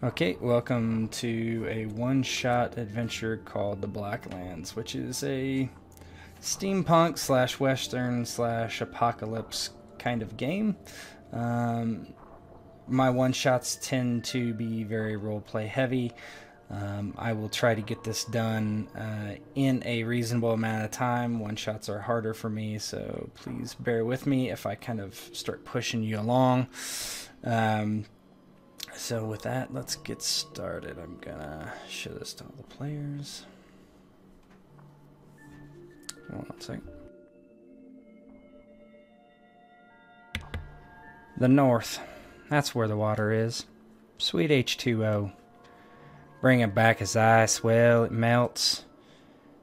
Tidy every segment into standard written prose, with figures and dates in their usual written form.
Okay, welcome to a one-shot adventure called the Blacklands, which is a steampunk slash western slash apocalypse kind of game. Um, my one-shots tend to be very roleplay heavy. I will try to get this done in a reasonable amount of time. One-shots are harder for me, so please bear with me if I kind of start pushing you along. So with that, let's get started. I'm gonna show this to all the players. Hold on a second. The north. That's where the water is. Sweet H2O. Bring it back as ice. Well, it melts.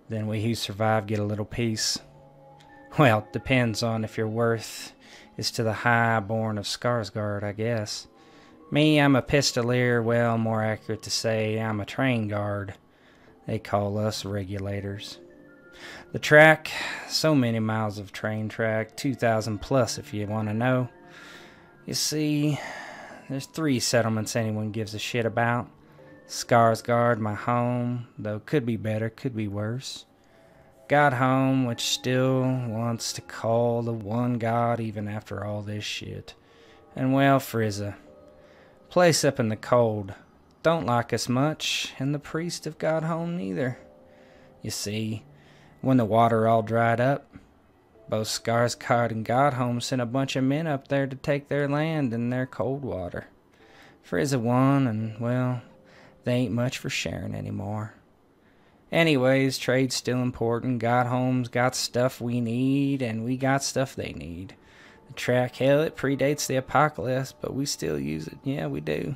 Then we who survive get a little piece. Well, depends on if your worth is to the highborn of Skarsgård, I guess. Me, I'm a pistolier, well, more accurate to say, I'm a train guard. They call us Regulators. The track, so many miles of train track, 2,000 plus if you want to know. You see, there's 3 settlements anyone gives a shit about. Skarsgård, my home, though could be better, could be worse. Godhome, which still wants to call the one god even after all this shit. And well, Frizza. Place up in the cold. Don't like us much, and the priest of Godhome neither. You see, when the water all dried up, both Skarsgård and Godhome sent a bunch of men up there to take their land and their cold water. Frizza won, and well, they ain't much for sharing anymore. Anyways, trade's still important. Godhome's got stuff we need, and we got stuff they need. The track, hell, it predates the apocalypse, but we still use it. Yeah, we do.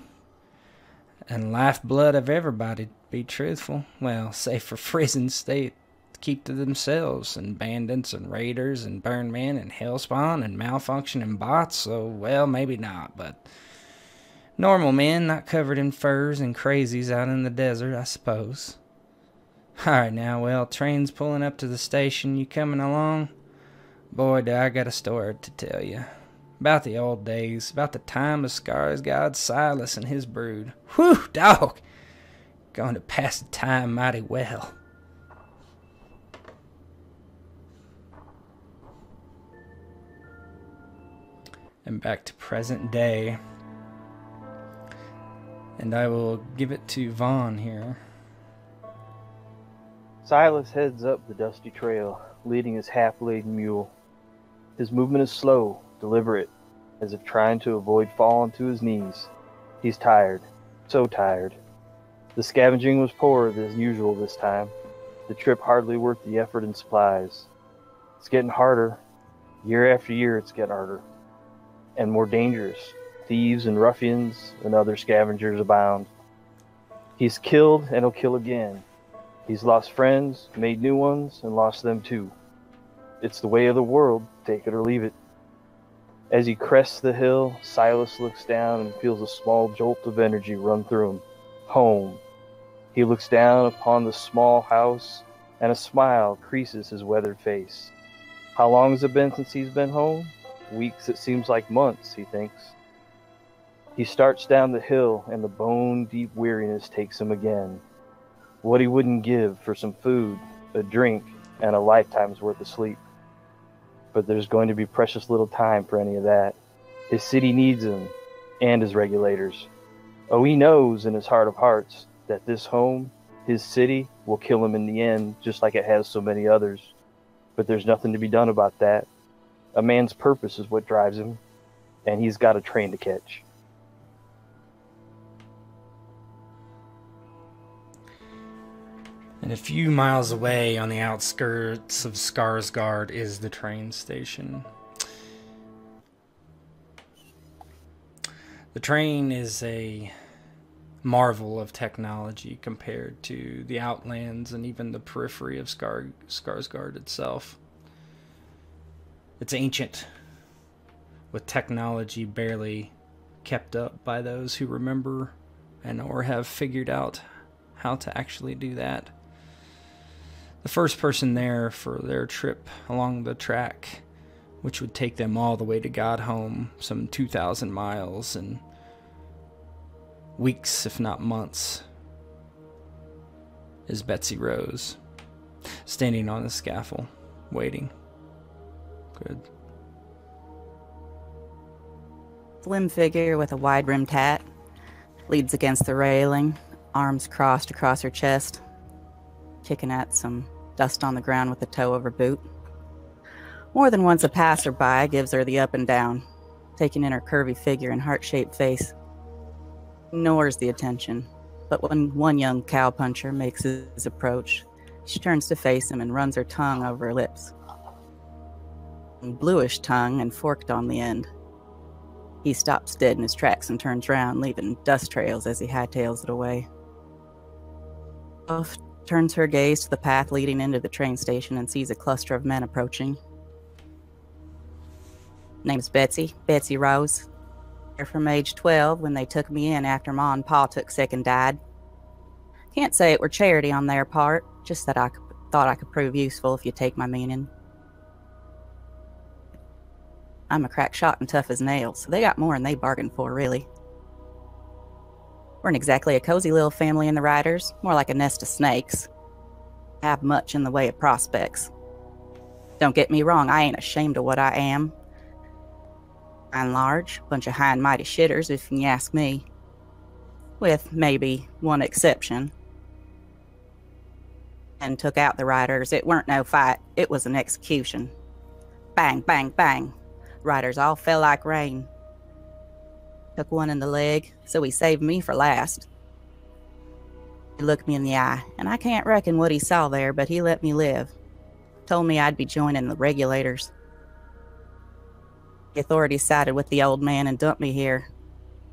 And lifeblood of everybody, to be truthful. Well, save for Frizzens, they keep to themselves, and bandits and raiders and burn men and hellspawn and malfunctioning bots, so, well, maybe not, but normal men not covered in furs and crazies out in the desert, I suppose. Alright now, well, train's pulling up to the station. You coming along? Boy, do I got a story to tell you. About the old days, about the time of Skarsgård, Silas, and his brood. Whew, dog! Going to pass the time mighty well. And back to present day. And I will give it to Vaughn here. Silas heads up the dusty trail, leading his half-laden mule. His movement is slow, deliberate, as if trying to avoid falling to his knees. He's tired, so tired. The scavenging was poorer than usual this time. The trip hardly worth the effort and supplies. It's getting harder. Year after year it's getting harder. And more dangerous. Thieves and ruffians and other scavengers abound. He's killed and he'll kill again. He's lost friends, made new ones, and lost them too. It's the way of the world, take it or leave it. As he crests the hill, Silas looks down and feels a small jolt of energy run through him. Home. He looks down upon the small house, and a smile creases his weathered face. How long has it been since he's been home? Weeks, it seems like months, he thinks. He starts down the hill, and the bone-deep weariness takes him again. What he wouldn't give for some food, a drink, and a lifetime's worth of sleep. But there's going to be precious little time for any of that. His city needs him, and his regulators. Oh, he knows in his heart of hearts that this home, his city, will kill him in the end, just like it has so many others. But there's nothing to be done about that. A man's purpose is what drives him, and he's got a train to catch. And a few miles away on the outskirts of Skarsgård is the train station. The train is a marvel of technology compared to the Outlands and even the periphery of Skarsgård itself. It's ancient, with technology barely kept up by those who remember and or have figured out how to actually do that. The first person there for their trip along the track which would take them all the way to Godhome, some 2,000 miles, and weeks, if not months, is Betsy Rose, standing on the scaffold, waiting. Good. Slim figure with a wide-rimmed hat, leans against the railing, arms crossed across her chest, kicking at some dust on the ground with the toe of her boot. More than once a passerby gives her the up and down, taking in her curvy figure and heart-shaped face. Ignores the attention, but when one young cowpuncher makes his approach, she turns to face him and runs her tongue over her lips. Bluish tongue and forked on the end. He stops dead in his tracks and turns round, leaving dust trails as he hightails it away. Elf turns her gaze to the path leading into the train station and sees a cluster of men approaching. Name's Betsy Rose. They're from age 12 when they took me in after Ma and Pa took sick and died. Can't say it were charity on their part, just that I thought I could prove useful if you take my meaning. I'm a crack shot and tough as nails, so they got more than they bargained for, really. Weren't exactly a cozy little family in the Riders, more like a nest of snakes. Have much in the way of prospects. Don't get me wrong, I ain't ashamed of what I am. By and large, bunch of high and mighty shitters, if you ask me. With maybe one exception. And took out the Riders. It weren't no fight, it was an execution. Bang, bang, bang. Riders all fell like rain. Took one in the leg, so he saved me for last. He looked me in the eye, and I can't reckon what he saw there, but he let me live. Told me I'd be joining the Regulators. The authorities sided with the old man and dumped me here.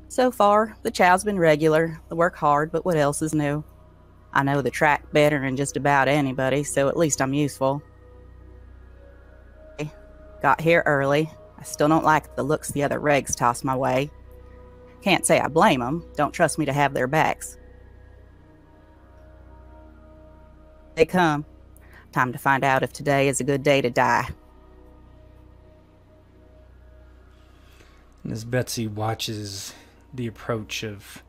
So far, the chow's been regular, the work hard, but what else is new? I know the track better than just about anybody, so at least I'm useful. Got here early. I still don't like the looks the other regs toss my way. Can't say I blame them. Don't trust me to have their backs. They come. Time to find out if today is a good day to die. And as Betsy watches the approach of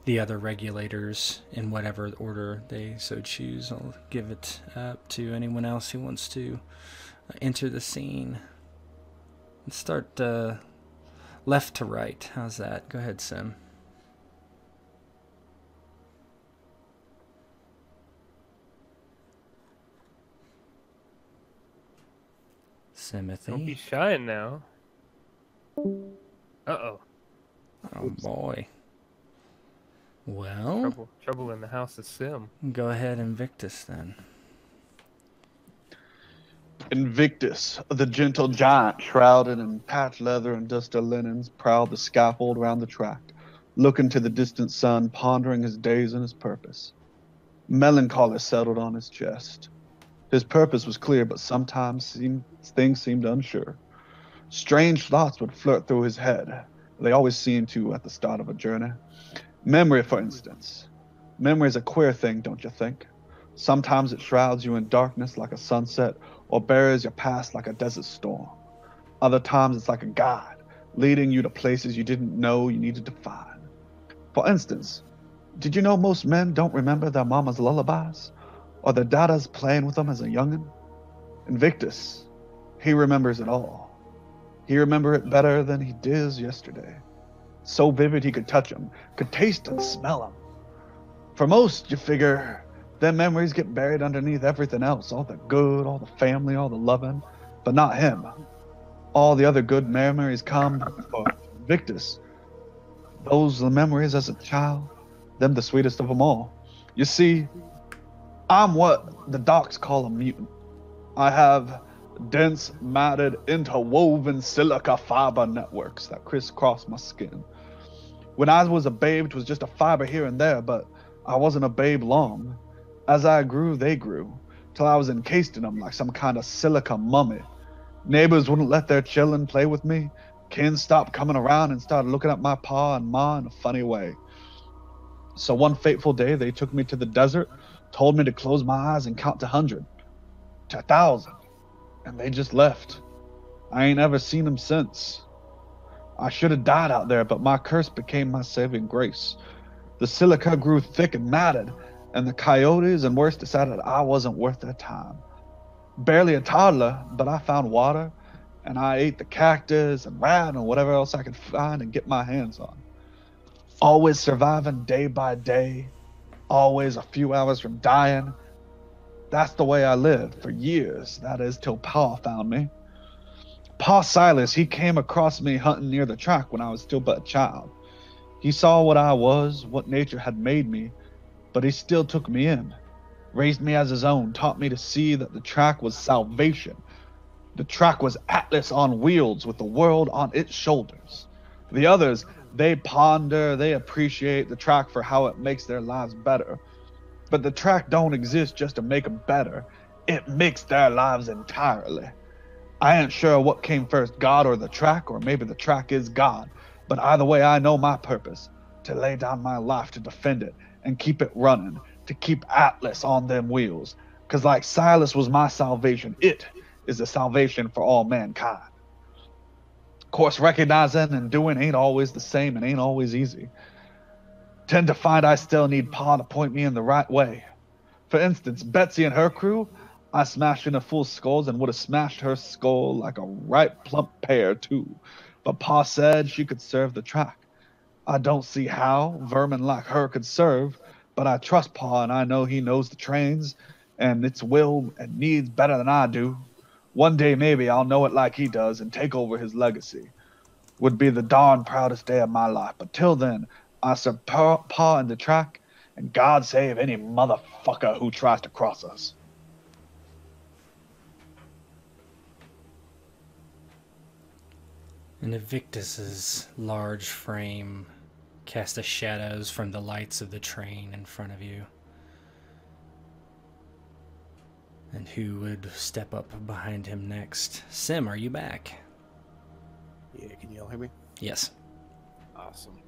the other Regulators in whatever order they so choose, I'll give it up to anyone else who wants to enter the scene. Let's start left to right. How's that? Go ahead, Sim. Simothy. Don't be shy now. Uh-oh. Oh, boy. Well, Trouble in the house of Sim. go ahead, Invictus, then. Invictus, the gentle giant, shrouded in patched leather and dusty linens, prowled the scaffold round the track, looking to the distant sun, pondering his days and his purpose. Melancholy settled on his chest. His purpose was clear, but sometimes things seemed unsure. Strange thoughts would flirt through his head. They always seem to at the start of a journey. Memory, for instance. Memory is a queer thing, don't you think? Sometimes it shrouds you in darkness like a sunset, or buries your past like a desert storm. Other times it's like a guide, leading you to places you didn't know you needed to find. For instance, did you know most men don't remember their mama's lullabies? Or their dadas playing with them as a youngin'? Invictus, he remembers it all. He remembered it better than he did yesterday. So vivid he could touch them, could taste and smell them. For most, you figure, their memories get buried underneath everything else, all the good, all the family, all the loving, but not him. All the other good memories come for Invictus. Those are the memories as a child, them the sweetest of them all. You see, I'm what the docs call a mutant. I have dense, matted, interwoven silica fiber networks that crisscross my skin. When I was a babe, it was just a fiber here and there, but I wasn't a babe long. As I grew, they grew, till I was encased in them like some kind of silica mummy. Neighbors wouldn't let their children play with me. Kin stopped coming around and started looking at my pa and ma in a funny way. So one fateful day, they took me to the desert, told me to close my eyes and count to 100, to 1,000, and they just left. I ain't ever seen them since. I should have died out there, but my curse became my saving grace. The silica grew thick and matted, and the coyotes and worse decided I wasn't worth their time. Barely a toddler, but I found water, and I ate the cactus and rat and whatever else I could find and get my hands on. Always surviving day by day, always a few hours from dying. That's the way I lived for years, that is, till Pa found me. Pa Silas, he came across me hunting near the track when I was still but a child. He saw what I was, what nature had made me, but he still took me in, raised me as his own, taught me to see that the track was salvation. The track was Atlas on wheels with the world on its shoulders. The others, they ponder, they appreciate the track for how it makes their lives better. But the track don't exist just to make them better. It makes their lives entirely. I ain't sure what came first, God or the track, or maybe the track is God. But either way, I know my purpose, to lay down my life to defend it and keep it running, to keep Atlas on them wheels. 'Cause like Silas was my salvation, it is the salvation for all mankind. Of course, recognizing and doing ain't always the same and ain't always easy. Tend to find I still need Pa to point me in the right way. For instance, Betsy and her crew, I smashed into full skulls and would have smashed her skull like a ripe plump pear too. But Pa said she could serve the track. I don't see how vermin like her could serve, but I trust Pa and I know he knows the trains and its will and needs better than I do. One day maybe I'll know it like he does and take over his legacy. Would be the darn proudest day of my life. But till then, I serve Pa in the track, and God save any motherfucker who tries to cross us. And Evictus's large frame cast the shadows from the lights of the train in front of you. And who would step up behind him next? Sim, are you back? Yeah, can you all hear me? Yes. Awesome.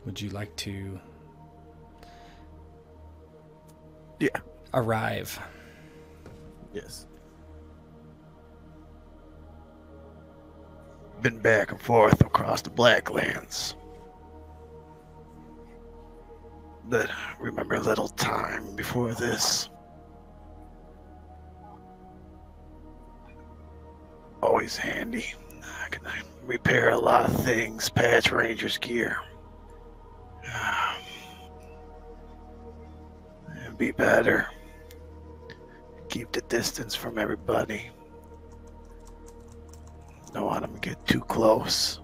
Would you like to Yeah. arrive? Yes. Been back and forth across the Blacklands. But remember a little time before this. Always handy. I can repair a lot of things, patch Ranger's gear. And be better. Keep the distance from everybody. Don't want them to get too close.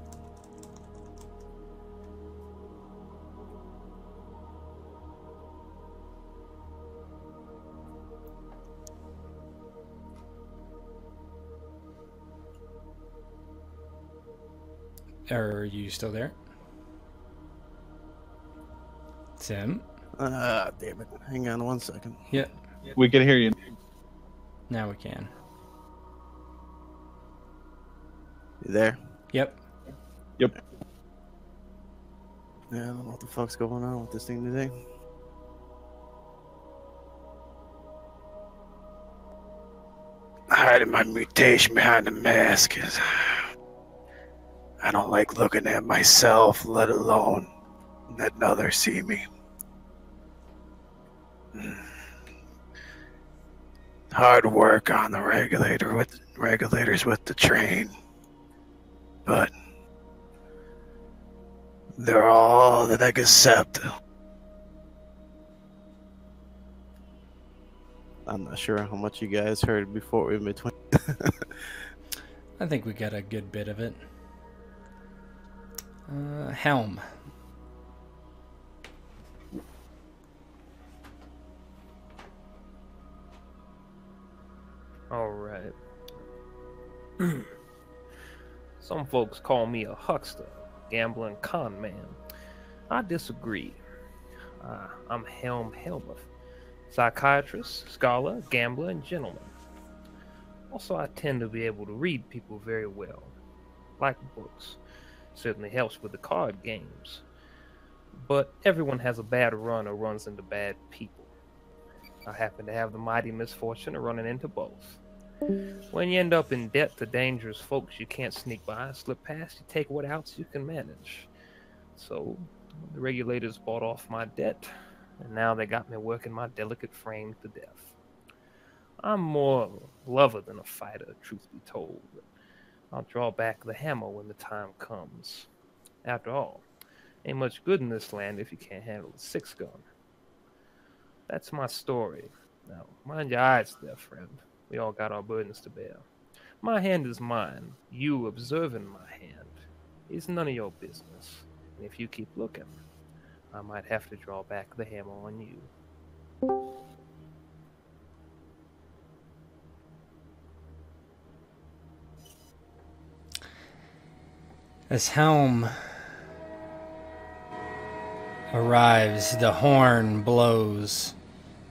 Are you still there? Sim? Damn it. Hang on 1 second. Yeah, We can hear you. now we can. You there? Yep. Yep. Yeah, I don't know what the fuck's going on with this thing today. Hiding my mutation behind the mask is... I don't like looking at myself, let alone letting others see me. Hard work on the regulators with the train, but they're all that I accept. I'm not sure how much you guys heard before in between. I think we got a good bit of it. Helm. All right. Some folks call me a huckster, gambling con man. I disagree. I'm Helm Helmuth, psychiatrist, scholar, gambler, and gentleman. Also, I tend to be able to read people very well. Like books. Certainly helps with the card games. But everyone has a bad run or runs into bad people. I happen to have the mighty misfortune of running into both. When you end up in debt to dangerous folks you can't sneak by, slip past, you take what outs you can manage. So, the regulators bought off my debt, and now they got me working my delicate frame to death. I'm more of a lover than a fighter, truth be told, but I'll draw back the hammer when the time comes. After all, ain't much good in this land if you can't handle a six-gun. That's my story. Now, mind your eyes there, friend. We all got our burdens to bear. My hand is mine. You observing my hand is none of your business. And if you keep looking, I might have to draw back the hammer on you. As Helm arrives, the horn blows,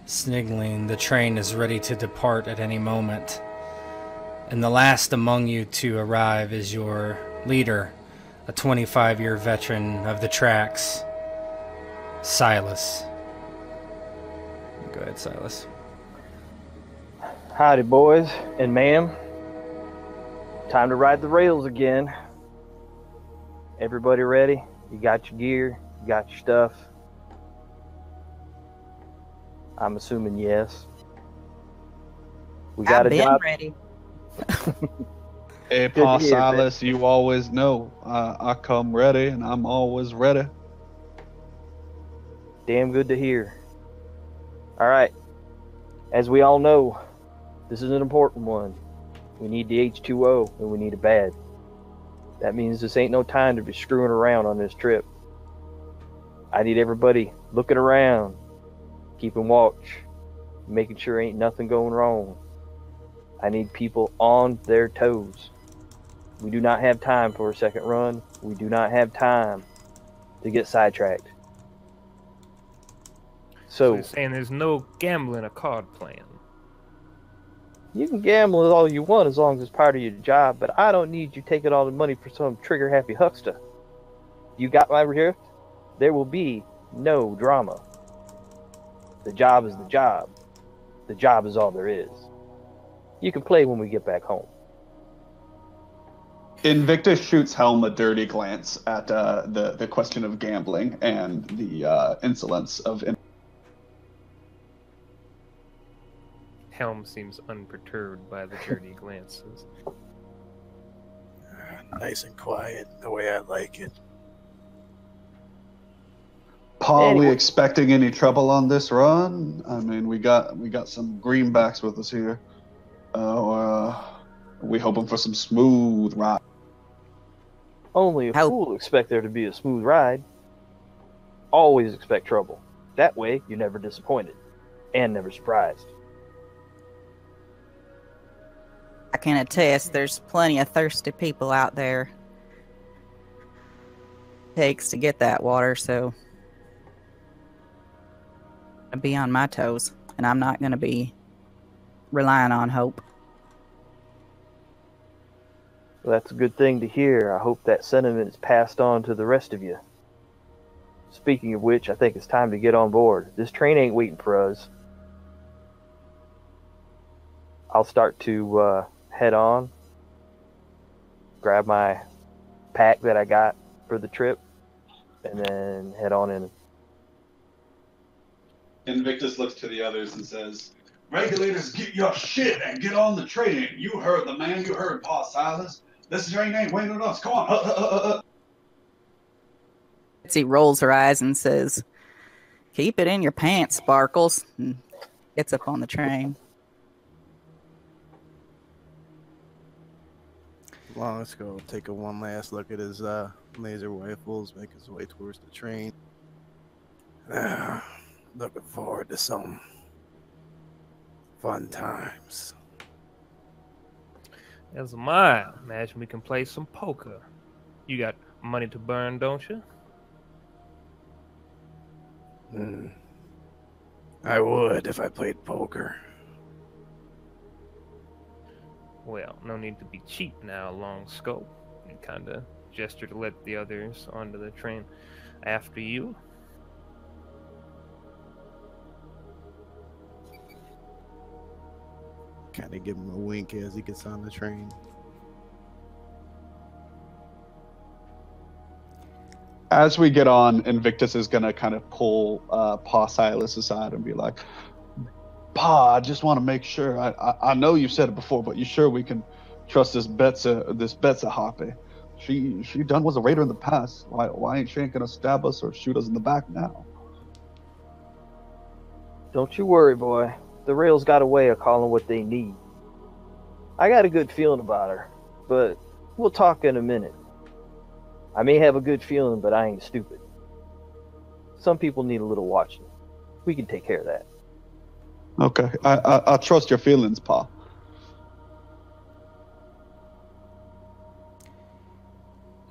signaling the train is ready to depart at any moment. And the last among you to arrive is your leader, a 25-year veteran of the tracks, Silas. Go ahead, Silas. Howdy, boys and ma'am. Time to ride the rails again. Everybody ready? You got your gear? You got your stuff? I'm assuming yes. We got I've a been job. ready. Hey, Good to Pa hear, Silas, you always know I come ready, and I'm always ready. Damn good to hear. All right. As we all know, this is an important one. We need the H2O, and we need it bad. That means this ain't no time to be screwing around on this trip. I need everybody looking around, keeping watch, making sure ain't nothing going wrong. I need people on their toes. We do not have time for a second run. We do not have time to get sidetracked. So So you're saying there's no gambling or card playing? you can gamble all you want as long as it's part of your job, but I don't need you taking all the money for some trigger-happy huckster. You got my drift? There will be no drama. The job is the job. The job is all there is. You can play when we get back home. Invictus shoots Helm a dirty glance at the question of gambling and the insolence of. Helm seems unperturbed by the dirty glances. Nice and quiet, the way I like it. Pa, Anyway. we expecting any trouble on this run? I mean, we got some greenbacks with us here. We hoping for some smooth ride. Only a How- fool expect there to be a smooth ride. Always expect trouble. That way, you're never disappointed and never surprised. I can attest there's plenty of thirsty people out there. Takes to get that water, so I'll be on my toes, and I'm not going to be relying on hope. Well, that's a good thing to hear. I hope that sentiment is passed on to the rest of you. Speaking of which, I think it's time to get on board. This train ain't waiting for us. I'll start to head on, grab my pack that I got for the trip, and then head on in. Invictus looks to the others and says, "Regulators, get your shit and get on the train. You heard the man. You heard Pa Silas. This train ain't waiting on us. Come on." He rolls her eyes and says, "Keep it in your pants, Sparkles," and gets up on the train. Well, let's go take a one last look at his laser rifles, make his way towards the train. Looking forward to some fun times. As am I. Imagine we can play some poker. You got money to burn, don't you? I would if I played poker. Well, no need to be cheap now, Long Scope. And kind of gesture to let the others onto the train after you. kind of give him a wink as he gets on the train. As we get on, Invictus is gonna kind of pull Pa Silas aside and be like, "Pa, I just want to make sure. I know you said it before, but you sure we can trust this Betsa Hoppy? She done was a raider in the past. Why ain't she gonna stab us or shoot us in the back now?" Don't you worry, boy. The rails got a way of calling what they need. I got a good feeling about her, but we'll talk in a minute. I may have a good feeling, but I ain't stupid. Some people need a little watching. We can take care of that. Okay, I trust your feelings, Pa.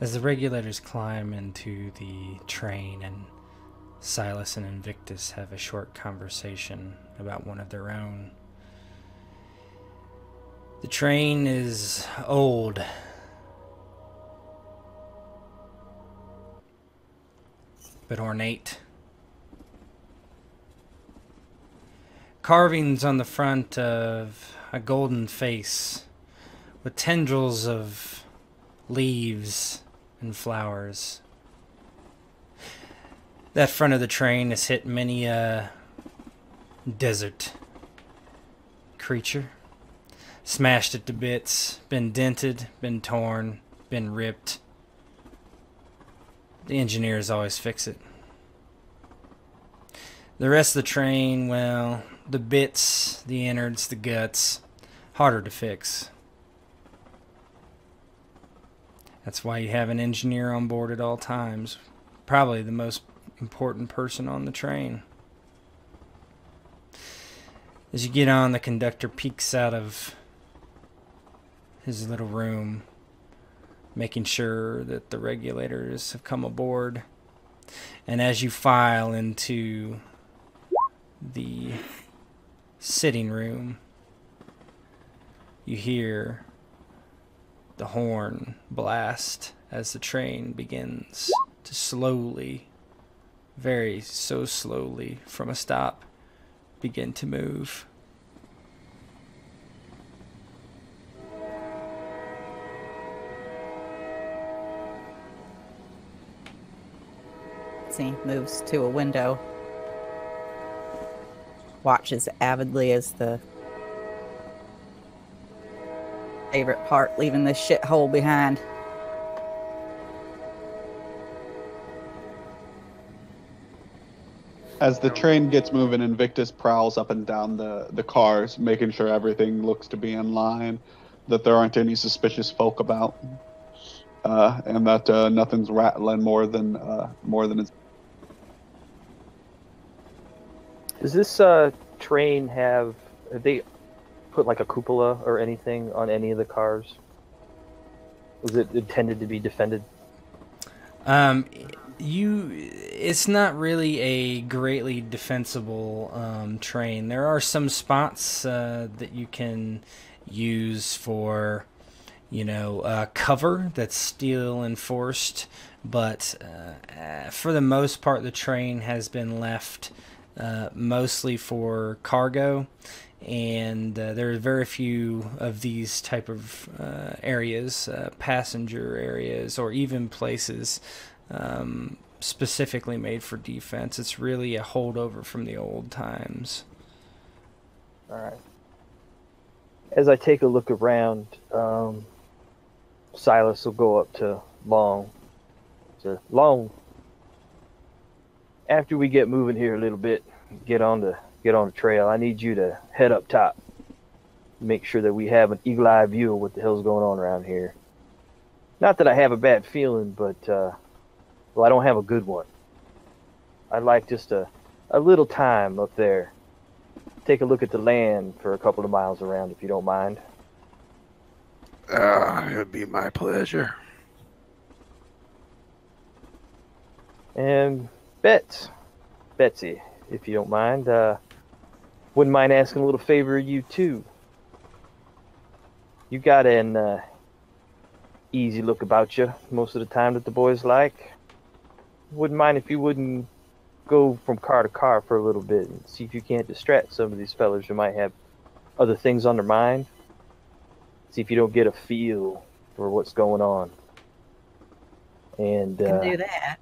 As the regulators climb into the train and Silas and Invictus have a short conversation about one of their own. The train is old. But ornate. Carvings on the front of a golden face with tendrils of leaves and flowers. That front of the train has hit many a desert creature. Smashed it to bits, been dented, been torn, been ripped. The engineers always fix it. The rest of the train, well, the bits, the innards, the guts, harder to fix. That's why you have an engineer on board at all times. Probably the most important person on the train. As you get on, the conductor peeks out of his little room, making sure that the regulators have come aboard. And as you file into the sitting room, you hear the horn blast as the train begins to slowly, so slowly from a stop, begin to move. He moves to a window, watches avidly as the favorite part leaving this shithole behind. As the train gets moving, Invictus prowls up and down the cars, making sure everything looks to be in line, that there aren't any suspicious folk about, and that nothing's rattling more than it's. Does this train have they put like a cupola or anything on any of the cars? Was it intended to be defended? It's not really a greatly defensible train. There are some spots that you can use for, cover that's steel enforced, but for the most part, the train has been left mostly for cargo, and there are very few of these type of areas, passenger areas, or even places specifically made for defense. It's really a holdover from the old times. All right. As I take a look around, Silas will go up to Long. So, Long, after we get moving here a little bit, get on the trail, I need you to head up top. Make sure that we have an eagle-eye view of what the hell's going on around here. Not that I have a bad feeling, but, I don't have a good one. I'd like just a little time up there. Take a look at the land for a couple of miles around, if you don't mind. It would be my pleasure. And Betsy, if you don't mind, wouldn't mind asking a little favor of you too. You got an easy look about you most of the time that the boys like. Wouldn't mind if you wouldn't go from car to car for a little bit and see if you can't distract some of these fellas who might have other things on their mind. See if you don't get a feel for what's going on. And Can do that.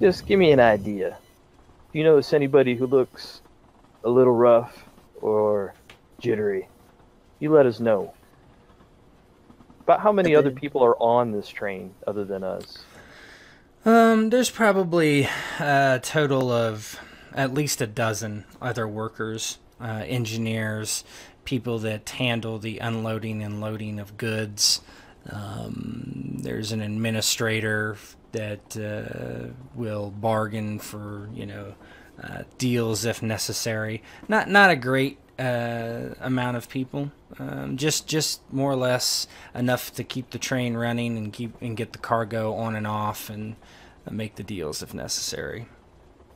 just give me an idea. If you notice anybody who looks a little rough or jittery, you let us know. About how many other people are on this train other than us? There's probably a total of at least a dozen other workers, engineers, people that handle the unloading and loading of goods. There's an administrator that will bargain for, deals if necessary. Not a great amount of people. Just more or less enough to keep the train running and get the cargo on and off and make the deals if necessary.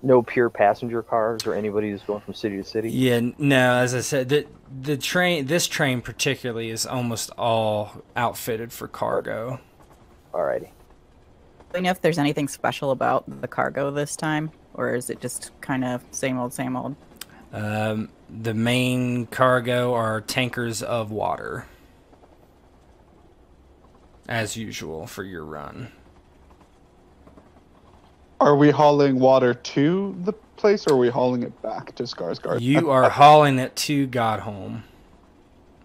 No pure passenger cars or anybody who's going from city to city? Yeah, no, as I said, this train particularly is almost all outfitted for cargo. Alrighty. Do we know if there's anything special about the cargo this time? Or is it just kind of same old, same old? The main cargo are tankers of water. As usual for your run. Are we hauling water to the place, or are we hauling it back to Skarsgård? You are hauling it to Godholm.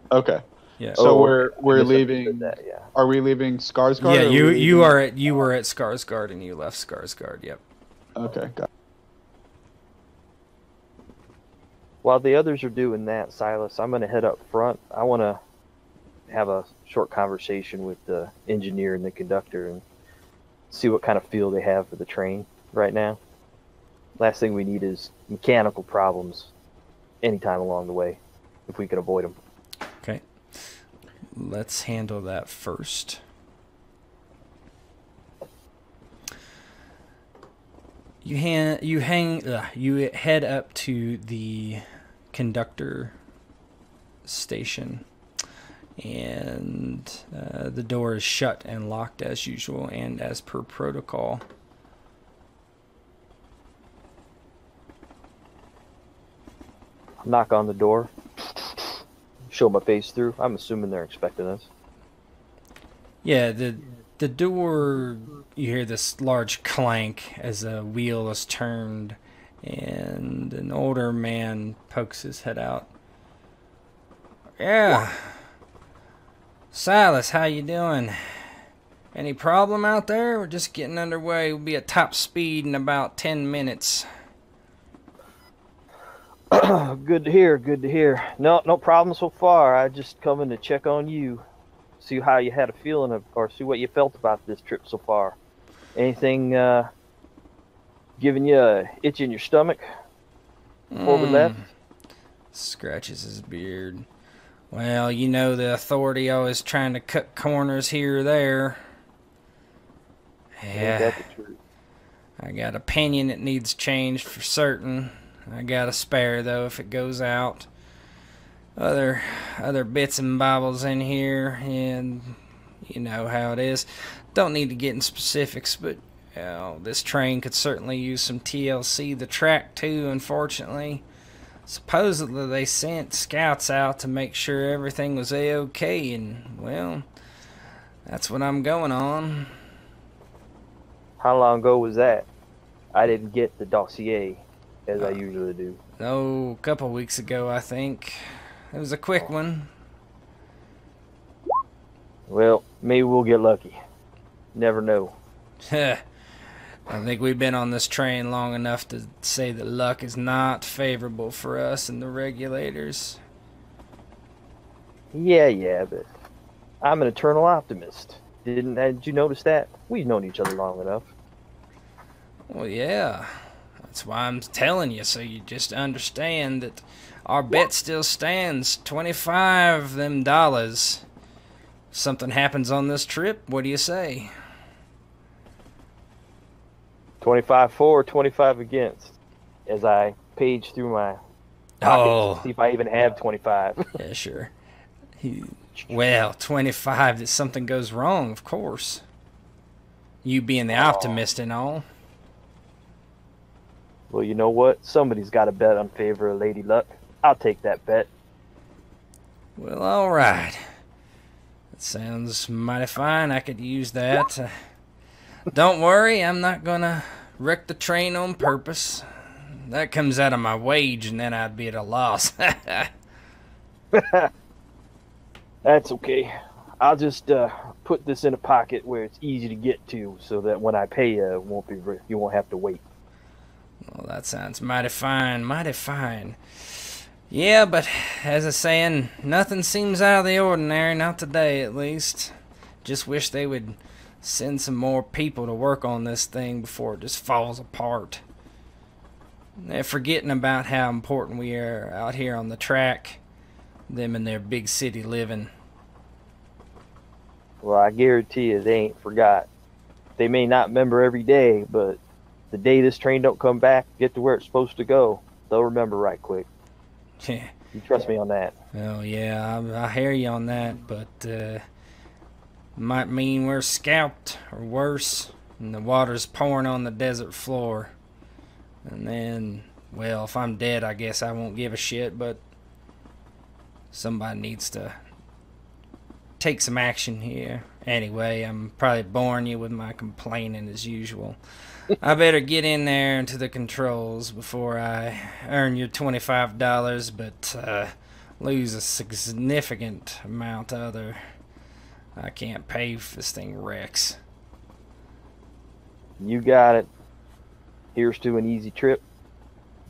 Okay. Yeah. So Oh, we're I leaving. misunderstood that, yeah. Are we leaving Skarsgård? Yeah, or are we you leaving- were at Skarsgård and you left Skarsgård. Yep. Okay. Got While the others are doing that, Silas, I'm going to head up front. I want to have a short conversation with the engineer and the conductor and see what kind of feel they have for the train right now. Last thing we need is mechanical problems anytime along the way, if we can avoid them. Okay. Let's handle that first. You head up to the conductor station, and the door is shut and locked as usual and as per protocol. Knock on the door, show my face through. I'm assuming they're expecting us. Yeah, the door, you hear this large clank as a wheel is turned, and an older man pokes his head out. Yeah. Silas, how you doing? Any problem out there? We're just getting underway. We'll be at top speed in about 10 minutes. Good to hear, good to hear. No problem so far. I just coming to check on you. See how you had a feeling of, or see what you felt about this trip so far. Anything giving you a itch in your stomach before we left? Scratches his beard. Well, you know the authority always trying to cut corners here or there. Ain't Yeah, that the truth? I got opinion that needs changed for certain. I got a spare though if it goes out. Other bits and bobbles in here, and you know how it is. Don't need to get in specifics, but this train could certainly use some TLC. The track too, unfortunately. Supposedly they sent scouts out to make sure everything was A-OK, and well, that's what I'm going on. How long ago was that? I didn't get the dossier as I usually do. Oh, a couple weeks ago, I think. It was a quick one. Well, maybe we'll get lucky. Never know. I think we've been on this train long enough to say that luck is not favorable for us and the regulators. Yeah, but I'm an eternal optimist. Did you notice that? We've known each other long enough. Well, yeah. That's why I'm telling you, so you just understand that our bet still stands. 25 of them dollars. Something happens on this trip, what do you say? 25 for, 25 against. As I page through my pockets to see if I even have 25. Yeah, sure. Well, 25 that something goes wrong, of course. You being the optimist and all. Well, you know what? Somebody's got to bet on favor of Lady Luck. I'll take that bet. Well, all right. That sounds mighty fine. I could use that. Don't worry, I'm not gonna wreck the train on purpose. That comes out of my wage, and then I'd be at a loss. That's okay. I'll just put this in a pocket where it's easy to get to, so that when I pay you, you won't have to wait. Well, that sounds mighty fine, mighty fine. Yeah, but as I was saying, nothing seems out of the ordinary, not today at least. Just wish they would send some more people to work on this thing before it just falls apart. They're forgetting about how important we are out here on the track, them and their big city living. Well, I guarantee you they ain't forgot. They may not remember every day, but the day this train don't come back, get to where it's supposed to go, they'll remember right quick. Yeah. You trust me on that. Oh, yeah, I hear you on that, but might mean we're scalped, or worse, and the water's pouring on the desert floor. And then, well, if I'm dead, I guess I won't give a shit, but somebody needs to take some action here. Anyway, I'm probably boring you with my complaining as usual. I better get in there into the controls before I earn your $25, but lose a significant amount other. I can't pay if this thing wrecks. You got it. Here's to an easy trip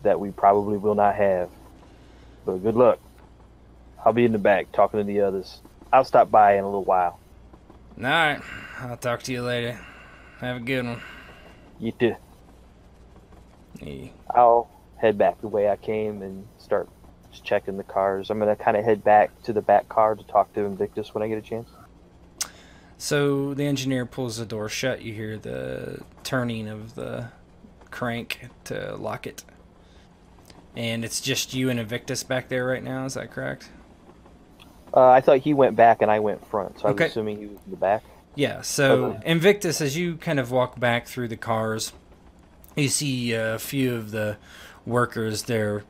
that we probably will not have. But good luck. I'll be in the back talking to the others. I'll stop by in a little while. Alright, I'll talk to you later. Have a good one. You too. Yeah. I'll head back the way I came and start just checking the cars. I'm going to kind of head back to the back car to talk to Invictus when I get a chance. So the engineer pulls the door shut. You hear the turning of the crank to lock it. And it's just you and Invictus back there right now, is that correct? I thought he went back and I went front, so I was Okay. assuming he was in the back. Yeah, so Okay. Invictus, as you kind of walk back through the cars, you see a few of the workers. They're,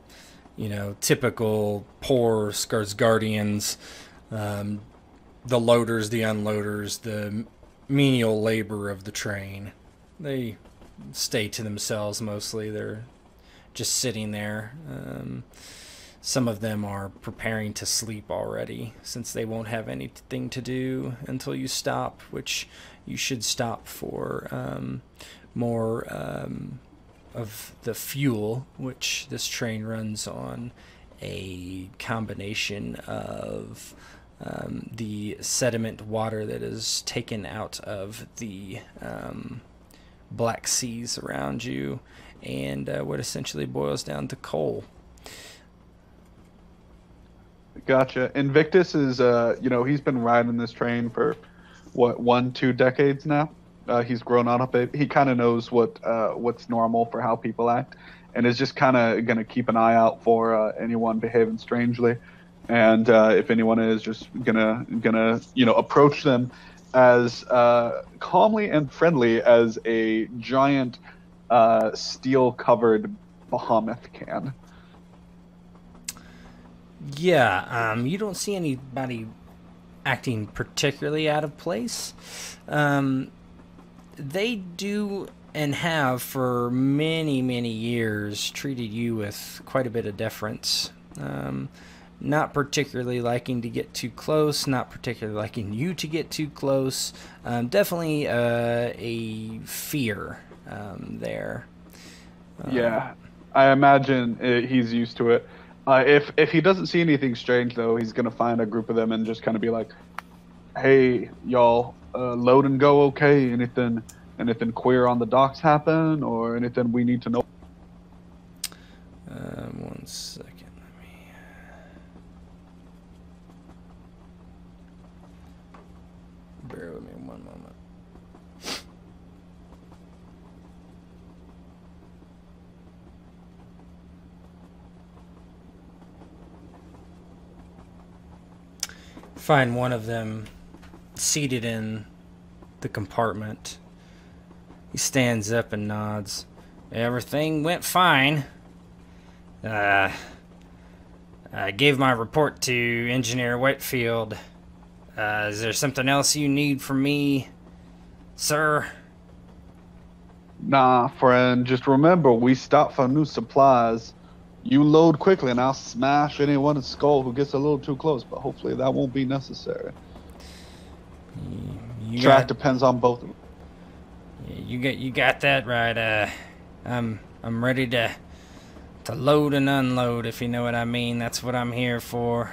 typical poor Skarsgardians, the loaders, the unloaders, the menial labor of the train. They stay to themselves mostly. They're just sitting there. Some of them are preparing to sleep already, since they won't have anything to do until you stop, which you should stop for more of the fuel, which this train runs on a combination of the sediment water that is taken out of the Black Seas around you, and what essentially boils down to coal. Gotcha. Invictus is, he's been riding this train for, 1-2 decades now. He's grown on up it. He kind of knows what's normal for how people act, and is just kind of going to keep an eye out for anyone behaving strangely, and if anyone is just gonna approach them as calmly and friendly as a giant steel-covered behemoth can. Yeah, you don't see anybody acting particularly out of place. They do and have for many, many years treated you with quite a bit of deference. Not particularly liking to get too close, not particularly liking you to get too close. Definitely a fear there. Yeah, I imagine he's used to it. If he doesn't see anything strange, though, he's gonna find a group of them and just kind of be like, "Hey, y'all, load and go okay? Anything queer on the docks happen, or anything we need to know?" 1 second. Bear with me 1 moment. Find one of them seated in the compartment. He stands up and nods. Everything went fine. I gave my report to Engineer Whitfield. Is there something else you need from me, sir? Nah, friend. Just remember, we stop for new supplies. You load quickly, and I'll smash anyone's skull who gets a little too close. But hopefully, that won't be necessary. Track depends on both of them. You got that right. I'm ready to load and unload, if you know what I mean. That's what I'm here for.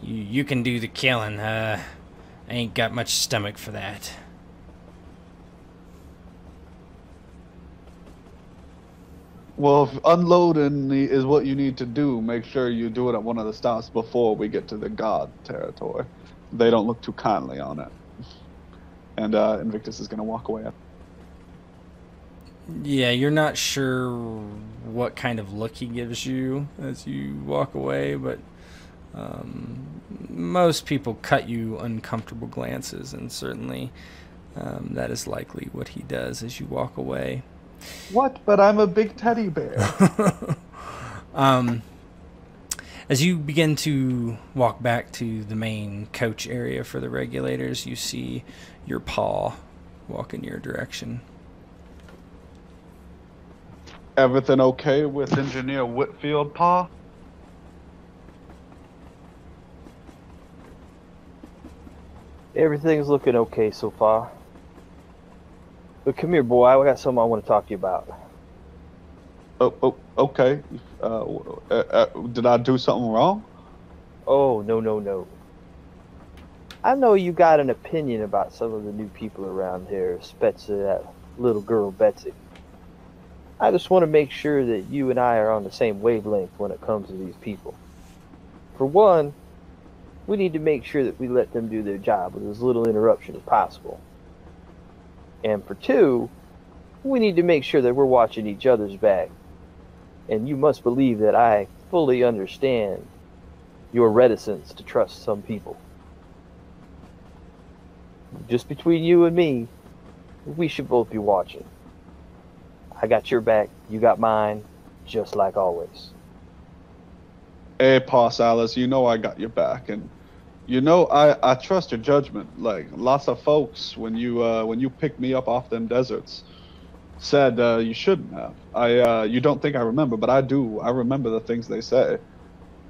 You can do the killing. I ain't got much stomach for that. Well, if unloading is what you need to do, make sure you do it at one of the stops before we get to the god territory. They don't look too kindly on it. And Invictus is going to walk away. Yeah, you're not sure what kind of look he gives you as you walk away, but most people cut you uncomfortable glances, and certainly that is likely what he does as you walk away. What? But I'm a big teddy bear. As you begin to walk back to the main coach area for the Regulators, you see your paw walk in your direction. Everything okay with Engineer Whitfield, Pa? Everything's looking okay so far. But come here, boy. I got something I want to talk to you about. Oh, okay. Did I do something wrong? Oh, no. I know you got an opinion about some of the new people around here, especially that little girl, Betsy. I just want to make sure that you and I are on the same wavelength when it comes to these people. For one, we need to make sure that we let them do their job with as little interruption as possible. And for two, we need to make sure that we're watching each other's back. And you must believe that I fully understand your reticence to trust some people. Just between you and me, we should both be watching. I got your back, you got mine, just like always. Hey, Pa Salas, you know I got your back, and you know I trust your judgment. Like lots of folks, when you picked me up off them deserts, said you shouldn't have. You don't think I remember, but I do. I remember the things they say.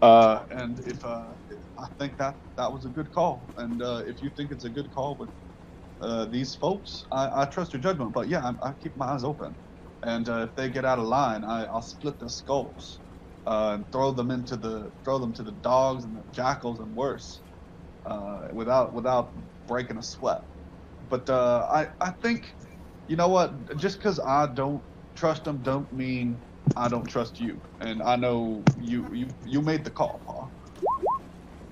And if I think that was a good call, and if you think it's a good call with these folks, I trust your judgment. But yeah, I keep my eyes open, and if they get out of line, I'll split their skulls and throw them to the dogs and the jackals and worse, without breaking a sweat. But I think, you know what? Just because I don't trust them, don't mean I don't trust you. And I know you made the call, Pa.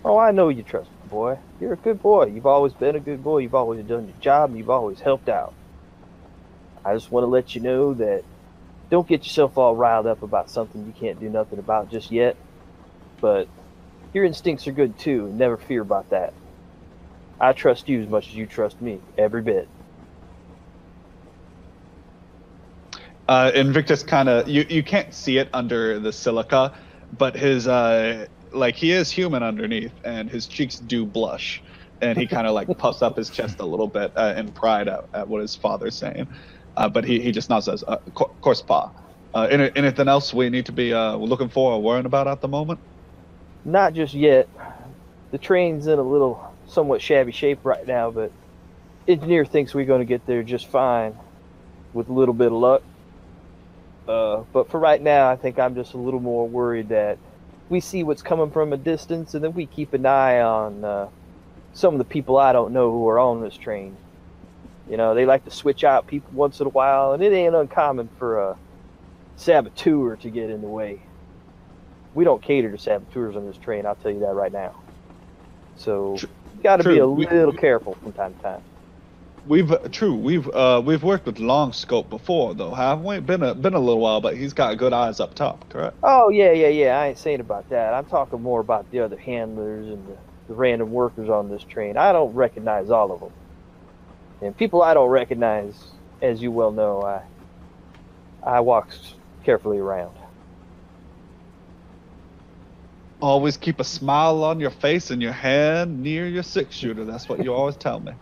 Oh, I know you trust me, boy. You're a good boy. You've always been a good boy. You've always done your job. And you've always helped out. I just want to let you know that don't get yourself all riled up about something you can't do nothing about just yet. But your instincts are good too, and never fear about that. I trust you as much as you trust me, every bit. Invictus kind of, you can't see it under the silica, but his like he is human underneath, and his cheeks do blush, and he kind of like puffs up his chest a little bit in pride at what his father's saying, but he just nods, says, "Of course, Pa." Anything else we need to be looking for or worrying about at the moment? Not just yet. The train's in a little somewhat shabby shape right now, but engineer thinks we're going to get there just fine with a little bit of luck. But for right now, I think I'm just a little more worried that we see what's coming from a distance, and then we keep an eye on some of the people I don't know who are on this train. You know, they like to switch out people once in a while, and it ain't uncommon for a saboteur to get in the way. We don't cater to saboteurs on this train, I'll tell you that right now. So you got to be a little careful from time to time. We've worked with Long Scope before, though, haven't we? Been a little while, but he's got good eyes up top, correct? Oh yeah. I ain't saying about that. I'm talking more about the other handlers and the random workers on this train. I don't recognize all of them, and people I don't recognize, as you well know, I walk carefully around. Always keep a smile on your face and your hand near your 6-shooter. That's what you always tell me.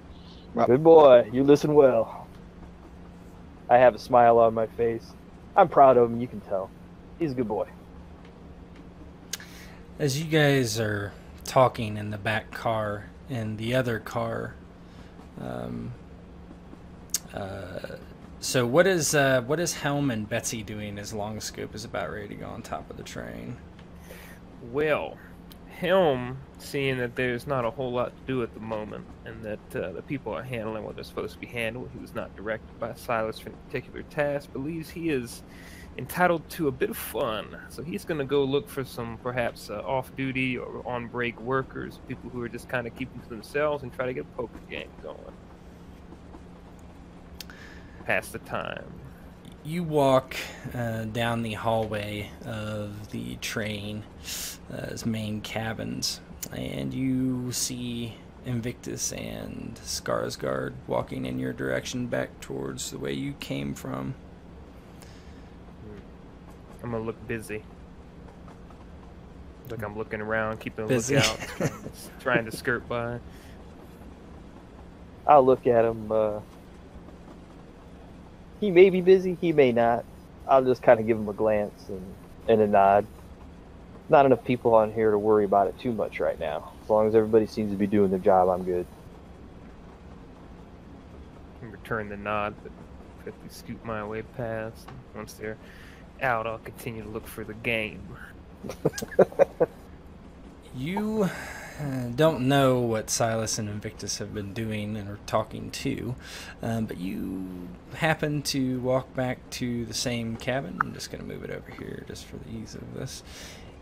Right. Good boy. You listen well. I have a smile on my face. I'm proud of him, you can tell. He's a good boy. As you guys are talking in the back car, in the other car, so what is Helm and Betsy doing as Longscope is about ready to go on top of the train? Well, Helm, seeing that there's not a whole lot to do at the moment, and that the people are handling what they're supposed to be handled, he was not directed by Silas for a particular task, believes he is entitled to a bit of fun. So he's going to go look for some perhaps off-duty or on-break workers, people who are just kind of keeping to themselves, and try to get a poker game going. Pass the time. You walk down the hallway of the train's main cabins, and you see Invictus and Skarsgård walking in your direction back towards the way you came from. I'm gonna look busy. Like I'm looking around, keeping a Busy. lookout, trying to skirt by. I'll look at him. He may be busy, he may not. I'll just kind of give him a glance and a nod. Not enough people on here to worry about it too much right now. As long as everybody seems to be doing their job, I'm good. And return the nod, but quickly scoot my way past. Once they're out, I'll continue to look for the game. You don't know what Silas and Invictus have been doing and are talking to, but you happen to walk back to the same cabin. I'm just going to move it over here just for the ease of this.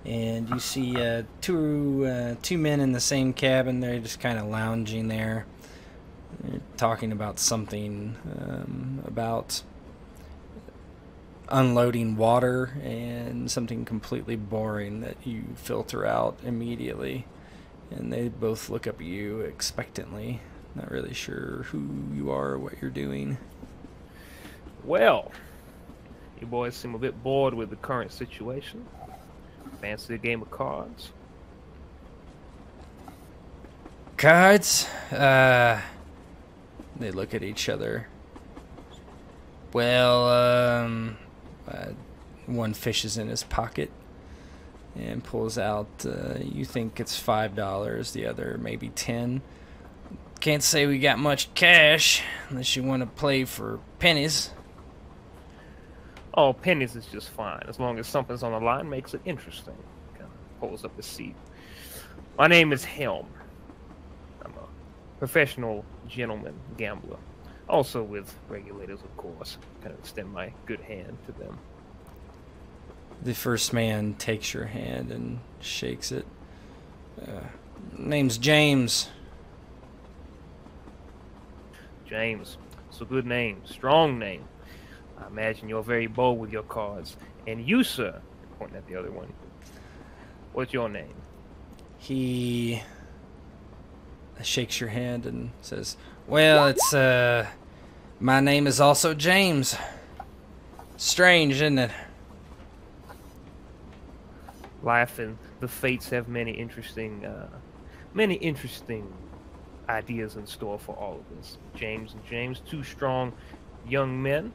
And you see two men in the same cabin. They're just kind of lounging there. They're talking about something, about unloading water and something completely boring that you filter out immediately. And they both look up at you expectantly, not really sure who you are or what you're doing. Well, you boys seem a bit bored with the current situation. Fancy a game of cards? Cards? They look at each other. Well, one fishes in his pocket and pulls out, you think it's $5, the other maybe 10. Can't say we got much cash, unless you want to play for pennies. Oh, pennies is just fine, as long as something's on the line makes it interesting. Kind of pulls up a seat. My name is Helm. I'm a professional gentleman gambler. Also with Regulators, of course. Kind of extend my good hand to them. The first man takes your hand and shakes it. Name's James. James. It's a good name. Strong name. I imagine you're very bold with your cards. And you, sir, pointing at the other one. What's your name? He shakes your hand and says, well, it's, my name is also James. Strange, isn't it? Life and the fates have many interesting ideas in store for all of us. James and James, two strong young men,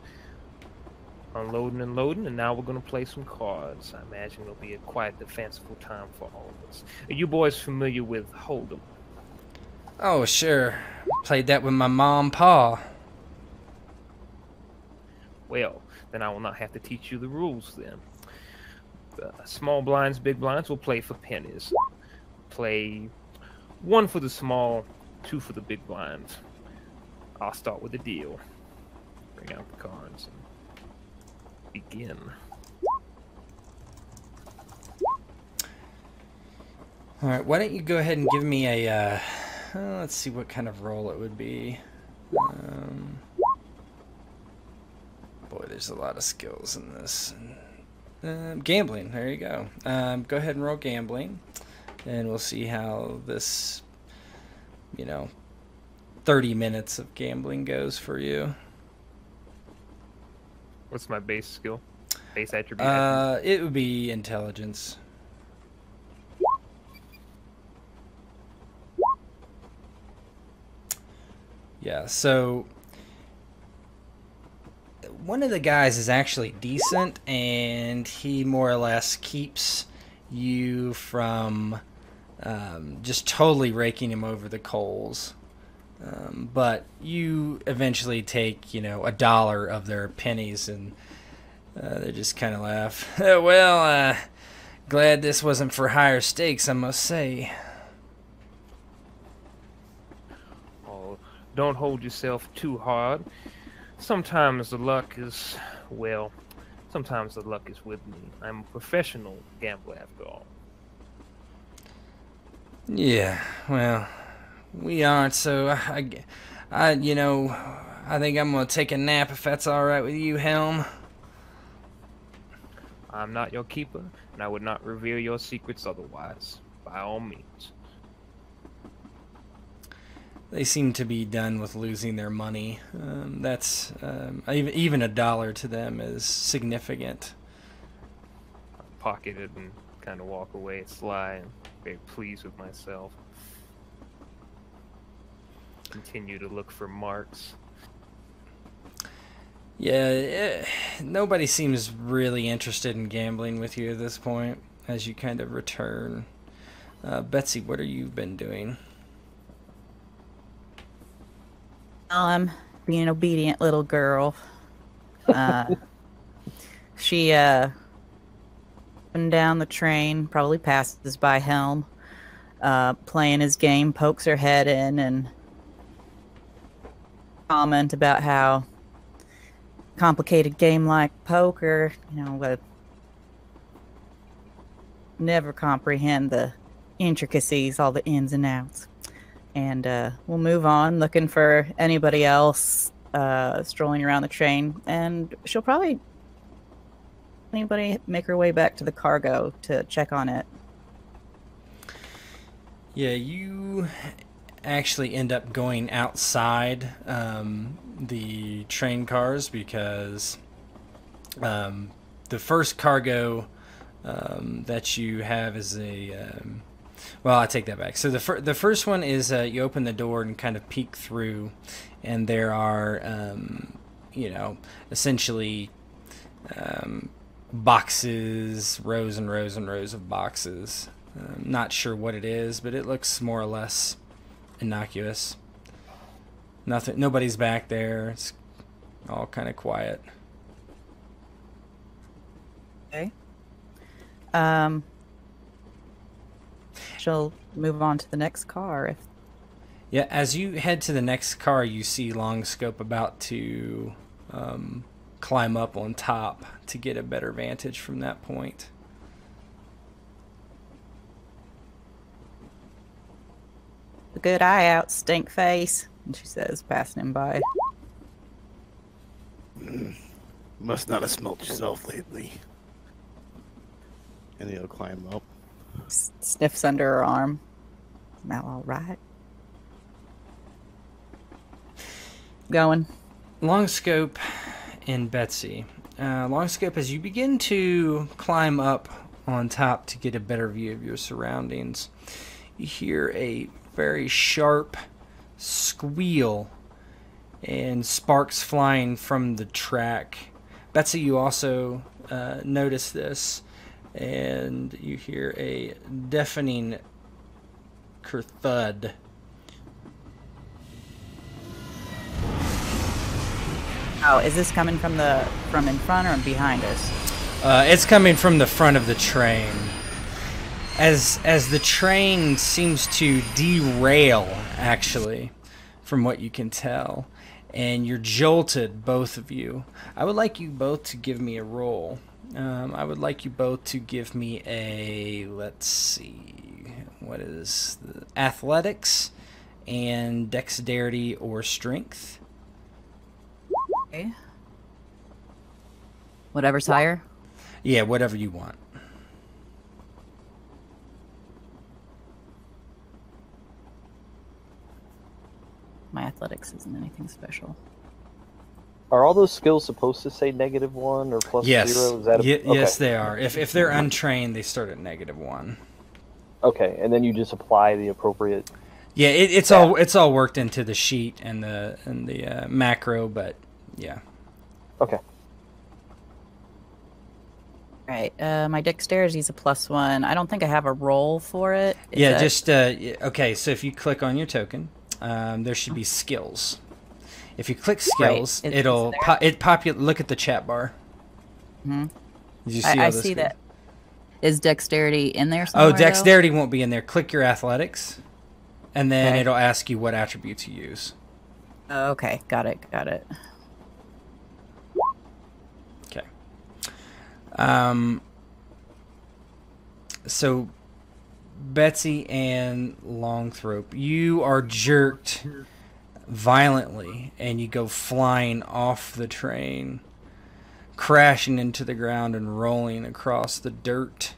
unloading and loading, and now we're going to play some cards. I imagine it'll be quite a fanciful time for all of us. Are you boys familiar with Hold'em? Oh, sure. Played that with my mom and pa. Well, then I will not have to teach you the rules then. Small blinds, big blinds will play for pennies. Play 1 for the small, 2 for the big blinds. I'll start with the deal. Bring out the cards and begin. Alright, why don't you go ahead and give me a, let's see what kind of roll it would be. Boy, there's a lot of skills in this. Gambling, there you go. Go ahead and roll gambling, and we'll see how this, 30 minutes of gambling goes for you. What's my base skill? Base attribute? It would be intelligence. Yeah, so one of the guys is actually decent, and he more or less keeps you from just totally raking him over the coals. But you eventually take, you know, $1 of their pennies, and they just kind of laugh. Well, glad this wasn't for higher stakes, I must say. Oh, don't hold yourself too hard. Sometimes the luck is, well, sometimes the luck is with me. I'm a professional gambler after all. Yeah, well, we aren't, so you know, I think I'm gonna take a nap if that's all right with you, Helm. I'm not your keeper, and I would not reveal your secrets otherwise, by all means. They seem to be done with losing their money. That's even $1 to them is significant. I pocket it and kind of walk away sly and very pleased with myself. Continue to look for marks. Yeah, nobody seems really interested in gambling with you at this point as you kind of return. Betsy, what have you been doing? I'm being an obedient little girl. She up and down the train, probably passes by Helm, playing his game, pokes her head in and comment about how complicated game like poker, you know, would never comprehend the intricacies, all the ins and outs. And we'll move on, looking for anybody else strolling around the train. And she'll probably make her way back to the cargo to check on it. Yeah, you actually end up going outside the train cars because the first cargo that you have is a well, I take that back. So the first one is you open the door and kind of peek through, and there are you know, essentially boxes, rows and rows and rows of boxes. Not sure what it is, but it looks more or less innocuous. Nobody's back there. It's all kind of quiet. Okay. She'll move on to the next car. Yeah, as you head to the next car, you see Longscope about to climb up on top to get a better vantage from that point. A good eye out, stink face, and she says, passing him by. Must not have smelt yourself lately. And he'll climb up. Sniffs under her arm. Smell all right. Going. Longscope and Betsy. Longscope, as you begin to climb up on top to get a better view of your surroundings, you hear a very sharp squeal and sparks flying from the track. Betsy, you also notice this, and you hear a deafening thud. Oh, is this coming from in front or behind us? It's coming from the front of the train. As the train seems to derail, actually, from what you can tell, and you're jolted, both of you. I would like you both to give me a roll. I would like you both to give me a, let's see, what is the athletics and dexterity or strength. Okay. Whatever's higher? Yeah, whatever you want. My athletics isn't anything special. Are all those skills supposed to say -1 or +0? Yes. Is that okay. Yes, they are. If they're untrained, they start at -1. Okay, and then you just apply the appropriate. Yeah, it's all worked into the sheet and the macro, but yeah. Okay. Right. My dexterity's a +1. I don't think I have a roll for it. Okay. So if you click on your token, there should be skills. If you click skills, Right. it'll look at the chat bar. Mm-hmm. Did you see all I this? see that. Is dexterity in there somewhere? Oh, dexterity won't be in there. Click your athletics, and then Okay. it'll ask you what attributes you use. Oh, okay. Got it. Okay. So, Betsy and Longthrope, you are jerked violently, and you go flying off the train, crashing into the ground and rolling across the dirt.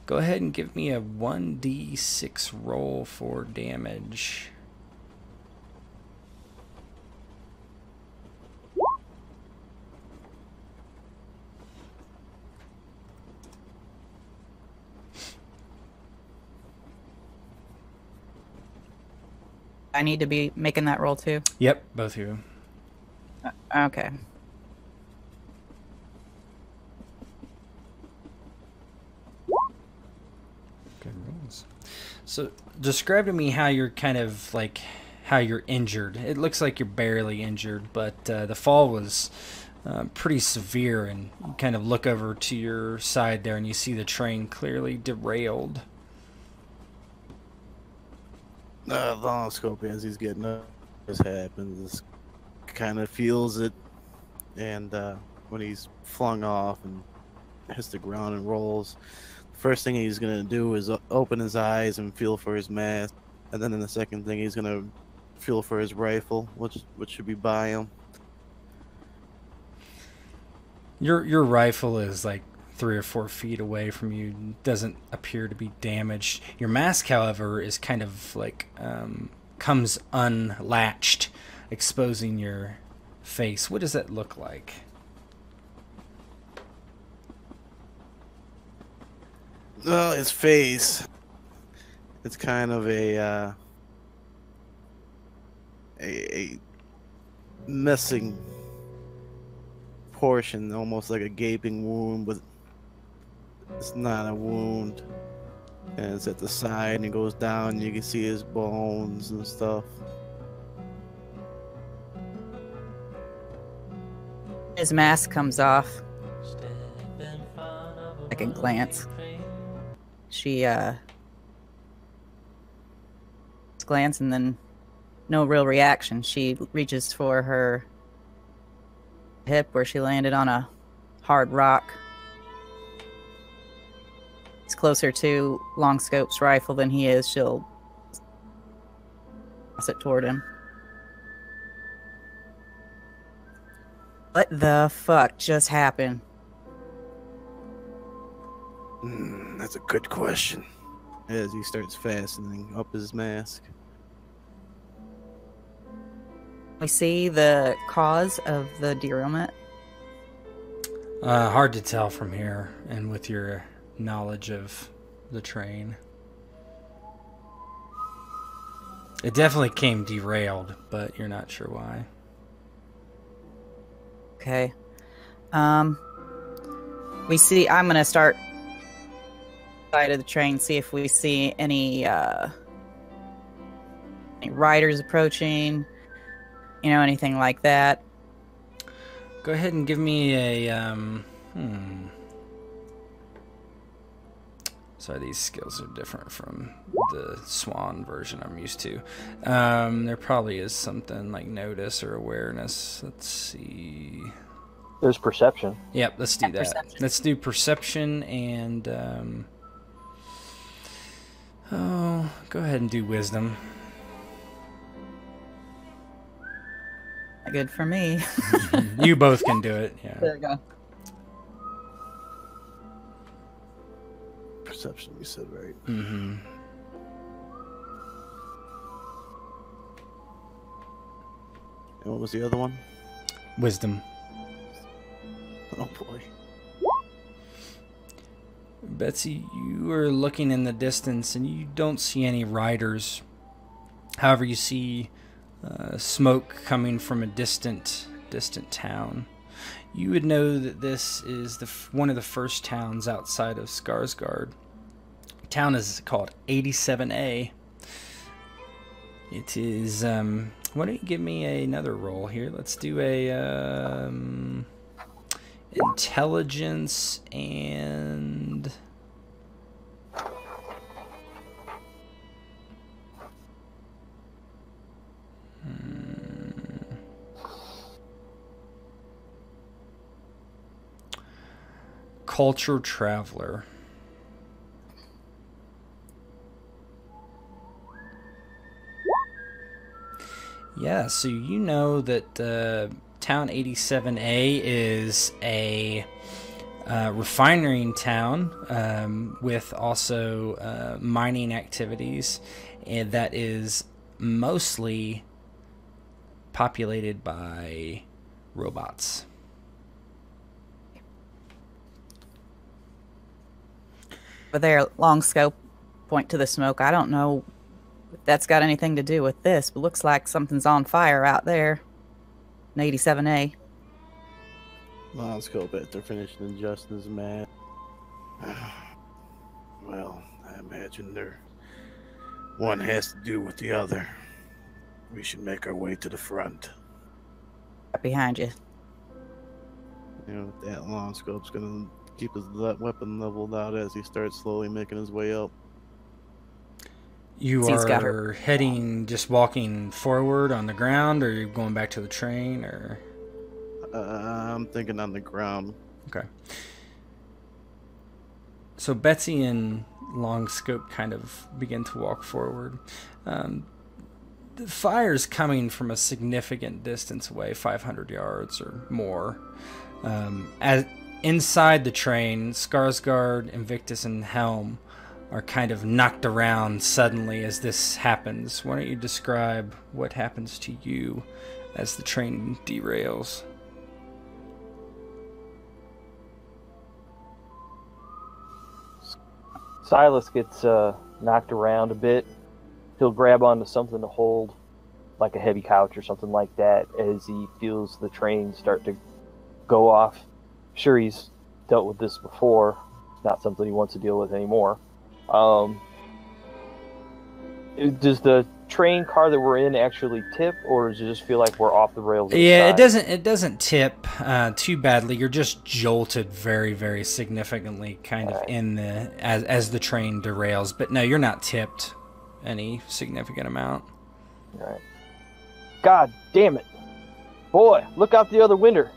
Go ahead and give me a 1d6 roll for damage. I need to be making that roll too. Yep, both of you. Okay. Good rolls. So, describe to me how you're how you're injured. It looks like you're barely injured, but the fall was pretty severe, and you kind of look over to your side there, and you see the train clearly derailed. Long scope, as he's getting up, this happens, kind of feels it, and when he's flung off and hits the ground and rolls, the first thing he's gonna do is open his eyes and feel for his mask, and then the second thing he's gonna feel for his rifle, which should be by him. Your rifle is like 3 or 4 feet away from you. Doesn't appear to be damaged. Your mask, however, is kind of like comes unlatched, exposing your face. What does that look like? Well, his face, it's kind of a missing portion, almost like a gaping wound, but it's not a wound. And it's at the side, and it goes down, and you can see his bones and stuff. His mask comes off. Second glance. She glance and then no real reaction. She reaches for her hip where she landed on a hard rock. He's closer to Longscope's rifle than he is. She'll toss it toward him. What the fuck just happened? That's a good question. As he starts fastening up his mask. We see the cause of the derailment. Hard to tell from here, and with your knowledge of the train. It definitely came derailed, but you're not sure why. Okay. We see. I'm gonna start side of the train, see if we see any riders approaching. Anything like that. Go ahead and give me a Sorry, these skills are different from the Swan version I'm used to. There probably is something like notice or awareness. Let's see. There's perception. Yep, let's do that. Perception. Let's do perception and go ahead and do wisdom. Good for me. You both can do it. Yeah. There we go. Perception, you said, right? Mm-hmm. And what was the other one? Wisdom. Oh boy. Betsy, you are looking in the distance and you don't see any riders However, you see smoke coming from a distant town. You would know that this is one of the first towns outside of Skarsgård. The town is called 87A. It is, why don't you give me another roll here? Let's do a intelligence and... Culture Traveler. Yeah, so you know that Town 87A is a refinery town with also mining activities, and that is mostly populated by robots. But there, long scope, point to the smoke. I don't know if that's got anything to do with this, but looks like something's on fire out there in 87A. Long scope after finishing Justin's map. Well, I imagine one has to do with the other. We should make our way to the front. Right behind you. You know, that long scope's gonna keep his weapon leveled out as he starts slowly making his way up. You are heading, just walking forward on the ground, or are you going back to the train, or? I'm thinking on the ground. Okay. So Betsy and Longscope kind of begin to walk forward. The fire's coming from a significant distance away, 500 yards or more. As inside the train, Skarsgård, Invictus, and Helm are kind of knocked around suddenly as this happens. Why don't you describe what happens to you as the train derails? Silas gets knocked around a bit. He'll grab onto something to hold, like a heavy couch or something like that, as he feels the train start to go off. Sure, he's dealt with this before. It's not something he wants to deal with anymore. Does the train car that we're in actually tip, or does it just feel like we're off the rails? Yeah, it doesn't tip too badly. You're just jolted very, very significantly, kind of in the as the train derails. But no, you're not tipped any significant amount. All right. God damn it, boy! Look out the other window.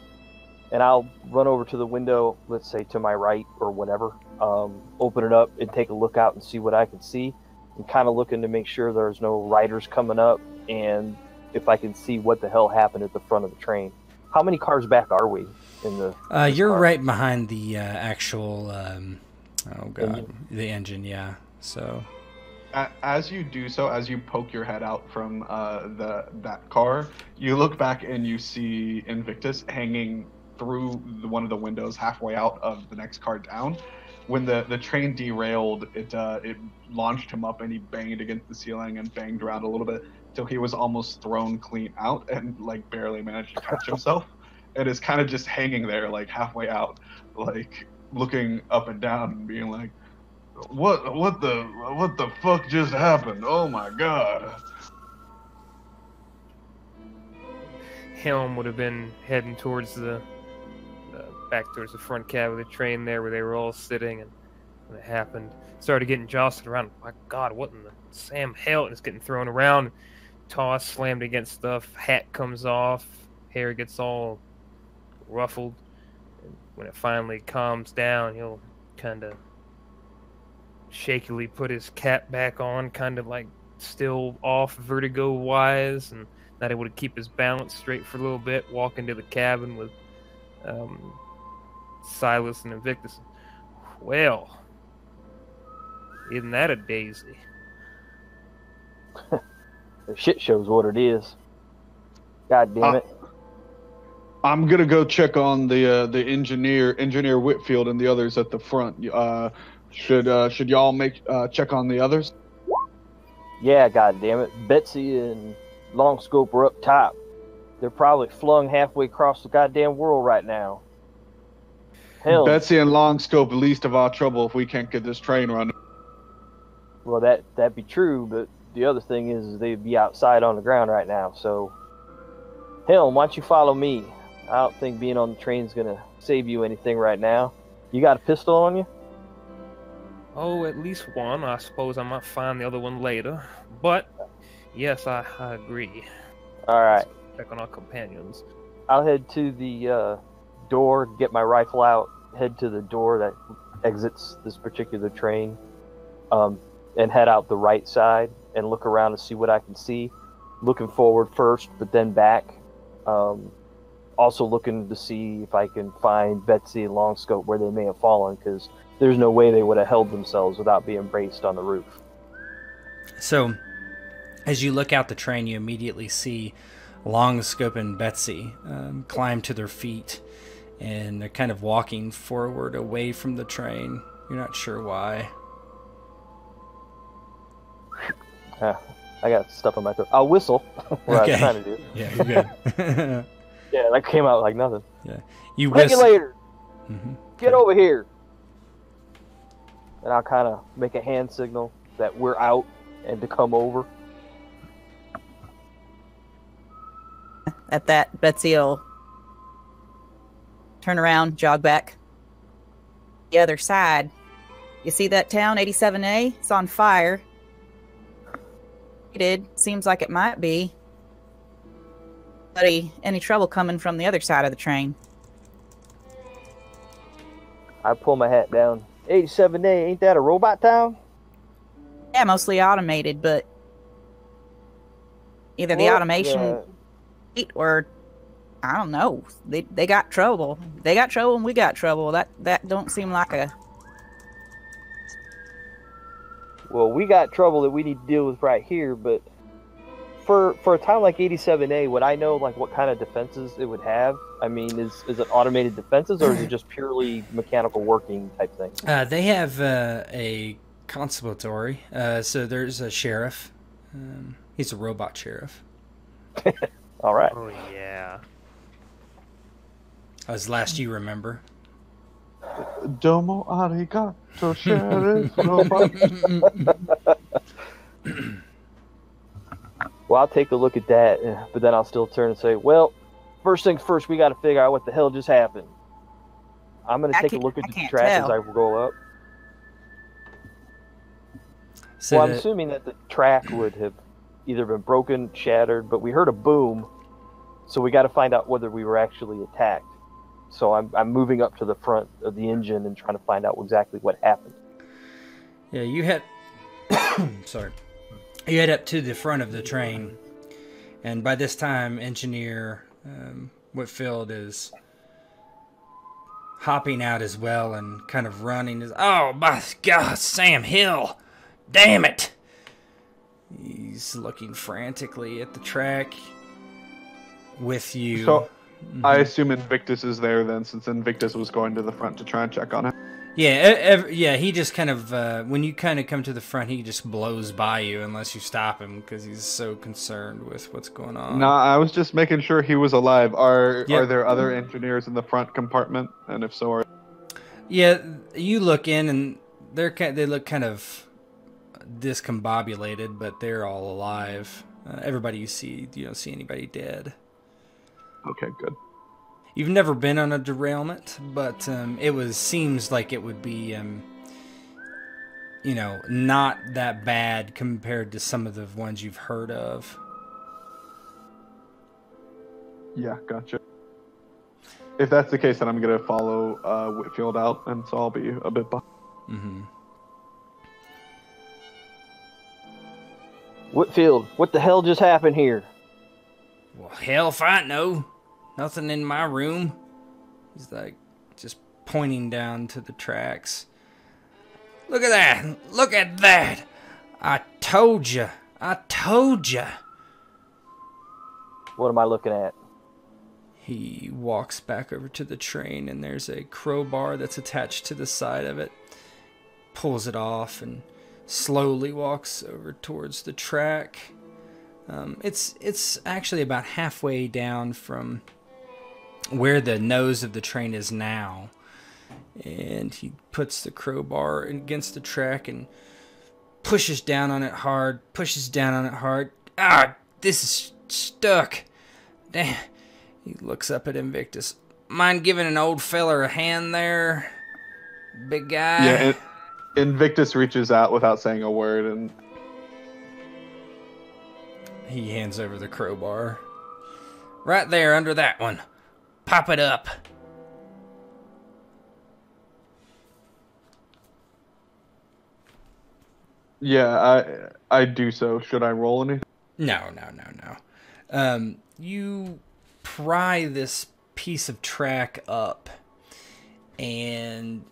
And I'll run over to the window, let's say to my right or whatever, open it up and take a look out and see what I can see. I'm kind of looking to make sure there's no riders coming up, and if I can see what the hell happened at the front of the train. How many cars back are we in the you're car? right behind the actual, the engine, yeah. So... As you do so, as you poke your head out from that car, you look back and you see Invictus hanging through one of the windows halfway out of the next car down. When the train derailed, it launched him up and he banged against the ceiling and banged around a little bit till he was almost thrown clean out and like barely managed to catch himself. And is kind of just hanging there like halfway out, like looking up and down and being like, What the fuck just happened? Oh my god. Helm would have been heading towards back towards the front cab of the train there where they were all sitting, and when it happened, started getting jostled around. My god, what in the Sam hell? And it's getting thrown around, tossed, slammed against stuff, hat comes off, hair gets all ruffled, and when it finally calms down, he'll kind of shakily put his cap back on, kind of like still off vertigo wise and not able to keep his balance straight for a little bit, walk into the cabin with Silas and Invictus. Well, isn't that a daisy? The shit shows what it is. God damn it. I'm gonna go check on the engineer Whitfield and the others at the front. Should y'all make check on the others? Yeah, goddammit. Betsy and Longscope are up top. They're probably flung halfway across the goddamn world right now. Hell, Betsy and Longscope the least of our trouble if we can't get this train running. well, that'd be true, but the other thing is they'd be outside on the ground right now, so... Helm, why don't you follow me? I don't think being on the train's gonna save you anything right now. You got a pistol on you? Oh, at least one. I suppose I might find the other one later. But, yes, I agree. Alright. Check on our companions. I'll head to the door, get my rifle out, head to the door that exits this particular train, and head out the right side and look around to see what I can see. Looking forward first, but then back. Also looking to see if I can find Betsy and Longscope where they may have fallen, because there's no way they would have held themselves without being braced on the roof. So, as you look out the train, you immediately see Longscope and Betsy climb to their feet, and they're kind of walking forward away from the train. You're not sure why. I got stuff in my throat. I'll whistle. What I was trying to do. Yeah, you're good. Yeah, that came out like nothing. Yeah, you whistle. Regulator, Mm-hmm. get over here. And I'll kind of make a hand signal that we're out and to come over. At that, Betsy will turn around, jog back. The other side. You see that town, 87A? It's on fire. Seems like it might be. Any trouble coming from the other side of the train? I pull my hat down. 87A, ain't that a robot town? Yeah, mostly automated, but either the automation or I don't know. They got trouble. They got trouble and we got trouble. That don't seem like a... Well, we got trouble that we need to deal with right here, but for a town like 87A, would I know like what kind of defenses it would have? I mean, is it automated defenses or is it just purely mechanical working type thing? They have a conservatory. So there's a sheriff. He's a robot sheriff. All right. Oh, yeah. As last you remember. Domo arigato, sheriff robot. Well, I'll take a look at that, but then I'll still turn and say, well, first things first, we got to figure out what the hell just happened. I'm going to take a look at the track as I go up. So well, I'm assuming that the track would have either been broken, shattered, but we heard a boom, so we got to find out whether we were actually attacked. So I'm moving up to the front of the engine and trying to find out exactly what happened. Yeah, you head... Sorry. You head up to the front of the train, and by this time, Engineer Whitfield is hopping out as well and kind of running. Oh, my God, Sam Hill! Damn it! He's looking frantically at the track with you. So, I assume Invictus is there then, since Invictus was going to the front to try and check on him. Yeah, he just kind of, when you kind of come to the front, he just blows by you unless you stop him because he's so concerned with what's going on. No, I was just making sure he was alive. Are there other engineers in the front compartment? And if so, Yeah, you look in and they look kind of discombobulated, but they're all alive. Everybody you see, you don't see anybody dead. Okay, good. You've never been on a derailment, but seems like it would be, not that bad compared to some of the ones you've heard of. Yeah, gotcha. If that's the case, then I'm going to follow Whitfield out, and so I'll be a bit behind. Mm-hmm. Whitfield, what the hell just happened here? Well, hell if I know. Nothing in my room. He's like, just pointing down to the tracks. Look at that! Look at that! I told you! I told you! What am I looking at? He walks back over to the train, and there's a crowbar that's attached to the side of it. Pulls it off and slowly walks over towards the track. It's actually about halfway down from where the nose of the train is now. And he puts the crowbar against the track and pushes down on it hard. Ah, this is stuck. Damn. He looks up at Invictus. Mind giving an old feller a hand there, big guy? Yeah, Invictus reaches out without saying a word, and he hands over the crowbar. Right there, under that one. Pop it up. yeah, I do so. Should I roll anything? No. You pry this piece of track up, and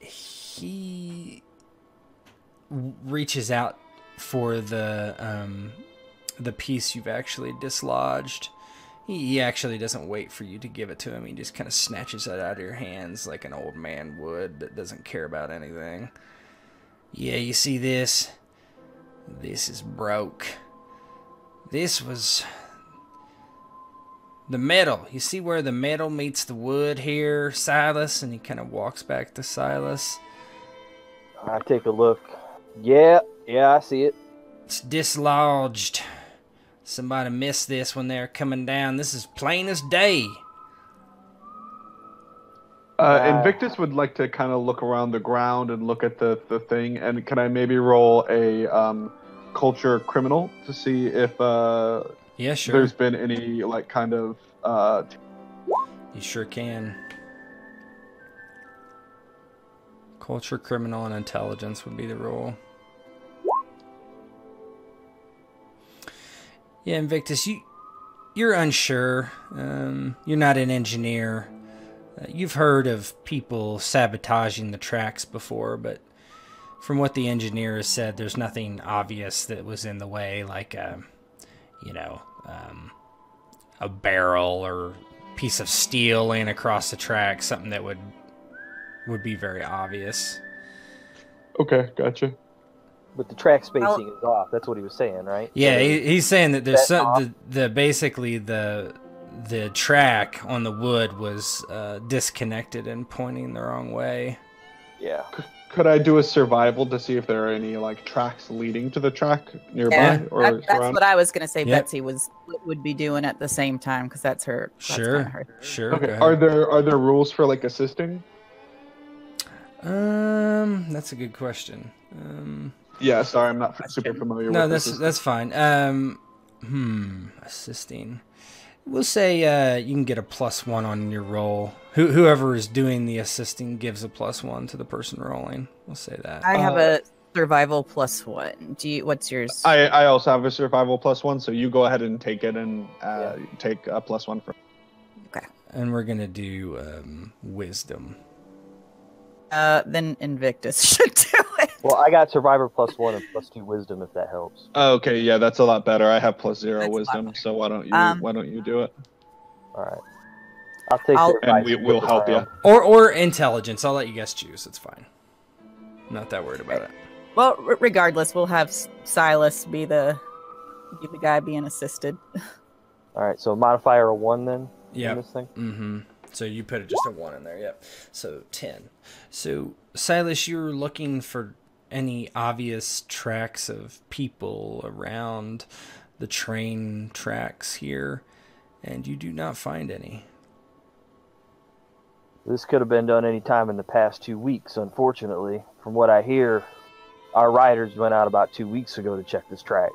he reaches out for the piece you've actually dislodged. He actually doesn't wait for you to give it to him. He just kind of snatches it out of your hands like an old man would that doesn't care about anything. Yeah, you see this? This is broke. This was the metal. You see where the metal meets the wood here, Silas? And he kind of walks back to Silas. I take a look. Yeah, I see it. It's dislodged. Somebody missed this when they're coming down. This is plain as day. Invictus would like to kind of look around the ground and look at the thing. And can I maybe roll a culture criminal to see if yeah, sure. there's been any like kind of You sure can. Culture, criminal, and intelligence would be the roll. Yeah, Invictus, you're unsure. You're not an engineer. You've heard of people sabotaging the tracks before, but from what the engineer has said, there's nothing obvious that was in the way, like a barrel or piece of steel laying across the track, something that would be very obvious. Okay, gotcha. But the track spacing is off. That's what he was saying, right? Yeah, So he's saying that there's basically the track on the wood was disconnected and pointing the wrong way. yeah. Could I do a survival to see if there are any like tracks leading to the track nearby Yeah, that's what I was gonna say. Yep. Betsy would be doing at the same time because that's her. That's Sure. kinda her. Sure. Okay. go ahead. Are there rules for like assisting? That's a good question. Yeah, sorry, I'm not super familiar No, with this. that's fine. Assisting. We'll say you can get a +1 on your roll. Whoever is doing the assisting gives a +1 to the person rolling. We'll say that. I have a survival +1. What's yours? I also have a survival +1, so you go ahead and take it and take a +1 from. Okay. And we're gonna do wisdom. Then Invictus should do it. Well, I got Survivor +1 and +2 Wisdom, if that helps. Okay, yeah, that's a lot better. I have +0 That's a lot wisdom, better. so why don't you do it? All right. I'll take I'll- the advice And we'll help you. Or intelligence. I'll let you guys choose. It's fine. I'm not that worried about it. Well, regardless, we'll have Silas be the guy being assisted. All right, so modifier of 1 then? Yeah. In this thing? Mm-hmm. So you put it just a 1 in there, yep. So 10. So Silas, you're looking for any obvious tracks of people around the train tracks here, and you do not find any. This could have been done any time in the past 2 weeks, unfortunately. From what I hear, our riders went out about 2 weeks ago to check this track.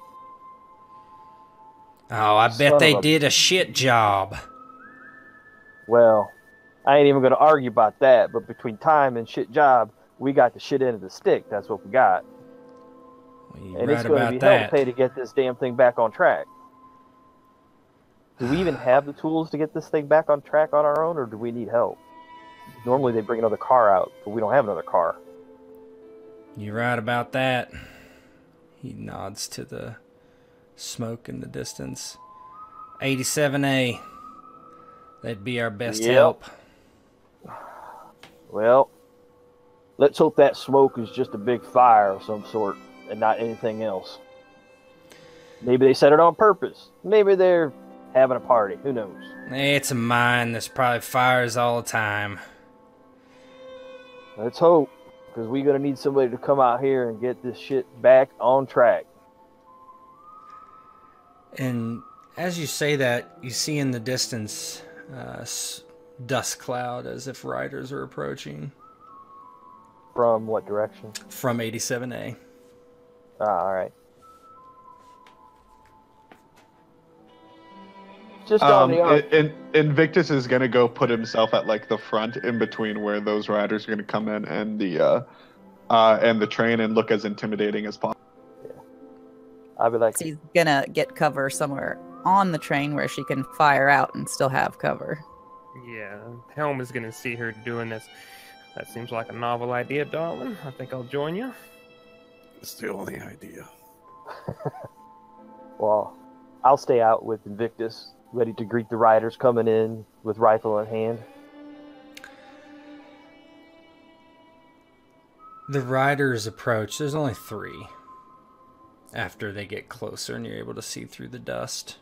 Oh, I bet Son they of a- did a shit job. Well, I ain't even going to argue about that, but between time and shit job, we got the shit end of the stick. That's what we got. Well, you're And right it's going to about be hell to that. pay to get this damn thing back on track. Do we even have the tools to get this thing back on track on our own, or do we need help? Normally they bring another car out, but we don't have another car. You're right about that. He nods to the smoke in the distance. 87A. That'd be our best Yep. help. Well, Let's hope that smoke is just a big fire of some sort and not anything else. Maybe they set it on purpose. Maybe they're having a party. Who knows? It's a mine. There's probably fires all the time. Let's hope, because we're going to need somebody to come out here and get this shit back on track. And as you say that, you see in the distance dust cloud as if riders are approaching. From what direction? From 87A. All right. Just on the arm. Invictus is gonna go put himself at like the front, in between where those riders are gonna come in and the train, and look as intimidating as possible. Yeah. I'll be like, She's gonna get cover somewhere on the train where she can fire out and still have cover. Yeah, Helm is gonna see her doing this. That seems like a novel idea, darling. I think I'll join you. It's the only idea. well, I'll stay out with Invictus, ready to greet the riders coming in with rifle in hand. The riders approach. There's only 3. After they get closer and you're able to see through the dust.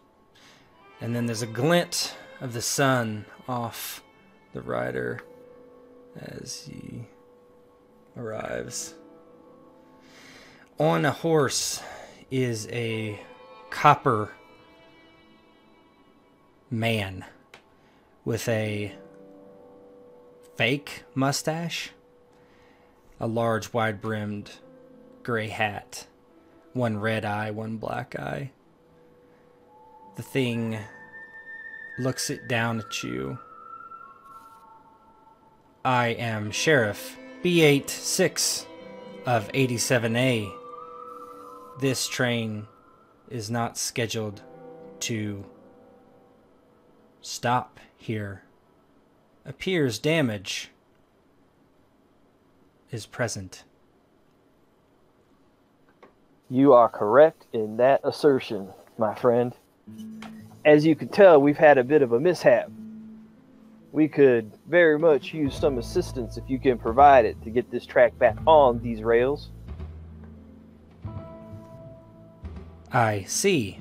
And then there's a glint of the sun off the rider as he arrives. On a horse is a copper man with a fake mustache, a large wide-brimmed gray hat, one red eye, one black eye. The thing looks it down at you. I am Sheriff B86 of 87A. This train is not scheduled to stop here. Appears damage is present. You are correct in that assertion, my friend. As you can tell, we've had a bit of a mishap. We could very much use some assistance if you can provide it to get this track back on these rails. I see.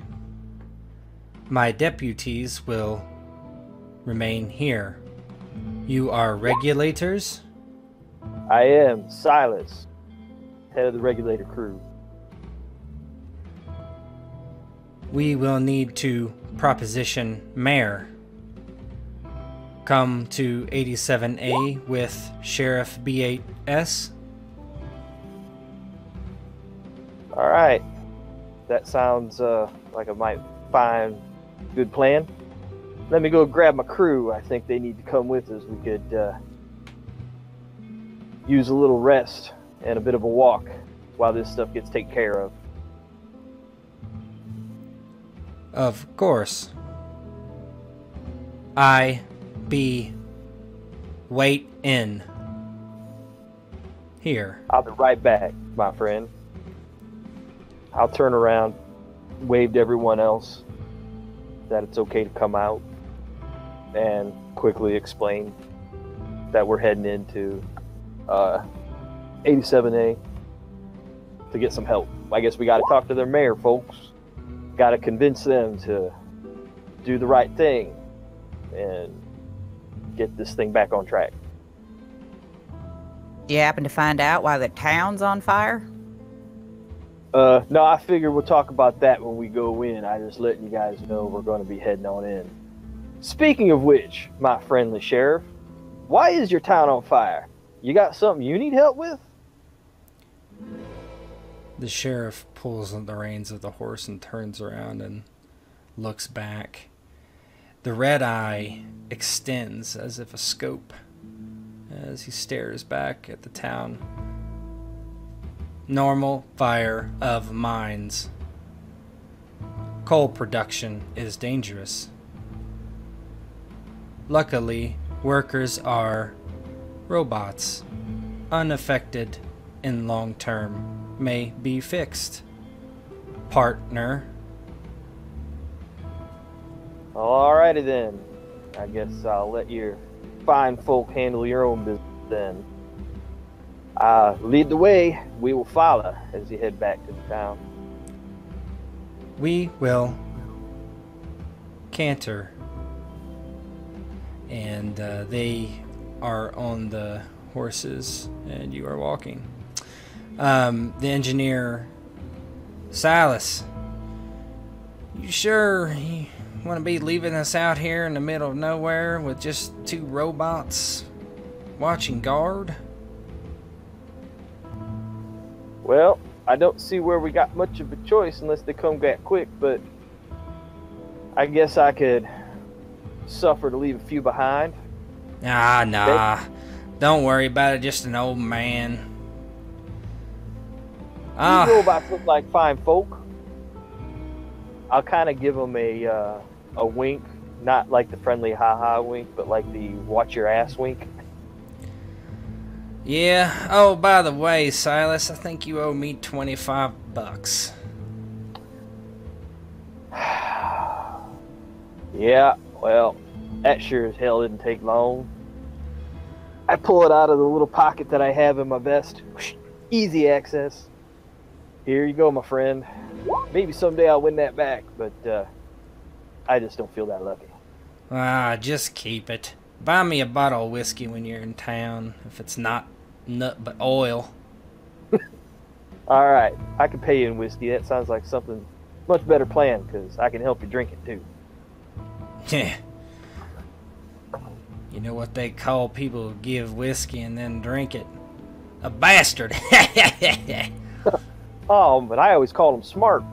My deputies will remain here. You are regulators? I am Silas, head of the regulator crew. We will need to proposition Mayor. Come to 87A with Sheriff B8S. All right. That sounds like I might find a good plan. Let me go grab my crew. I think they need to come with us. We could use a little rest and a bit of a walk while this stuff gets taken care of. Of course. I be wait in here. I'll be right back, my friend. I'll turn around, wave to everyone else that it's okay to come out, and quickly explain that we're heading into 87A to get some help. I guess we got to talk to their mayor, folks. Got to convince them to do the right thing and get this thing back on track. Do you happen to find out why the town's on fire? No, I figure we'll talk about that when we go in. I just letting you guys know we're going to be heading on in. Speaking of which, my friendly sheriff, why is your town on fire? You got something you need help with? The sheriff pulls on the reins of the horse and turns around and looks back. The red eye extends as if a scope as he stares back at the town. Normal fire of mines. Coal production is dangerous. Luckily, workers are robots, unaffected in long term, may be fixed. Partner. Alrighty then. I guess I'll let your fine folk handle your own business then. Lead the way. We will follow as you head back to the town. We will canter. And they are on the horses, and you are walking. The engineer, Silas, you sure you want to be leaving us out here in the middle of nowhere with just 2 robots watching guard? Well, I don't see where we got much of a choice unless they come back quick, but I guess I could suffer to leave a few behind. Nah. Don't worry about it, just an old man. These robots look like fine folk. I'll kind of give them a wink, not like the friendly ha-ha wink, but like the watch your ass wink. Yeah. Oh, by the way, Silas, I think you owe me $25. Yeah, well, that sure as hell didn't take long. I pull it out of the little pocket that I have in my vest. Easy access. Here you go, my friend. Maybe someday I'll win that back, but I just don't feel that lucky. Just keep it. Buy me a bottle of whiskey when you're in town, if it's not nut but oil. Alright, I can pay you in whiskey. That sounds like something much better plan, because I can help you drink it too. Yeah. You know what they call people who give whiskey and then drink it? A bastard. Oh, but I always call them smart.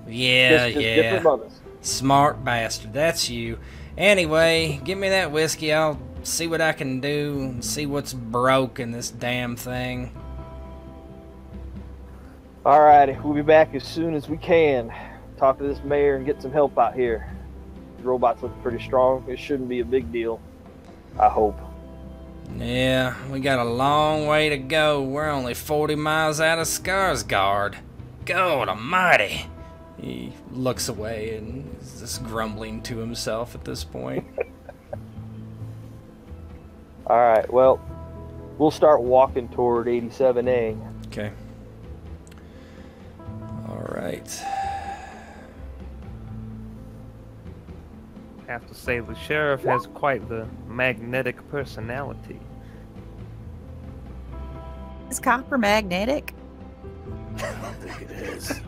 Yeah, just different mothers. Smart bastard. That's you. Anyway, give me that whiskey. I'll see what I can do and see what's broke in this damn thing. Alrighty, we'll be back as soon as we can. Talk to this mayor and get some help out here. The robots look pretty strong. It shouldn't be a big deal. I hope. Yeah, we got a long way to go. We're only 40 miles out of Skarsgård. God almighty. He looks away and is just grumbling to himself at this point. Alright, well, we'll start walking toward 87A. Okay. Alright. I have to say the sheriff has quite the magnetic personality. Is copper magnetic? I don't think it is.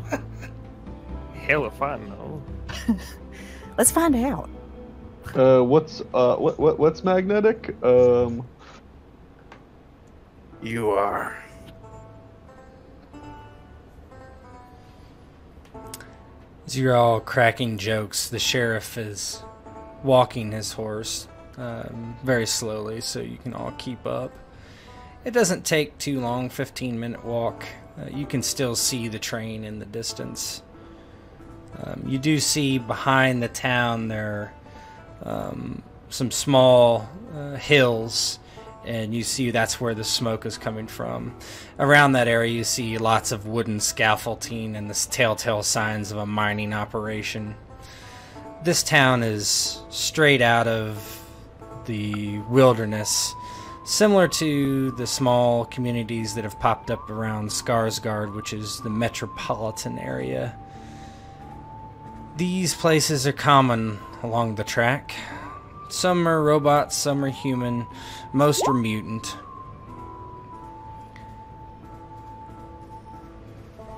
Hell if I know. Let's find out. What's magnetic? You are. As you're all cracking jokes, the sheriff is walking his horse very slowly so you can all keep up. It doesn't take too long, 15-minute walk. You can still see the train in the distance. You do see behind the town there some small hills, and you see that's where the smoke is coming from. Around that area you see lots of wooden scaffolding and the telltale signs of a mining operation. This town is straight out of the wilderness, similar to the small communities that have popped up around Skarsgård, which is the metropolitan area. These places are common along the track. Some are robots, some are human, most are mutant.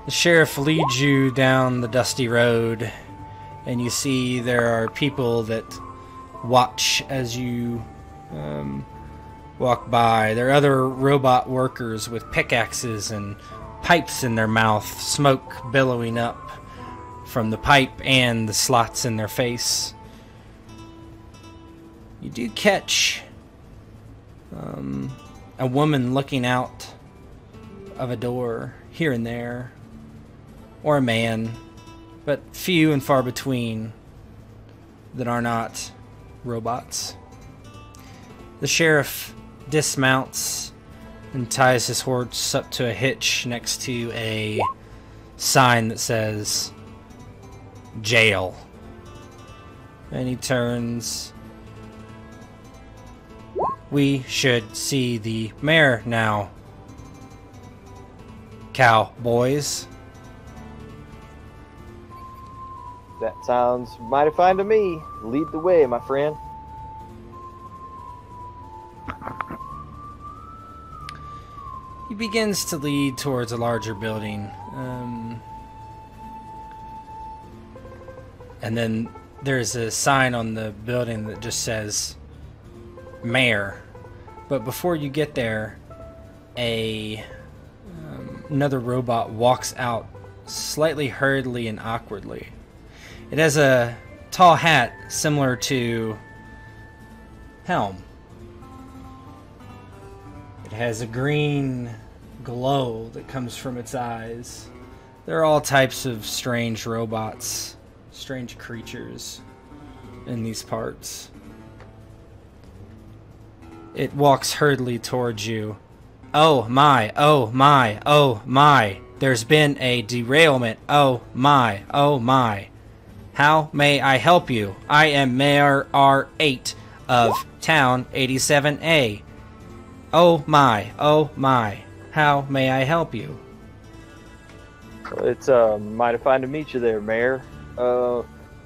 The sheriff leads you down the dusty road, and you see there are people that watch as you walk by. There are other robot workers with pickaxes and pipes in their mouth, smoke billowing up from the pipe and the slots in their face. You do catch a woman looking out of a door here and there, or a man, but few and far between that are not robots. The sheriff dismounts and ties his horse up to a hitch next to a sign that says jail. And he turns. We should see the mayor now. cowboys. That sounds mighty fine to me. Lead the way, my friend. He begins to lead towards a larger building. And then there's a sign on the building that just says Mayor. But before you get there, another robot walks out slightly hurriedly and awkwardly. It has a tall hat similar to Helm. It has a green glow that comes from its eyes. There are all types of strange robots, strange creatures in these parts. It walks hurriedly towards you. Oh my, oh my, oh my. There's been a derailment. Oh my, oh my. How may I help you? I am Mayor R8 of Town 87A. Oh my, oh my. How may I help you? It's mighty fine to meet you there, Mayor.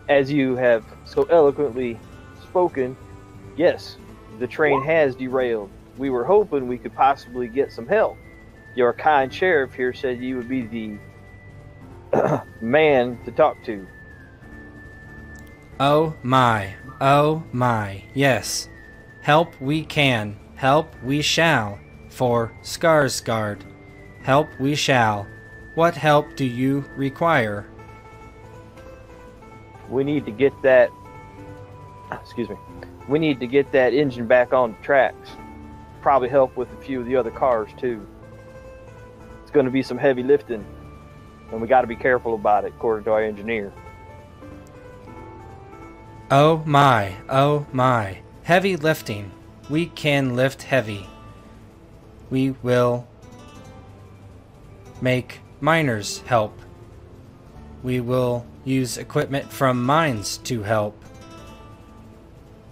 As you have so eloquently spoken, yes, the train has derailed. We were hoping we could possibly get some help. Your kind sheriff here said you would be the man to talk to. Oh my, yes. Help we can, help we shall. For Skarsgård, help we shall. What help do you require? We need to get that. Excuse me. We need to get that engine back on the tracks. Probably help with a few of the other cars too. It's going to be some heavy lifting, and we got to be careful about it, according to our engineer. Oh my. Heavy lifting. We can lift heavy. We will make miners help. We will use equipment from mines to help.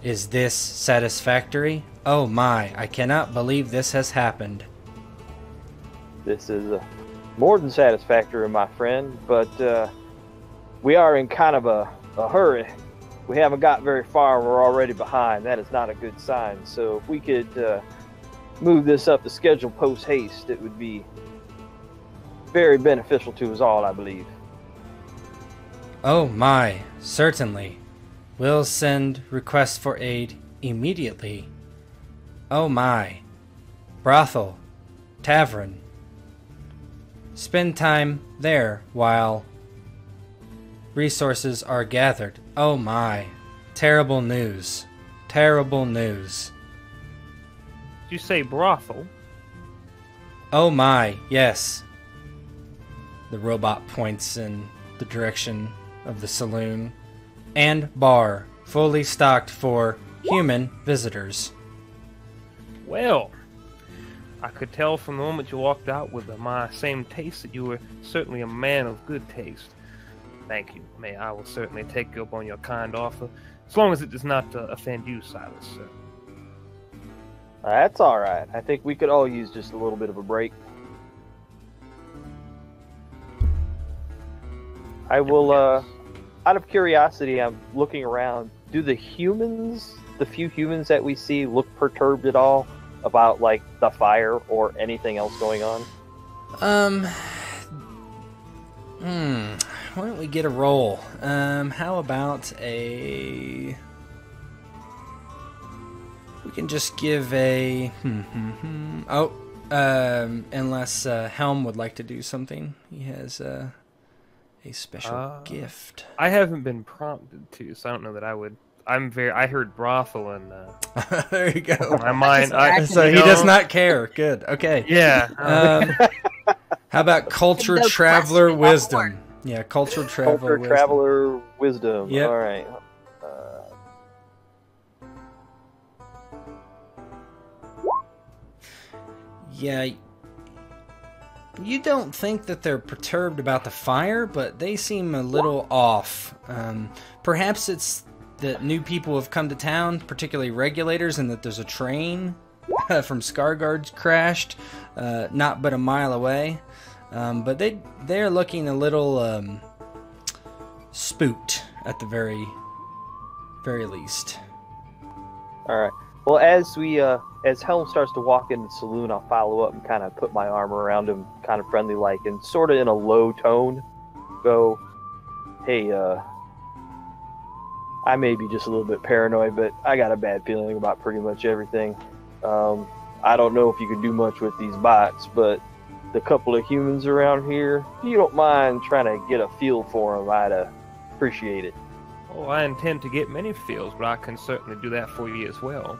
Is this satisfactory? Oh my, I cannot believe this has happened. This is more than satisfactory, my friend, but we are in kind of a hurry. We haven't got very far and we're already behind. That is not a good sign. So if we could move this up the schedule post-haste, it would be very beneficial to us all, I believe. Oh my, certainly. We'll send requests for aid immediately. Oh my. Brothel. Tavern. Spend time there while resources are gathered. Oh my. Terrible news. Terrible news. Did you say brothel? Oh my, yes. The robot points in the direction of the saloon and bar, fully stocked for human visitors. Well, I could tell from the moment you walked out with my same taste that you were certainly a man of good taste. Thank you. I will certainly take you up on your kind offer, as long as it does not offend you, Silas, sir. That's all right. I think we could all use just a little bit of a break. I will, out of curiosity, I'm looking around. Do the few humans that we see, look perturbed at all about, like, the fire or anything else going on? Why don't we get a roll? How about a... We can just give a... unless Helm would like to do something. He has a special gift. I haven't been prompted to, so I don't know that I would. I heard brothel and there you go. My mind. So he does not care. Good. Okay. Yeah. How about culture No traveler question, wisdom? Yeah, culture traveler wisdom. Traveler wisdom. Yep. All right. Yeah. You don't think that they're perturbed about the fire, but they seem a little off. Perhaps it's that new people have come to town, particularly regulators, and that there's a train from Skarsgård crashed, not but a mile away. But they're looking a little spooked at the very least. All right. Well, as Helm starts to walk into the saloon, I'll follow up and kind of put my arm around him, kind of friendly like, and sort of in a low tone, go, "Hey, I may be just a little bit paranoid, but I got a bad feeling about pretty much everything. I don't know if you can do much with these bots, but the couple of humans around here, if you don't mind trying to get a feel for them, I'd appreciate it." Oh, I intend to get many feels, but I can certainly do that for you as well.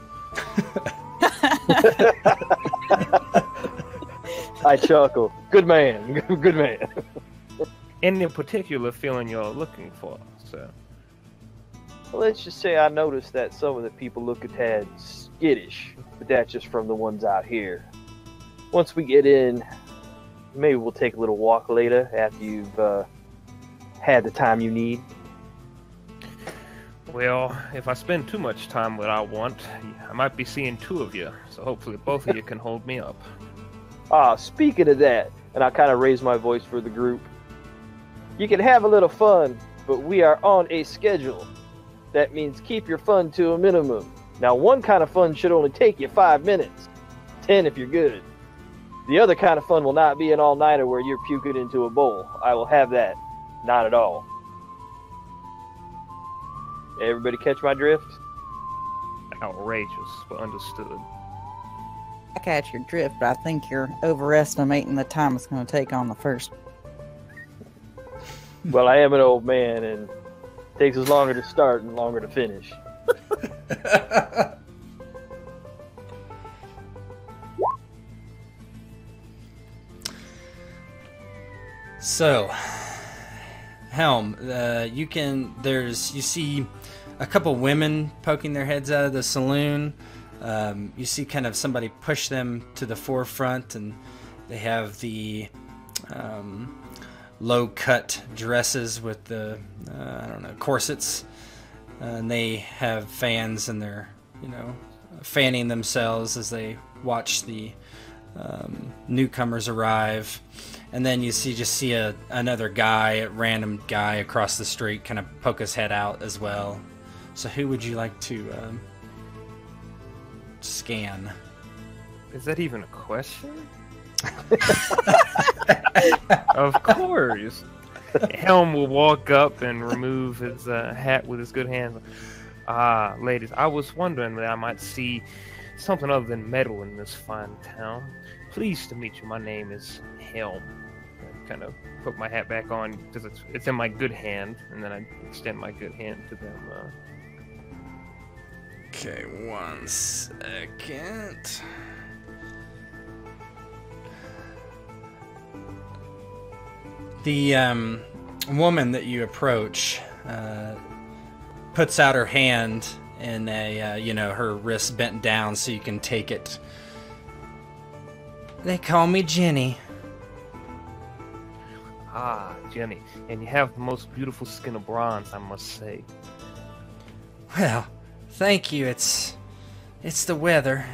I chuckle. Good man. Good man. Any particular feeling you're looking for, sir? Well, let's just say I noticed that some of the people look a tad skittish, but that's just from the ones out here. Once we get in, maybe we'll take a little walk later after you've had the time you need. Well, if I spend too much time what I want, I might be seeing two of you, so hopefully both of you can hold me up. Speaking of that, and I kind of raise my voice for the group, you can have a little fun, but we are on a schedule. That means keep your fun to a minimum. Now, one kind of fun should only take you 5 minutes, 10 if you're good. The other kind of fun will not be an all-nighter where you're puking into a bowl. I will have that. Not at all. Everybody catch my drift? Outrageous, but understood. I catch your drift, but I think you're overestimating the time it's going to take on the first. Well, I am an old man, and it takes us longer to start and longer to finish. So, Helm, you see a couple women poking their heads out of the saloon. You see kind of somebody push them to the forefront, and they have the low-cut dresses with the, corsets. And they have fans, and they're, fanning themselves as they watch the newcomers arrive. And then you see another guy, a random guy across the street, kind of poke his head out as well. So who would you like to scan? Is that even a question? Of course. Helm will walk up and remove his hat with his good hands. Ladies, I was wondering that I might see something other than metal in this fine town. Pleased to meet you. My name is Helm. I kind of put my hat back on because it's in my good hand, and then I extend my good hand to them. Okay, 1 second. The woman that you approach puts out her hand in a, her wrist bent down so you can take it. They call me Jenny. Jenny, and you have the most beautiful skin of bronze, I must say. Well, thank you. It's the weather.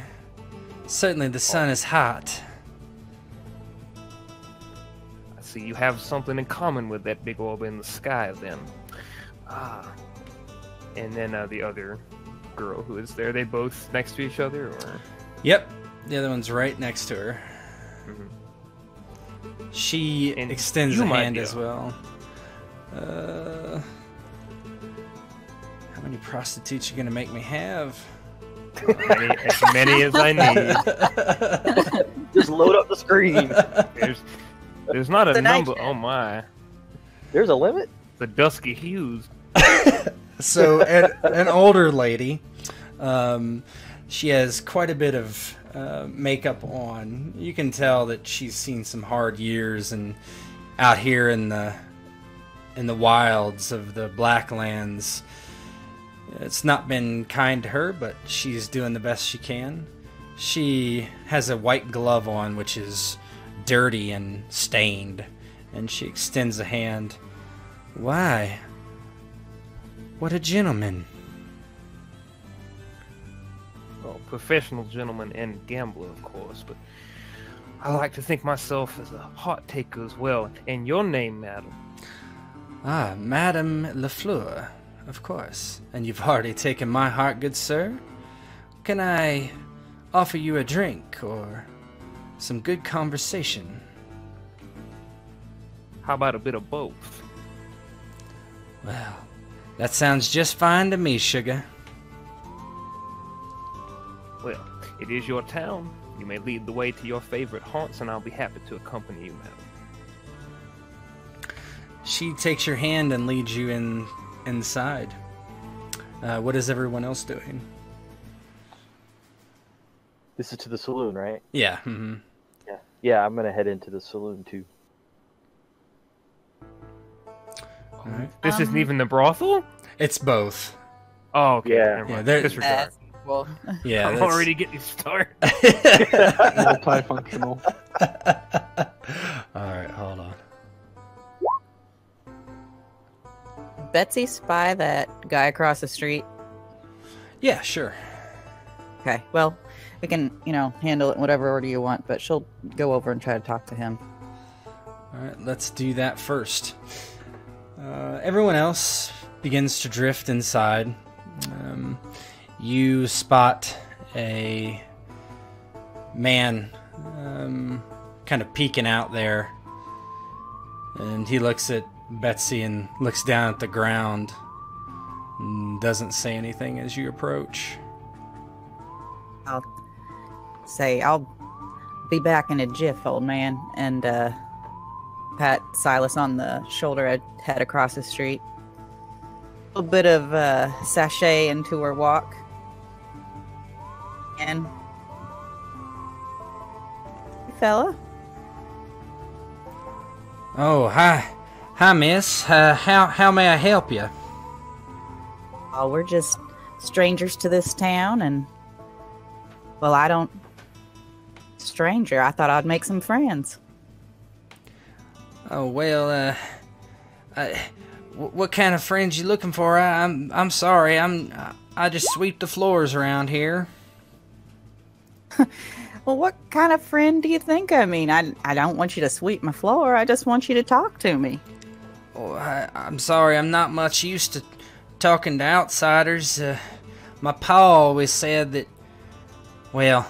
Certainly the sun is hot. I see you have something in common with that big orb in the sky, then. And then the other girl who is there, they both next to each other, or? Yep, the other one's right next to her. Mm-hmm. She extends a hand as well. How many prostitutes you gonna make me have? As many as I need. Just load up the screen. There's not a number. Oh my. There's a limit? The dusky hues. So, an older lady. She has quite a bit of makeup on. You can tell that she's seen some hard years, and out here in the wilds of the Blacklands, it's not been kind to her, but she's doing the best she can. She has a white glove on, which is dirty and stained, and she extends a hand. Why? What a gentleman. Well, professional gentleman and gambler, of course, but I like to think myself as a heart taker as well. And your name, madam? Ah, Madame Lafleur, of course. And you've already taken my heart, good sir. Can I offer you a drink or some good conversation? How about a bit of both? Well, that sounds just fine to me, sugar. Well, it is your town. You may lead the way to your favorite haunts, and I'll be happy to accompany you, madam. She takes your hand and leads you inside. What is everyone else doing? This is to the saloon, right? Yeah. Mm-hmm. Yeah, I'm gonna head into the saloon too. All right. This isn't even the brothel? It's both. Oh, okay. Yeah. Never mind. Yeah, Disregard. Well, Yeah. I'm already getting started. Multifunctional. All right, hold on. Betsy spy that guy across the street. Yeah, sure. Okay, well, we can, handle it in whatever order you want, but she'll go over and try to talk to him. All right, let's do that first. Everyone else begins to drift inside. You spot a man kind of peeking out there, and he looks at Betsy and looks down at the ground and doesn't say anything as you approach. I'll say, I'll be back in a jiff, old man, and pat Silas on the shoulder and head across the street. A little bit of sachet into her walk. And hey, fella. Oh, hi, miss. How may I help you? Oh, we're just strangers to this town, and well, I don't stranger. I thought I'd make some friends. Oh well, what kind of friends you looking for? I'm sorry. I just sweep the floors around here. Well, what kind of friend do you think I mean? I don't want you to sweep my floor. I just want you to talk to me. Oh, I'm sorry. I'm not much used to talking to outsiders. My pa always said that, well,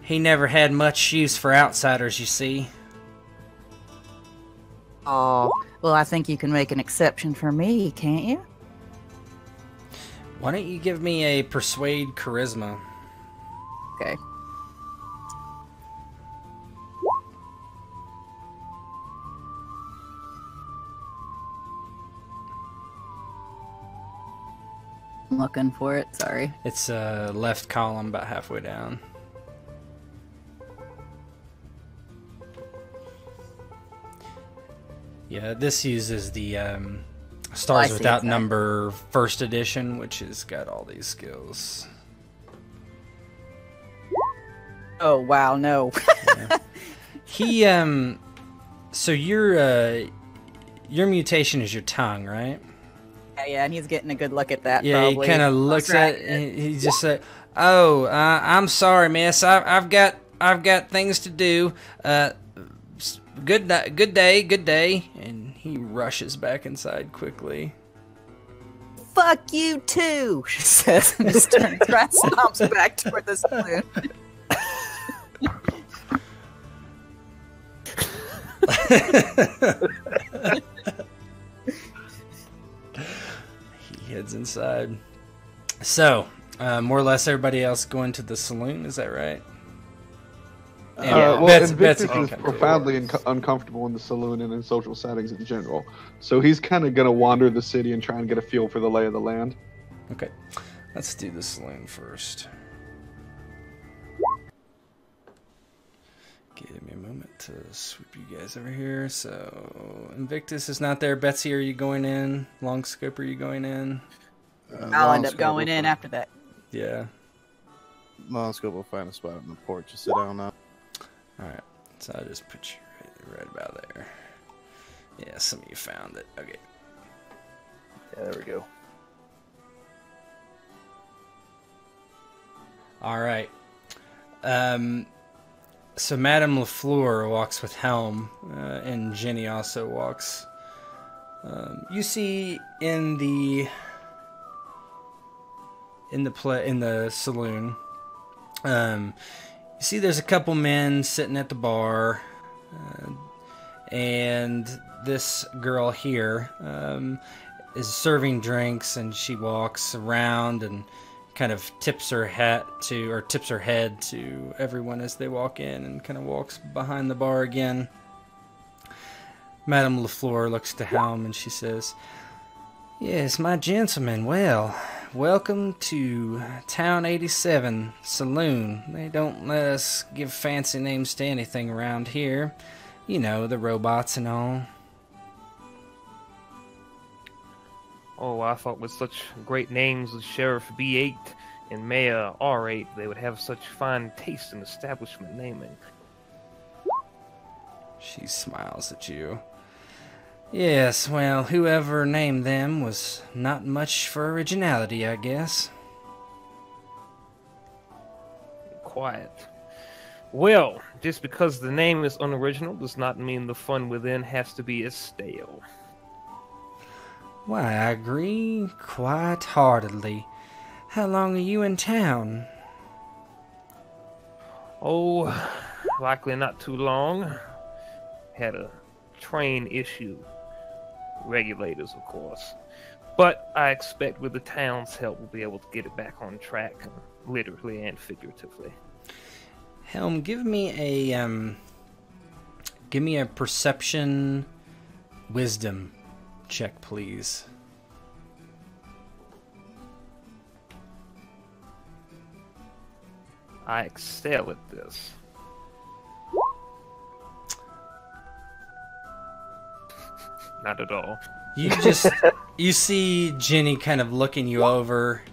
he never had much use for outsiders, you see. Oh, well, I think you can make an exception for me, can't you? Why don't you give me a persuade charisma? Okay. I'm looking for it, sorry. It's left column about halfway down. Yeah, this uses the Stars see, Without sorry. Number first edition, which has got all these skills. Oh, wow, no. He so your mutation is your tongue, right? Yeah, and he's getting a good look at that, Yeah, probably. he kind of looks at it, and he just said, "Oh, I'm sorry, miss. I've got things to do. Good day." And he rushes back inside quickly. Fuck you too, she says, and just turns right, stomps back toward the saloon. He heads inside. So, more or less everybody else going to the saloon, is that right? Well, Betsy Invictus can is come too. profoundly uncomfortable in the saloon and in social settings in general. So he's kind of going to wander the city and try and get a feel for the lay of the land. Okay, let's do the saloon first. Give me a moment to sweep you guys over here. So, Invictus is not there. Betsy, are you going in? Longscope, are you going in? I'll end up going in after that. Yeah. Longscope will find a spot on the porch to sit down on. Alright, so I just put you right about there. Yeah, some of you found it. Okay. Yeah, there we go. Alright. So Madame LaFleur walks with Helm, and Jenny also walks. You see in the saloon, you see there's a couple men sitting at the bar, and this girl here is serving drinks, and she walks around and kind of tips her head to everyone as they walk in, and kind of walks behind the bar again. Madame LaFleur looks to Helm and she says, "Yes, my gentlemen, well, welcome to Town 87 Saloon. They don't let us give fancy names to anything around here. You know, the robots and all." Oh, I thought with such great names as Sheriff B8 and Mayor R8, they would have such fine taste in establishment naming. She smiles at you. "Yes, well, whoever named them was not much for originality, I guess." Quiet. Well, just because the name is unoriginal does not mean the fun within has to be as stale. "Why, I agree quite heartedly. How long are you in town?" Oh, likely not too long. Had a train issue. Regulators, of course. But I expect with the town's help we'll be able to get it back on track, literally and figuratively. Helm, give me a perception wisdom check, please. I excel at this. Not at all. You see Jenny kind of looking you over,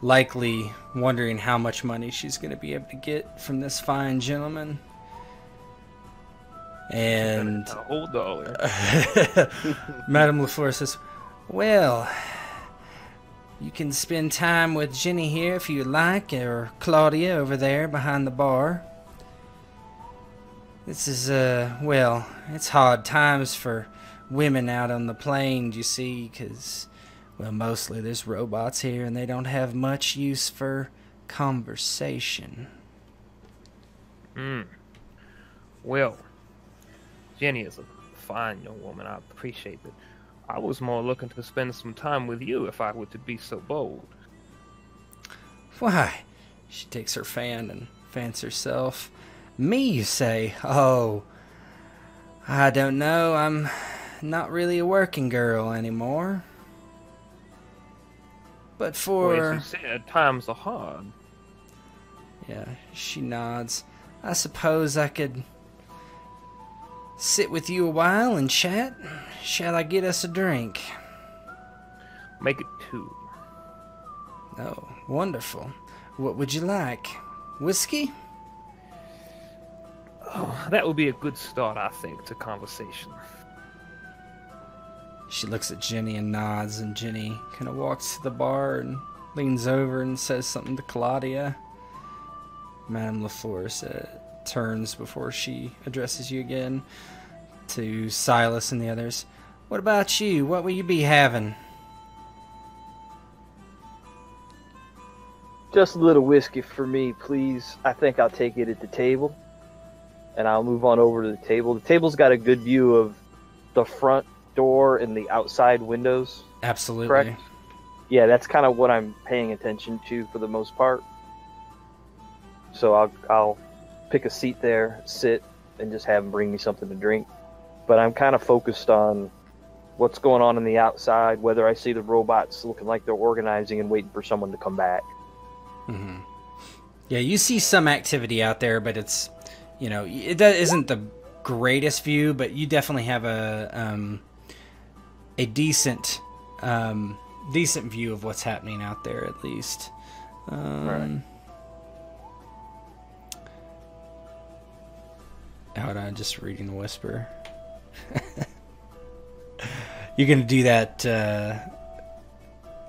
likely wondering how much money she's going to be able to get from this fine gentleman. And A whole dollar. Madame LaFleur says, "Well, you can spend time with Jenny here if you like, or Claudia over there behind the bar. This is, well, it's hard times for women out on the plains, you see, because, well, mostly there's robots here and they don't have much use for conversation." Well, Jenny is a fine young woman. I appreciate it. I was more looking to spend some time with you if I were to be so bold. "Why?" She takes her fan and fans herself. "Me, you say? Oh, I don't know. I'm not really a working girl anymore. But for..." Well, as you said, times are hard. Yeah, she nods. "I suppose I could sit with you a while and chat. Shall I get us a drink?" Make it 2. "Oh, wonderful. What would you like? Whiskey?" Oh, that would be a good start, I think, to conversation. She looks at Jenny and nods, and Jenny kind of walks to the bar and leans over and says something to Claudia. Madame LaFleur turns before she addresses you again to Silas and the others. "What about you? What will you be having?" Just a little whiskey for me, please. I think I'll take it at the table. And I'll move on over to the table. The table's got a good view of the front door and the outside windows. Absolutely. Correct? Yeah, that's kind of what I'm paying attention to for the most part. So I'll pick a seat there, sit, and just have them bring me something to drink. But I'm kind of focused on what's going on the outside, whether I see the robots looking like they're organizing and waiting for someone to come back. Mm-hmm. Yeah, you see some activity out there, but it's, you know, isn't the greatest view, but you definitely have a decent view of what's happening out there, at least. Right. Hold on, just reading the whisper. You gonna do that?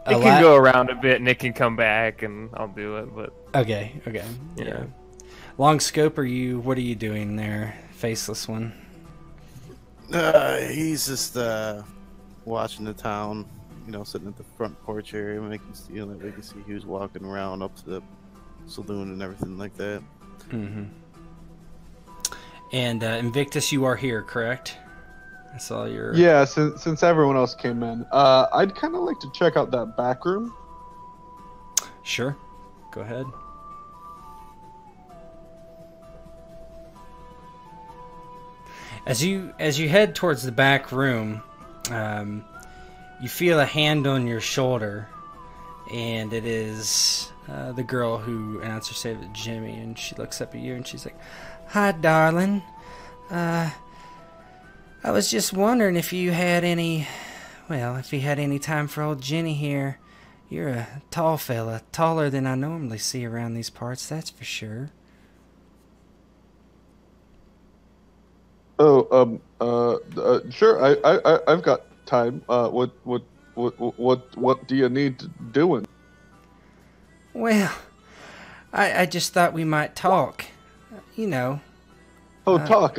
It can go around a bit and it can come back, and I'll do it. But okay, yeah. Long scope, what are you doing there, faceless one? He's just watching the town, sitting at the front porch area, making that we can see who's walking around up to the saloon and everything like that. Mm-hmm. And Invictus, you are here, correct? I saw your... Yeah, since everyone else came in, I'd kind of like to check out that back room. Sure. Go ahead. As you head towards the back room, you feel a hand on your shoulder, and it is the girl who announced herself as Jimmy, and she looks up at you and she's like, "Hi, darling. I was just wondering if you had any time for old Jenny here. You're a tall fella, taller than I normally see around these parts, that's for sure." Oh, sure. I've got time. What do you need doing? Well, I just thought we might talk. Oh, talk.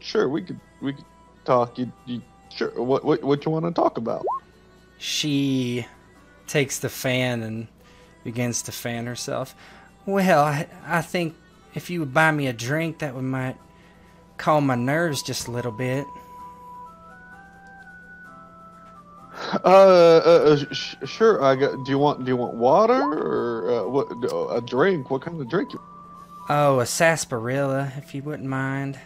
Sure. We could talk. You sure? What you want to talk about? She takes the fan and begins to fan herself. Well, I think if you would buy me a drink, that might calm my nerves just a little bit. Sure. Do you want water or what? A drink? What kind of drink? Oh, a sarsaparilla, if you wouldn't mind.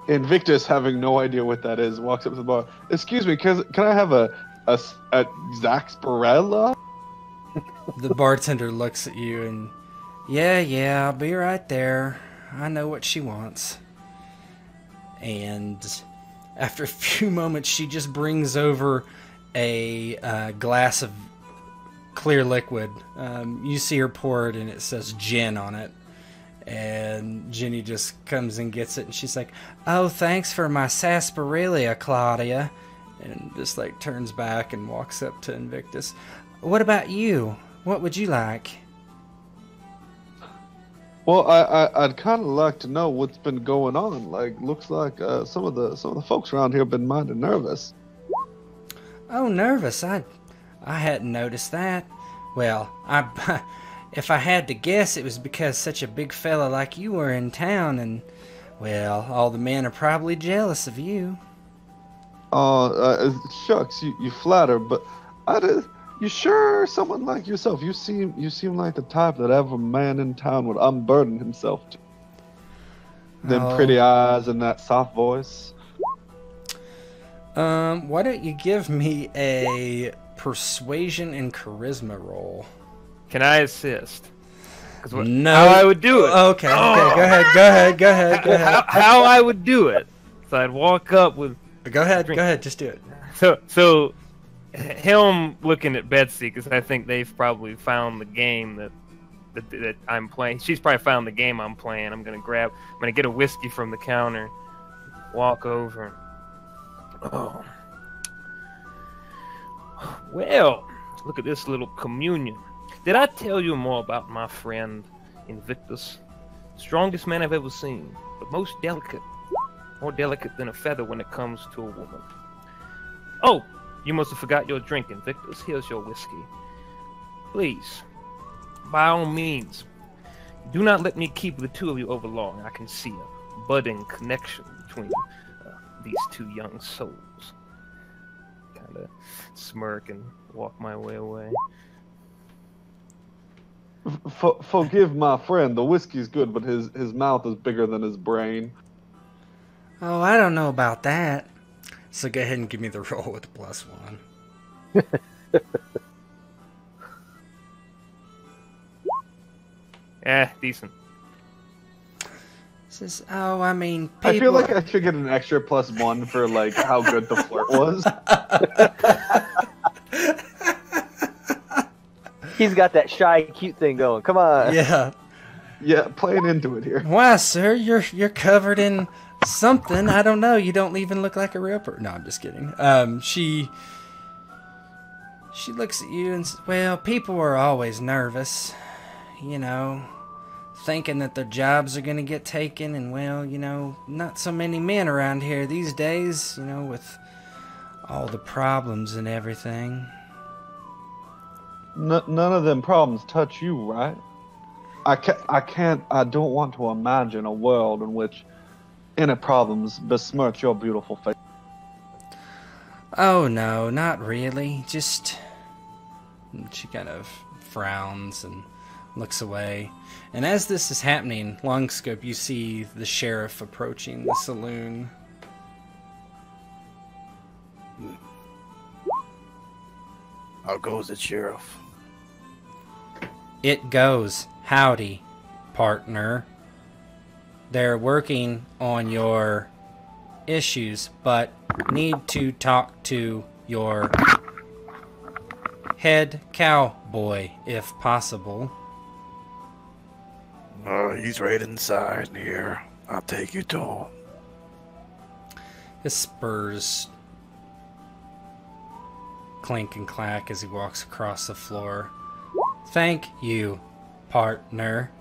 Invictus, having no idea what that is, walks up to the bar. Excuse me, can I have a sarsaparilla? The bartender looks at you and, yeah, I'll be right there. I know what she wants. And after a few moments, she just brings over a glass of clear liquid. You see her pour it, and it says gin on it. And Jenny just comes and gets it, and she's like, "Oh, thanks for my sarsaparilla, Claudia." And just like turns back and walks up to Invictus. "What about you? What would you like?" Well, I'd kind of like to know what's been going on. Like, looks like some of the folks around here have been mighty nervous. Oh, nervous? I hadn't noticed that. Well, if I had to guess, it was because such a big fella like you were in town, and well, all the men are probably jealous of you. Shucks, you flatter, but you sure someone like yourself? You seem like the type that every man in town would unburden himself to. Them pretty eyes and that soft voice. Why don't you give me a persuasion and charisma roll? Can I assist? No. How I would do it. Okay, go ahead. How I would do it. So I'd walk up with... Go ahead, just do it. So him looking at Betsy, because I think they've probably found the game that I'm playing. She's probably found the game I'm playing. I'm gonna get a whiskey from the counter, walk over. Oh. Well, look at this little communion. Did I tell you more about my friend Invictus? Strongest man I've ever seen, but most delicate. More delicate than a feather when it comes to a woman. Oh, you must have forgot your drink, Invictus. Here's your whiskey. Please, by all means, do not let me keep the two of you over long. I can see a budding connection between these two young souls. Kind of smirk and walk my way away. Forgive my friend. The whiskey's good, but his mouth is bigger than his brain. Oh, I don't know about that. So go ahead and give me the roll with the +1. Decent. Says, I mean, people... I feel like I should get an extra +1 for like how good the flirt was. He's got that shy, cute thing going. Come on. Yeah, playing into it here. Why, sir? You're covered in something. I don't know. You don't even look like a real person. No, I'm just kidding. She looks at you and says, "Well, people are always nervous. thinking that their jobs are going to get taken, and well, not so many men around here these days, with all the problems and everything. None of them problems touch you, right? I don't want to imagine a world in which any problems besmirch your beautiful face. Oh no, not really. Just... She kind of frowns and looks away. And as this is happening, Longscope, you see the sheriff approaching the saloon. How goes it, Sheriff? It goes. Howdy, partner. They're working on your issues, but need to talk to your head cowboy, if possible. He's right inside here. I'll take you to him. His spurs clink and clack as he walks across the floor. Thank you, partner.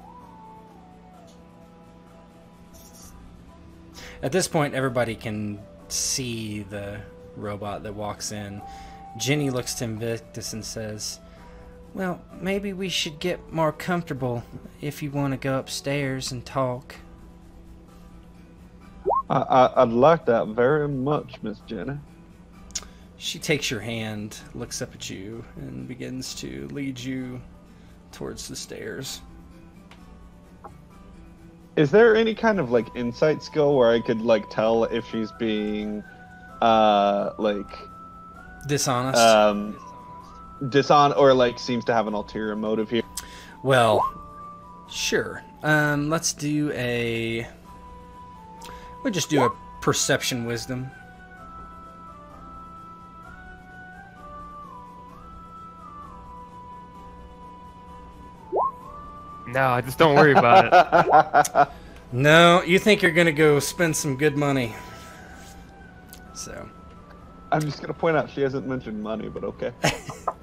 At this point, everybody can see the robot that walks in. Jenny looks to Invictus and says, well, maybe we should get more comfortable if you want to go upstairs and talk. I'd like that very much, Miss Jenny. She takes your hand, looks up at you, and begins to lead you towards the stairs. Is there any kind of insight skill where I could tell if she's being dishonest? Or seems to have an ulterior motive here? Well, sure. Let's do we'll just do a perception wisdom. No, just don't worry about it. No, you think you're gonna go spend some good money. So. I'm just gonna point out she hasn't mentioned money, but okay.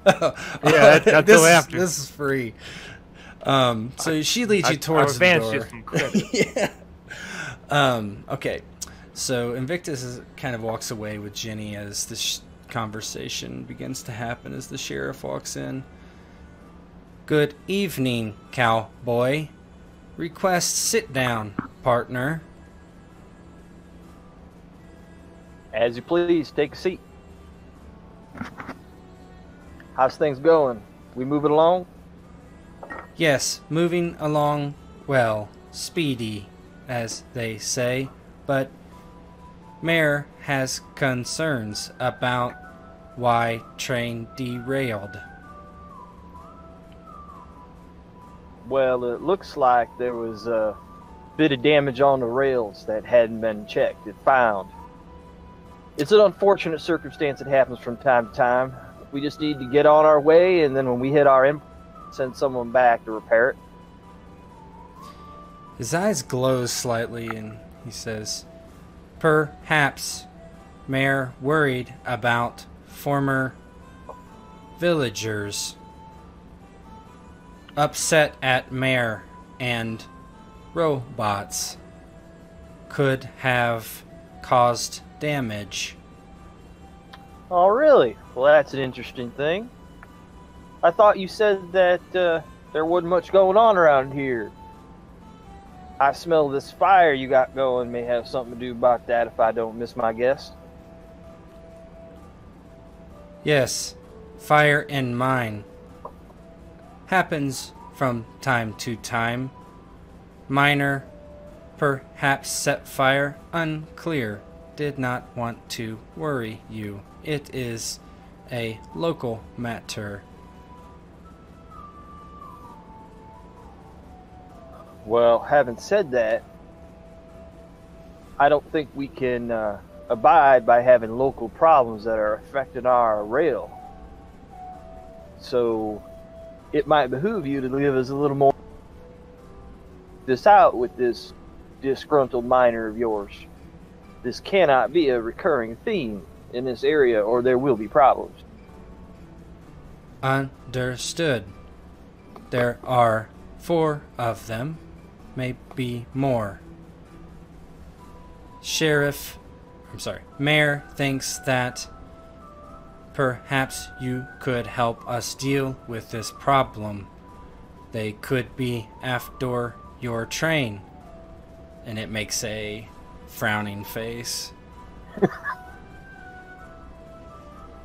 Yeah, that's this, after. This is free. So she leads you towards the door. You some credit. Yeah. Okay. So Invictus kind of walks away with Jenny as this conversation begins to happen as the sheriff walks in. Good evening, cowboy. Request sit down, partner. As you please, take a seat. How's things going? We moving along? Yes, moving along well, speedy, as they say, but Mayor has concerns about why train derailed. Well, it looks like there was a bit of damage on the rails that hadn't been checked and found. It's an unfortunate circumstance that happens from time to time. We just need to get on our way, and then when we hit our end, send someone back to repair it. His eyes glow slightly, and he says, perhaps Mayor worried about former villagers upset at Mayor and robots could have caused damage. Oh, really? Well, that's an interesting thing. I thought you said that there wasn't much going on around here. I smell this fire you got going may have something to do about that if I don't miss my guess. Yes, fire in mine. Happens from time to time. Minor, perhaps set fire, unclear. Did not want to worry you. It is a local matter. Well, having said that, I don't think we can abide by having local problems that are affecting our rail. So it might behoove you to give us a little more this out with this disgruntled miner of yours. This cannot be a recurring theme in this area, or there will be problems. Understood. There are 4 of them, maybe more. Mayor thinks that perhaps you could help us deal with this problem. They could be after your train. And it makes a frowning face.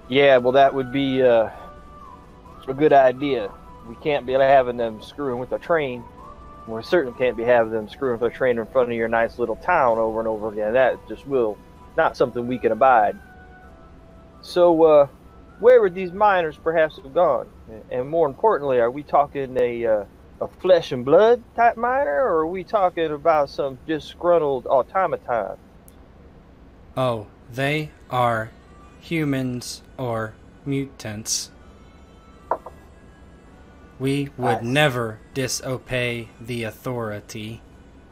Yeah, well, that would be a good idea. We can't be having them screwing with the train. We certainly can't be having them screwing with the train in front of your nice little town over and over again. That just will not something we can abide. So, where would these miners perhaps have gone? And more importantly, are we talking a flesh and blood type miner, or are we talking about some disgruntled automaton? Oh, they are humans or mutants. We would never disobey the authority.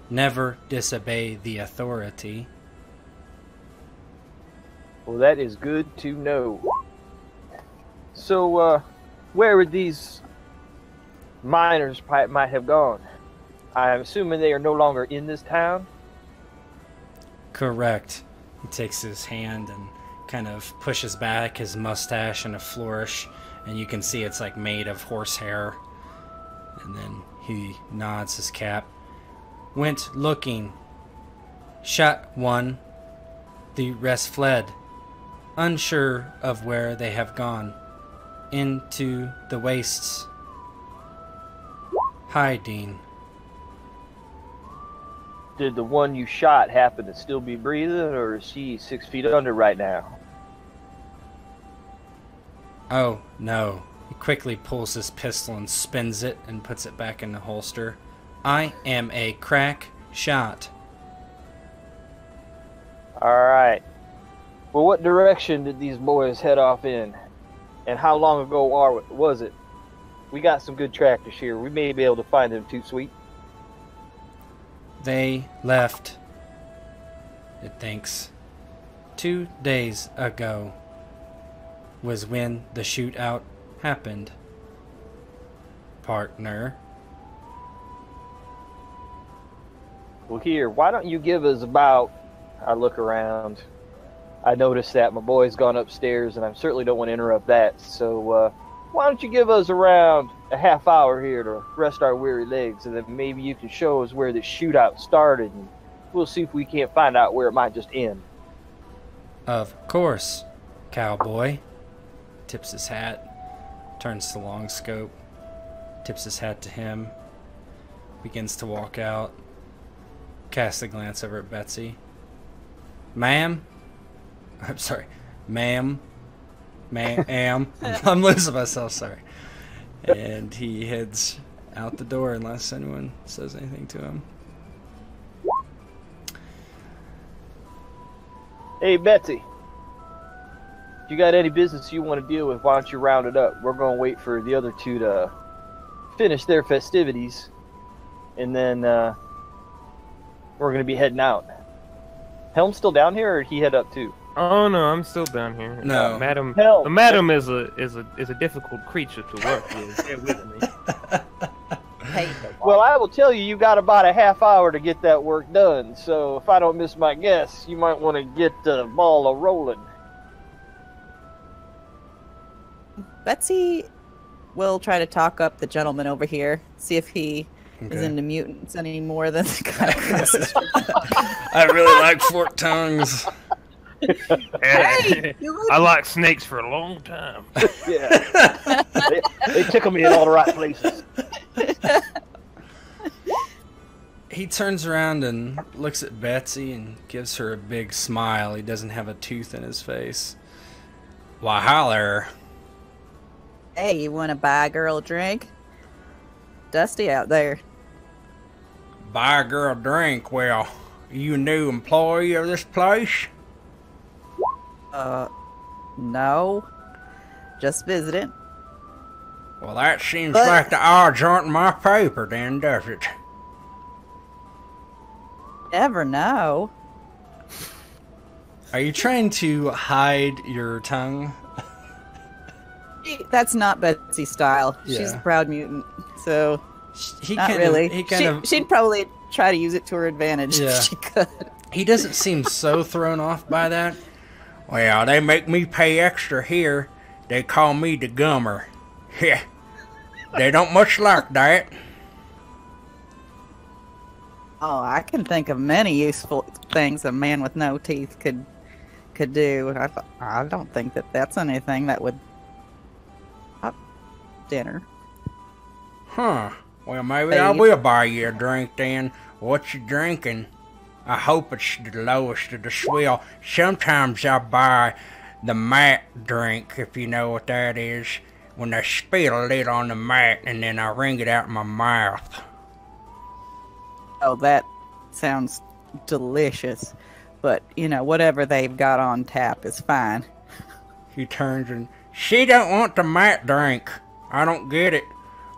Never disobey the authority. Well, that is good to know. So, where would these miners might have gone? I'm assuming they are no longer in this town? Correct. He takes his hand and kind of pushes back his mustache in a flourish, and you can see it's like made of horsehair. And then he nods his cap. Went looking. Shot one. The rest fled. Unsure of where they have gone. Into the wastes. Hiding. Did the one you shot happen to still be breathing, or is she 6 feet under right now? Oh, no. He quickly pulls his pistol and spins it and puts it back in the holster. I am a crack shot. Alright. Well, what direction did these boys head off in? And how long ago was it? We got some good tractors here. We may be able to find them too, sweet. They left, it thinks, 2 days ago was when the shootout happened. Partner. Well, here, why don't you give us about... I look around. I notice that my boy's gone upstairs, and I certainly don't want to interrupt that. So, why don't you give us around a half hour here to rest our weary legs, and then maybe you can show us where the shootout started, and we'll see if we can't find out where it might just end. Of course, cowboy. Tips his hat. Turns to long scope. Tips his hat to him. Begins to walk out. Casts a glance over at Betsy. Ma'am? I'm sorry. Ma'am. I'm losing myself, sorry. And he heads out the door unless anyone says anything to him. Hey, Betsy. If you got any business you want to deal with, why don't you round it up? We're going to wait for the other two to finish their festivities, and then we're going to be heading out. Helm's still down here, or did he head up too? Oh no, I'm still down here. No, madam. Hell. The madam is a difficult creature to work with. Bear with me. Well, I will tell you, you got about a half hour to get that work done. So if I don't miss my guess, you might want to get the ball a rolling. Betsy will try to talk up the gentleman over here, see if he is into mutants any more than the guy across the street. I really like forked tongues. Hey, I like snakes for a long time. Yeah, they tickle me in all the right places. He turns around and looks at Betsy and gives her a big smile. He doesn't have a tooth in his face. Why, hi there. Hey, you want to buy a girl a drink? Dusty out there. Buy a girl a drink? Well, you a new employee of this place? No. Just visiting. Well, that seems like the odds aren't in my favor then, does it? Never know. Are you trying to hide your tongue? That's not Betsy's style. Yeah. She's a proud mutant, so He Not kind really. Of, he kind of. She'd probably try to use it to her advantage Yeah. if she could. He doesn't seem so thrown off by that. Well, they make me pay extra here. They call me the gummer. Yeah. They don't much like that. Oh, I can think of many useful things a man with no teeth could do. I don't think that that's anything that would up dinner. Huh. Well, maybe Hey. I will buy you a drink then. What you drinking? I hope it's the lowest of the swill. Sometimes I buy the mat drink, if you know what that is. When they spill it on the mat and then I wring it out in my mouth. Oh, that sounds delicious. But, whatever they've got on tap is fine. He turns and, she don't want the mat drink. I don't get it.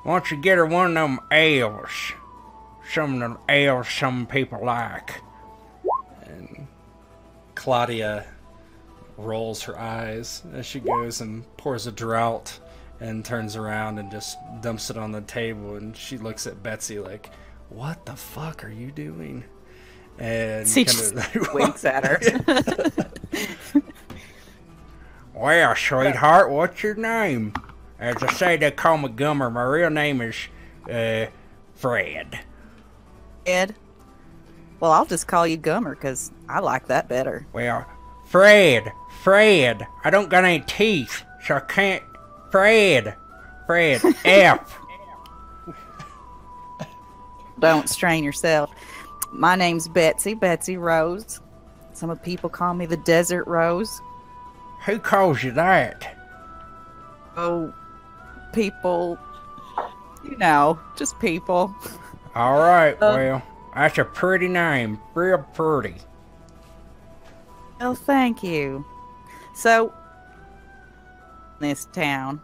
Why don't you get her one of them ales? Some of the ales some people like. And Claudia rolls her eyes as she goes and pours a draught and turns around and just dumps it on the table, and she looks at Betsy like, what the fuck are you doing? And She kinda just winks at her. Well, sweetheart, what's your name? As I say, they call me Gummer. My real name is, Fred. Ed? Well, I'll just call you Gummer, because I like that better. Well, Fred, I don't got any teeth, so I can't. Fred, F. Don't strain yourself. My name's Betsy Rose. Some people call me the Desert Rose. Who calls you that? Oh, people. Just people. All right, well, that's a pretty name, real pretty. Oh, thank you. So, this town.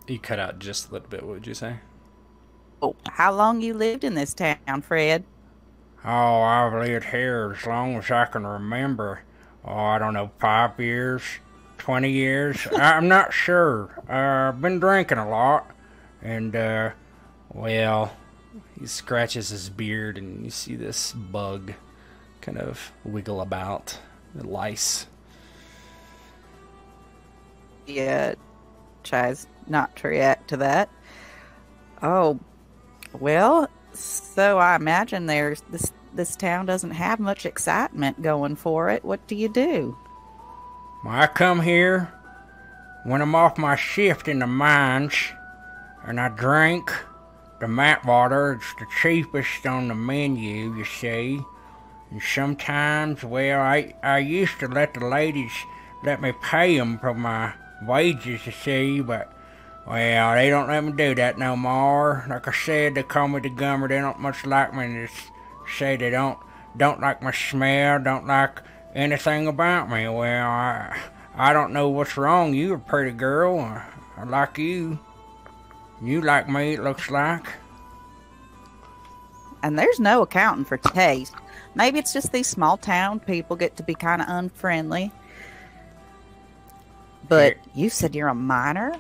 You cut out just a little bit, what would you say? Oh, how long you lived in this town, Fred? Oh, I've lived here as long as I can remember. Oh, I don't know, 5 years, 20 years? I'm not sure. I've been drinking a lot. And, well, He scratches his beard and you see this bug kind of wiggle about. The lice. Yeah, tries not to react to that. Oh, well, so I imagine this town doesn't have much excitement going for it. What do you do? Well, I come here when I'm off my shift in the mines, and I drink the mat water. It's the cheapest on the menu, you see. And sometimes, well, I used to let the ladies let me pay them for my wages, you see, but, well, they don't let me do that no more. Like I said, they call me the Gummer. They don't much like me, and just say they don't like my smell, don't like anything about me. Well, I don't know what's wrong. You're a pretty girl. I like you. You like me, it looks like. And there's no accounting for taste. Maybe it's just these small town people get to be kind of unfriendly. But you said you're a miner?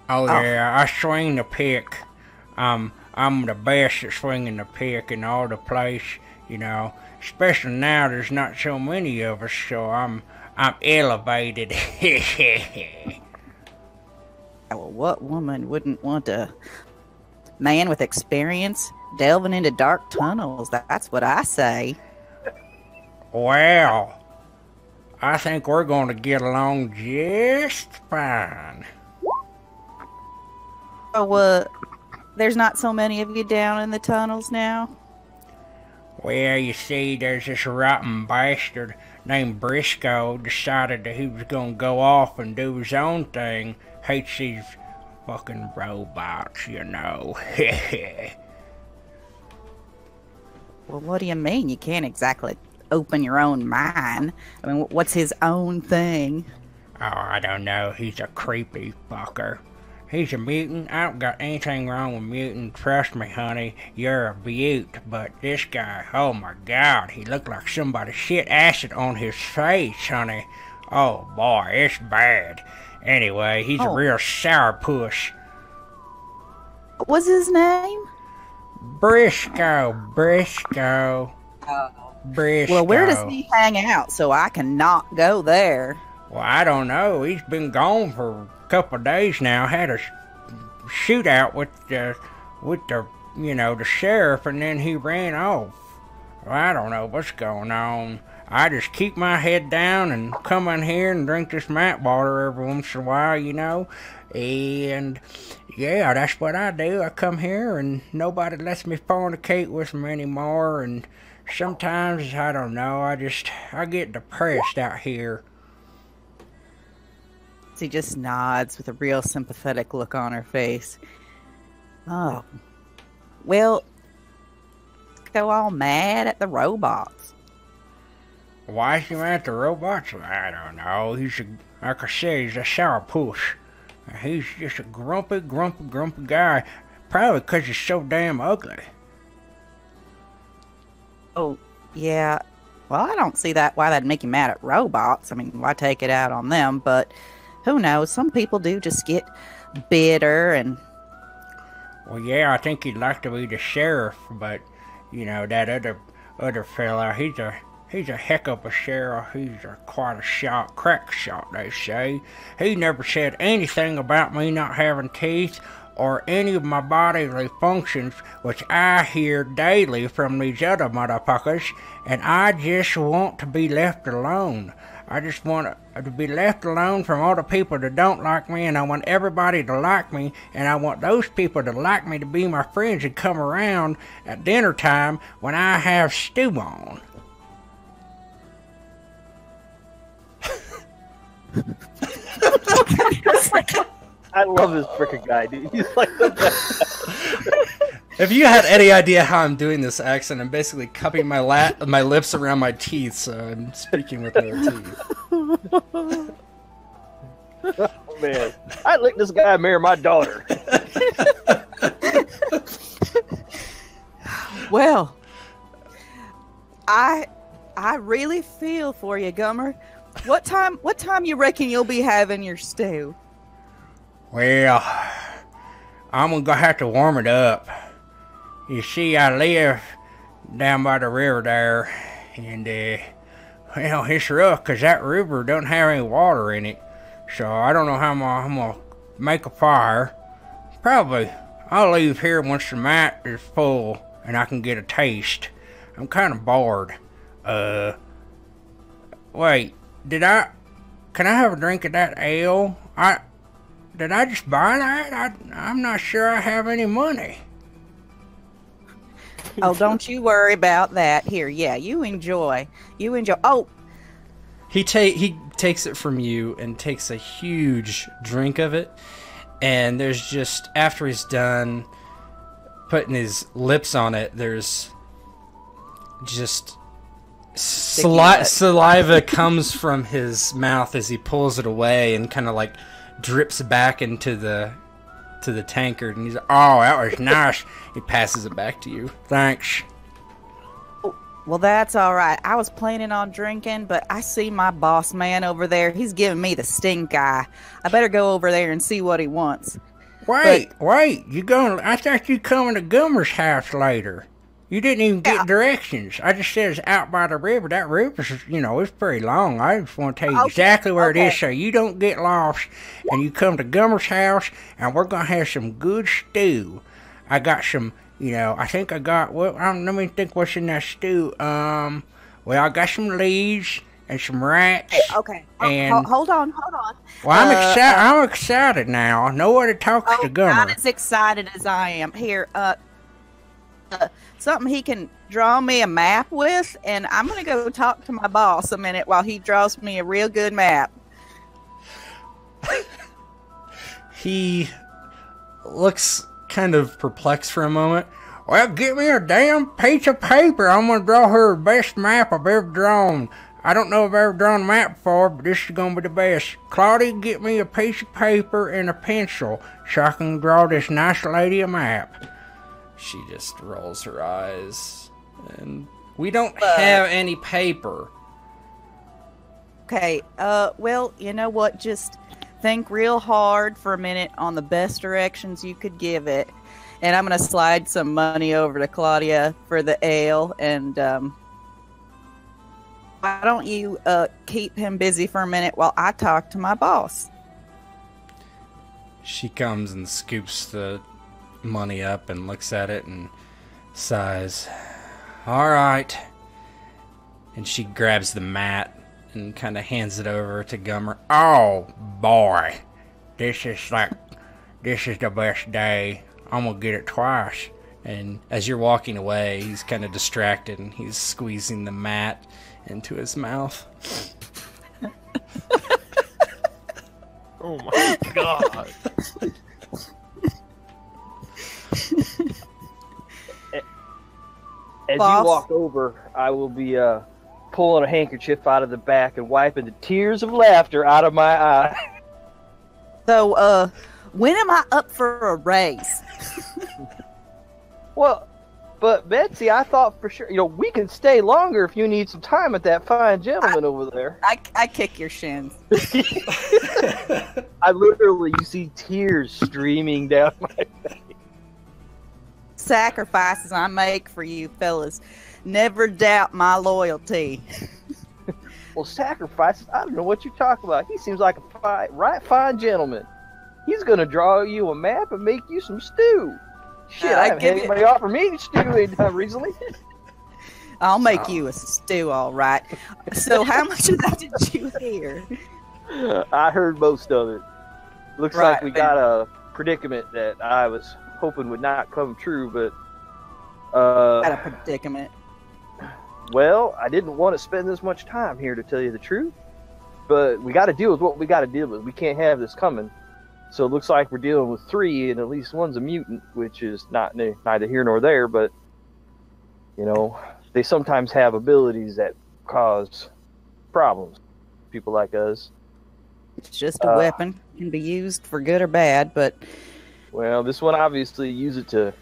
Oh, yeah, I swing the pick. I'm the best at swinging the pick in all the place, you know. Especially now, there's not so many of us, so I'm elevated. Well, what woman wouldn't want a man with experience delving into dark tunnels? That's what I say. Well, I think we're going to get along just fine. Oh, there's not so many of you down in the tunnels now? Well, you see, there's this rotten bastard named Briscoe decided that he was going to go off and do his own thing. Hates these fucking robots, you know. Well, what do you mean? You can't exactly open your own mine. I mean, what's his own thing? Oh, I don't know. He's a creepy fucker. He's a mutant. I don't got anything wrong with mutant. Trust me, honey. You're a beaut. But this guy, oh my god, he looked like somebody shit acid on his face, honey. Oh boy, it's bad. Anyway, he's a real sourpuss. What was his name? Briscoe. Briscoe. Well, where does he hang out so I cannot go there? Well, I don't know. He's been gone for a couple of days now. Had a shootout with the the sheriff, and then he ran off. Well, I don't know what's going on. I just keep my head down and come in here and drink this map water every once in a while, And yeah, that's what I do. I come here and nobody lets me fornicate with them anymore. And sometimes, I don't know, I get depressed out here. She just nods with a real sympathetic look on her face. Oh, well, go all mad at the robots. Why is he mad at the robots? I don't know. Like I said, he's a sourpuss. He's just a grumpy guy. Probably because he's so damn ugly. Oh, yeah. Well, I don't see why that'd make you mad at robots. I mean, why take it out on them? But who knows? Some people do just get bitter and... Well, yeah, I think he'd like to be the sheriff, but, that other fella, he's a heck of a sheriff. He's quite a crack shot, they say. He never said anything about me not having teeth or any of my bodily functions, which I hear daily from these other motherfuckers, and I just want to be left alone. I just want to be left alone from all the people that don't like me, and I want everybody to like me, and I want those people that like me to be my friends and come around at dinner time when I have stew on. I love this frickin' guy, dude. He's like the best. If you had any idea how I'm doing this accent, I'm basically cupping my lips around my teeth, so I'm speaking with my teeth. Oh, man. I'd let this guy marry my daughter. Well, I really feel for you, Gummer. What time you reckon you'll be having your stew? Well, I'm gonna have to warm it up. You see, I live down by the river there, and well, it's rough because that river don't have any water in it. So I don't know how I'm gonna make a fire. Probably I'll leave here once the mat is full and I can get a taste. I'm kind of bored. Wait, can I have a drink of that ale? Did I just buy that? I'm not sure I have any money. Oh, don't you worry about that. Here, yeah, you enjoy. Oh, he takes it from you and takes a huge drink of it, and there's just, after he's done putting his lips on it, there's just saliva comes from his mouth as he pulls it away and kind of like drips back into the tankard, and he's like, oh, that was nice. He passes it back to you. Thanks. Well, that's all right. I was planning on drinking, but I see my boss man over there. He's giving me the stink eye. I better go over there and see what he wants. Wait, you going? I thought you coming to Gummer's house later. You didn't even get directions. I just said it's out by the river. That river's, it's pretty long. I just want to tell you exactly where it is so you don't get lost. And you come to Gummer's house, and we're going to have some good stew. I got some, I think I got, let me think what's in that stew. Well, I got some leaves and some rats. Okay. And hold on. Well, I'm excited now. Nobody talks to Gummer. Not as excited as I am. Here, something he can draw me a map with, and I'm going to go talk to my boss a minute while he draws me a real good map. He looks kind of perplexed for a moment. Well, get me a damn piece of paper. I'm going to draw her the best map I've ever drawn. I don't know if I've ever drawn a map before, but this is going to be the best. Claudia, get me a piece of paper and a pencil so I can draw this nice lady a map. She just rolls her eyes, and we don't have any paper. Okay, well, you know what? Just think real hard for a minute on the best directions you could give it. And I'm going to slide some money over to Claudia for the ale. And why don't you keep him busy for a minute while I talk to my boss? She comes and scoops the money up and looks at it and sighs. All right. And she grabs the mat and kind of hands it over to Gummer. Oh, boy. This is the best day. I'm going to get it twice. And as you're walking away, he's kind of distracted and he's squeezing the mat into his mouth. Oh my god. As Boss? you walk over, I will be pulling a handkerchief out of the back and wiping the tears of laughter out of my eye. So, when am I up for a raise? Well, but Betsy, I thought for sure, we can stay longer if you need some time with that fine gentleman over there. I kick your shins. I literally, you see tears streaming down my face. Sacrifices I make for you fellas. Never doubt my loyalty. Well, sacrifices? I don't know what you're talking about. He seems like a fine gentleman. He's going to draw you a map and make you some stew. Shit, I haven't had anybody offer me stew anytime recently. I'll make you a stew, all right. So how much of that did you hear? I heard most of it. Looks Right, like we got a predicament that I was hoping would not come true, but Got a predicament. well, I didn't want to spend this much time here, to tell you the truth, but we got to deal with what we got to deal with. We can't have this coming. So it looks like we're dealing with 3, and at least one's a mutant, which is neither here nor there, but they sometimes have abilities that cause problems. People like us. It's just a weapon. Can be used for good or bad, but Well, this one obviously used it to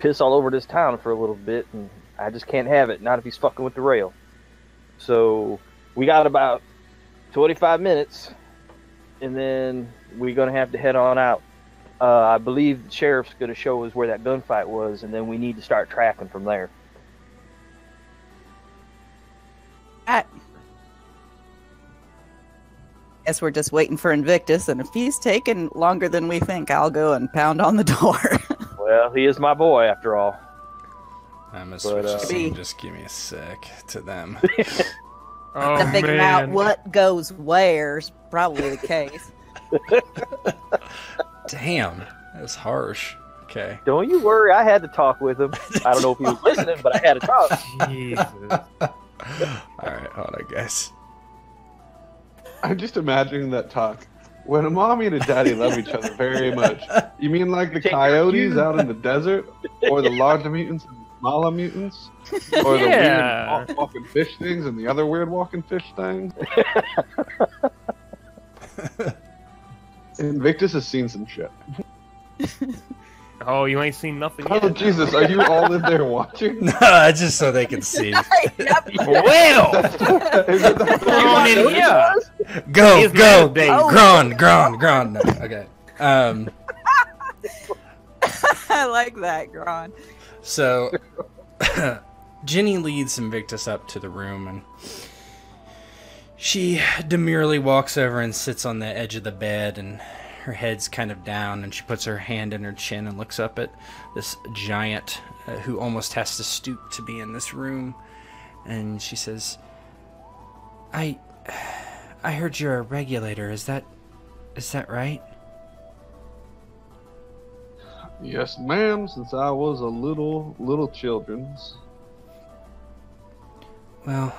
piss all over this town for a little bit, and I just can't have it. Not if he's fucking with the rail. So we got about 25 minutes, and then we're going to have to head on out. I believe the sheriff's going to show us where that gunfight was, and then we need to start tracking from there. I guess we're just waiting for Invictus, and if he's taking longer than we think, I'll go and pound on the door. Well, he is my boy, after all. I'm going to switch the scene. Just give me a sec to them. Oh, To figure out man. what goes where's probably the case. Damn, that's harsh. Okay. Don't you worry, I had to talk with him. I don't know if he was listening, but I had to talk. Jesus. Alright, hold on, guys. I'm just imagining that talk. When a mommy and a daddy love each other very much, you mean like the coyotes out in the desert? Or the larger mutants and the smaller mutants? Or the Yeah. weird walking fish things and the other weird walking fish things? Invictus has seen some shit. Oh, you ain't seen nothing Oh, yet. Jesus, are you all in there watching? No, just so they can see. Well, Is it the- come on in here. Go, It's go, my day. Gron. No, okay. I like that, Gron. So, Jenny leads Invictus up to the room, and she demurely walks over and sits on the edge of the bed, and her head's kind of down, and she puts her hand in her chin and looks up at this giant who almost has to stoop to be in this room, and she says, I heard you're a regulator. Is that right? Yes, ma'am, since I was a little children's. Well,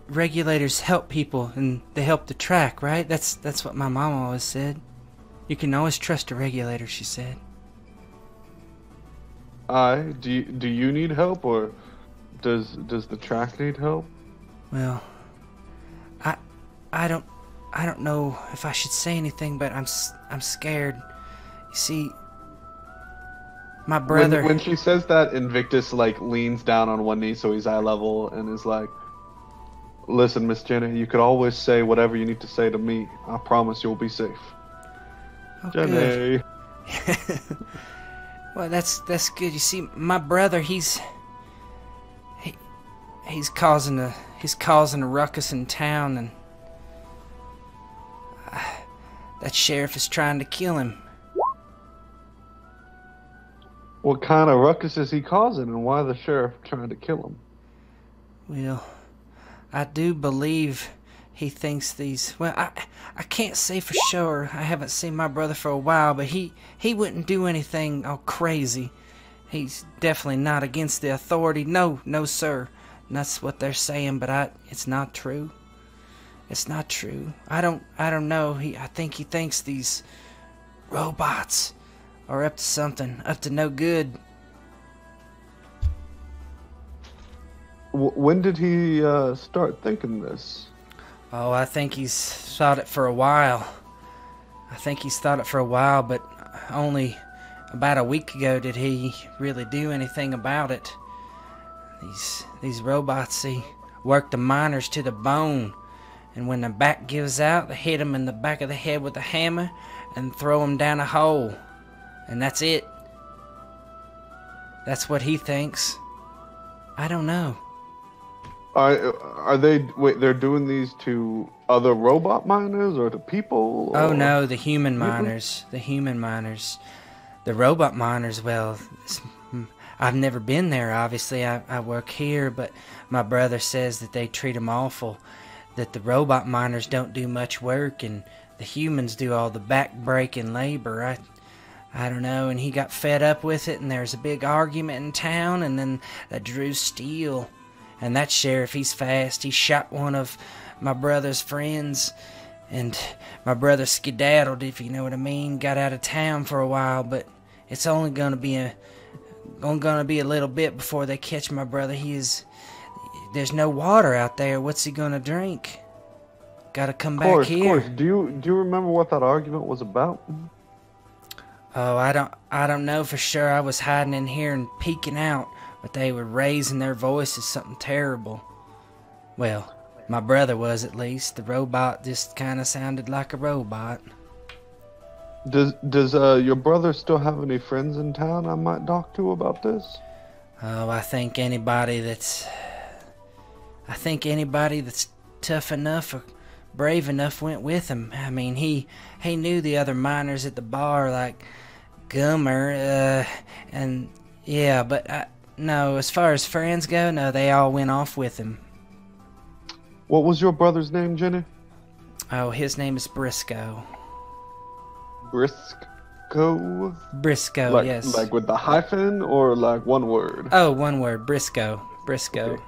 regulators help people, and they help the track, right? That's what my mom always said. You can always trust a regulator, she said. Do you need help, or does the track need help? Well, I don't know if I should say anything, but I'm scared. You see, my brother. When she says that, Invictus leans down on one knee so he's eye level and is like, "Listen, Miss Jenny, you could always say whatever you need to say to me. I promise you'll be safe." Oh, Jenny. good. Well, that's good. You see, my brother, he's causing a ruckus in town, and that sheriff is trying to kill him. What kind of ruckus is he causing, and why the sheriff trying to kill him? Well, I do believe he thinks these... Well, I can't say for sure. I haven't seen my brother for a while, but he wouldn't do anything all crazy. He's definitely not against the authority. No, sir. And that's what they're saying, but it's not true. It's not true. I don't know. I think he thinks these robots are up to something, up to no good. When did he start thinking this? Oh, I think he's thought it for a while. But only about a week ago did he really do anything about it. These robots, they work the miners to the bone. And when the back gives out, they hit them in the back of the head with a hammer and throw them down a hole. And that's it. That's what he thinks. I don't know. Are they... Wait, they're doing these to other robot miners or to people? Or... Oh no, the human miners. The human miners. The robot miners, well, I've never been there, obviously. I work here, but my brother says that they treat them awful. That the robot miners don't do much work, and the humans do all the back-breaking labor. I don't know, and he got fed up with it, and there's a big argument in town, and then they drew steel. And that sheriff, he's fast. He shot one of my brother's friends, and my brother skedaddled, if you know what I mean. Got out of town for a while, but it's only gonna be a little bit before they catch my brother. There's no water out there. What's he gonna drink? Gotta come back here. Of course. Do you remember what that argument was about? Oh, I don't know for sure. I was hiding in here and peeking out, but they were raising their voices something terrible. Well, my brother was, at least. The robot just kind of sounded like a robot. Does your brother still have any friends in town I might talk to about this? Oh, I think anybody that's tough enough or brave enough went with him. I mean, he knew the other miners at the bar, like Gummer, and yeah, but no, as far as friends go, no, they all went off with him. What was your brother's name, Jenny? Oh, his name is Briscoe. Briscoe? Briscoe, yes. Like with the hyphen or like one word? Oh, one word, Briscoe. Briscoe. Okay.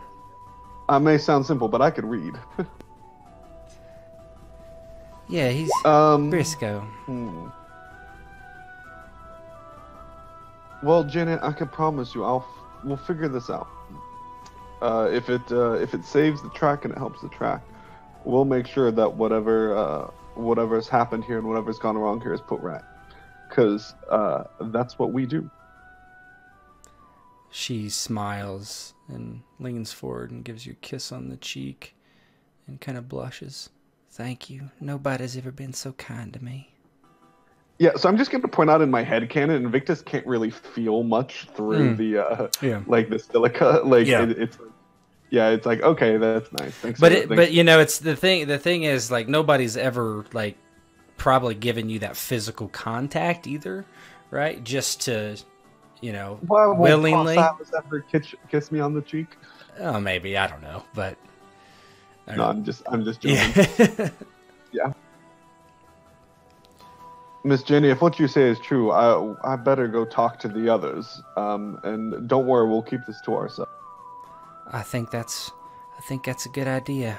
I may sound simple, but I could read. Yeah, he's Briscoe. Well, Janet, I can promise you, we'll figure this out. If it saves the track and it helps the track, we'll make sure that whatever's happened here and whatever's gone wrong here is put right, because that's what we do. She smiles and leans forward and gives you a kiss on the cheek and kind of blushes. Thank you. Nobody's ever been so kind to me. Yeah, so I'm just going to point out in my headcanon, Invictus can't really feel much through the silica. Like, yeah. It's like, okay, that's nice. Thanks. But you know, it's the thing is, like, nobody's ever, like, probably given you that physical contact either, right? Just to, you know, willingly. Paul Silas ever kiss me on the cheek? Oh, maybe, I don't know, but. No, I'm just joking. Yeah. Yeah. Miss Jenny, if what you say is true, I better go talk to the others. And don't worry, we'll keep this to ourselves. I think that's a good idea.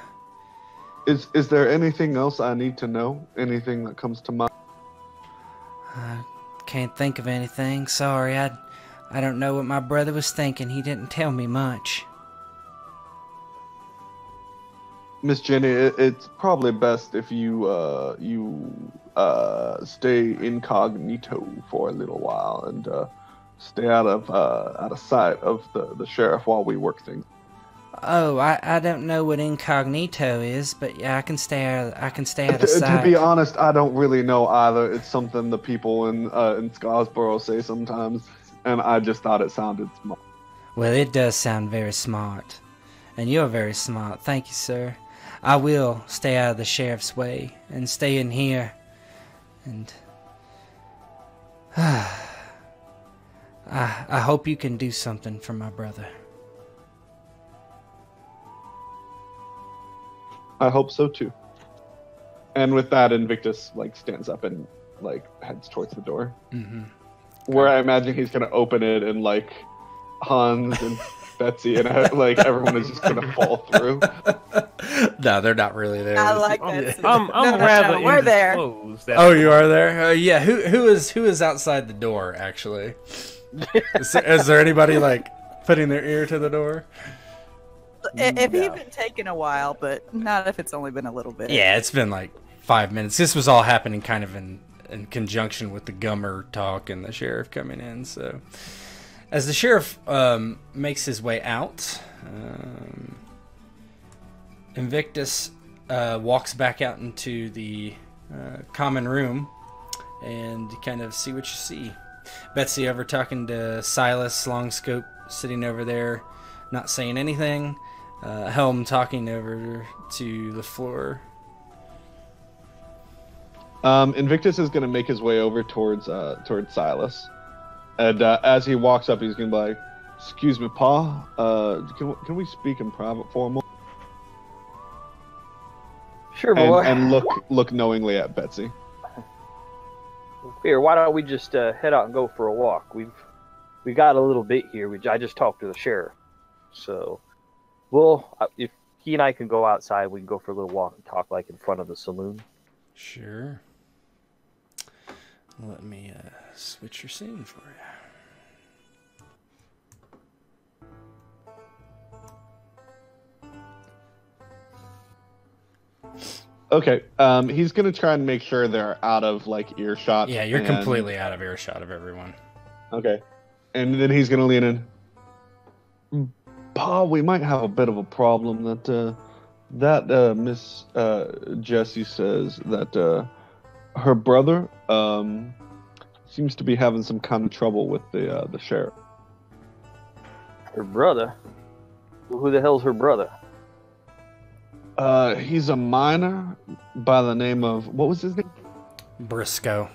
Is there anything else I need to know? Anything that comes to mind? I can't think of anything. Sorry, I don't know what my brother was thinking. He didn't tell me much. Miss Jenny, it's probably best if you stay incognito for a little while and stay out of sight of the sheriff while we work things. Oh, I don't know what incognito is, but yeah, I can stay out of sight. To be honest, I don't really know either. It's something the people in Scottsboro say sometimes, and I just thought it sounded smart. Well, it does sound very smart. And you're very smart. Thank you, sir. I will stay out of the sheriff's way and stay in here. And I hope you can do something for my brother. I hope so too. And with that, Invictus stands up and heads towards the door. Mm-hmm. Where I imagine he's gonna open it and Hans and Betsy and everyone is just gonna fall through. No, they're not really there. I like that. I'm No, rather we're there. indisposed. Oh, you are there? Yeah. Who is outside the door? Actually, is there anybody putting their ear to the door? If he'd been taking a while, but not if it's only been a little bit. Yeah, it's been 5 minutes. This was all happening kind of in conjunction with the Gummer talk and the sheriff coming in. So, as the sheriff makes his way out, Invictus walks back out into the common room and you kind of see what you see. Betsy over talking to Silas, Longscope sitting over there, not saying anything. Helm talking over to the floor. Invictus is going to make his way over towards Silas, and as he walks up, he's going to be like, "Excuse me, Pa. Can we speak in private for a moment?" Sure, boy. And look knowingly at Betsy. Here, why don't we just head out and go for a walk? We got a little bit here. I just talked to the sheriff, so if he and I can go outside, we can go for a little walk and talk in front of the saloon. Sure. Let me switch your scene for you. Okay. He's gonna try and make sure they're out of earshot. Yeah, you're completely out of earshot of everyone. Okay. And then he's gonna lean in. Pa, we might have a bit of a problem. That Miss Jessie says that her brother seems to be having some kind of trouble with the sheriff. Her brother? Who the hell's her brother? He's a miner by the name of, what was his name? Briscoe.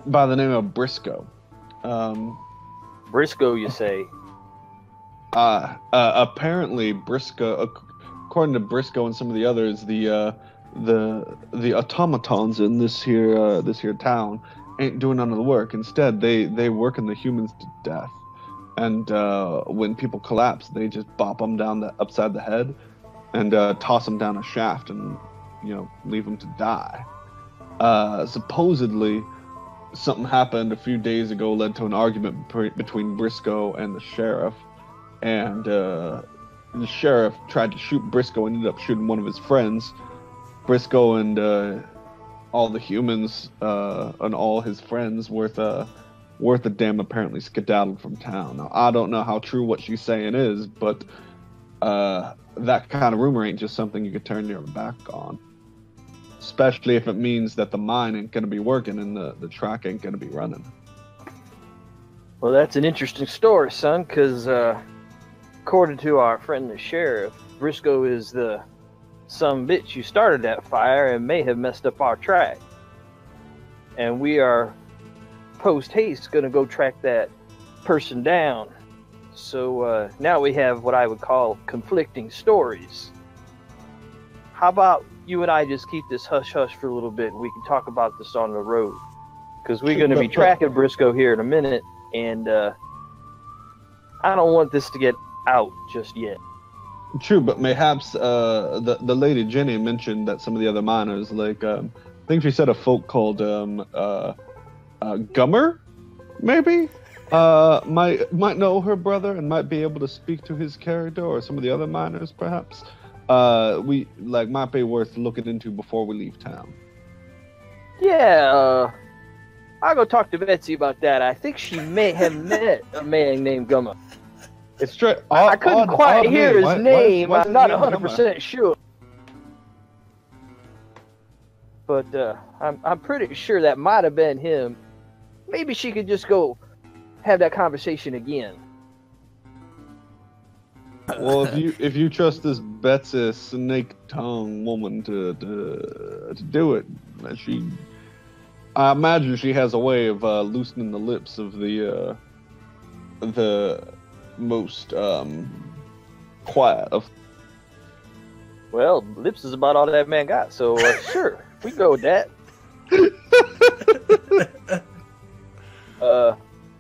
By the name of Briscoe. Briscoe, you say? Apparently Briscoe, according to Briscoe and some of the others, the automatons in this here town ain't doing none of the work. Instead, they working the humans to death. And when people collapse, they just bop them down upside the head and toss them down a shaft and leave them to die. Supposedly, something happened a few days ago led to an argument between Briscoe and the sheriff. And the sheriff tried to shoot Briscoe and ended up shooting one of his friends. Briscoe and all the humans and all his friends worth a damn apparently skedaddled from town. Now, I don't know how true what she's saying is, but that kind of rumor ain't just something you could turn your back on. Especially if it means that the mine ain't going to be working and the track ain't going to be running. Well, that's an interesting story, son, because according to our friend the sheriff, Briscoe is the some bitch who started that fire and may have messed up our track. And we are post-haste going to go track that person down. So now we have what I would call conflicting stories. How about you and I just keep this hush-hush for a little bit and we can talk about this on the road? Because we're going to be tracking Briscoe here in a minute, and I don't want this to get out just yet. True, but mayhaps the lady Jenny mentioned that some of the other miners, I think she said a folk called Gummer, maybe, might know her brother and might be able to speak to his character, or some of the other miners, perhaps. We might be worth looking into before we leave town. Yeah, I'll go talk to Betsy about that. I think she may have met a man named Gummer. It's true. I couldn't quite hear his name. I'm not 100% sure. But I'm pretty sure that might have been him. Maybe she could just go have that conversation again. Well, if you trust this Betsy snake tongue woman to do it, I imagine she has a way of loosening the lips of the most quiet of. Well, lips is about all that man got, so sure, we go with that.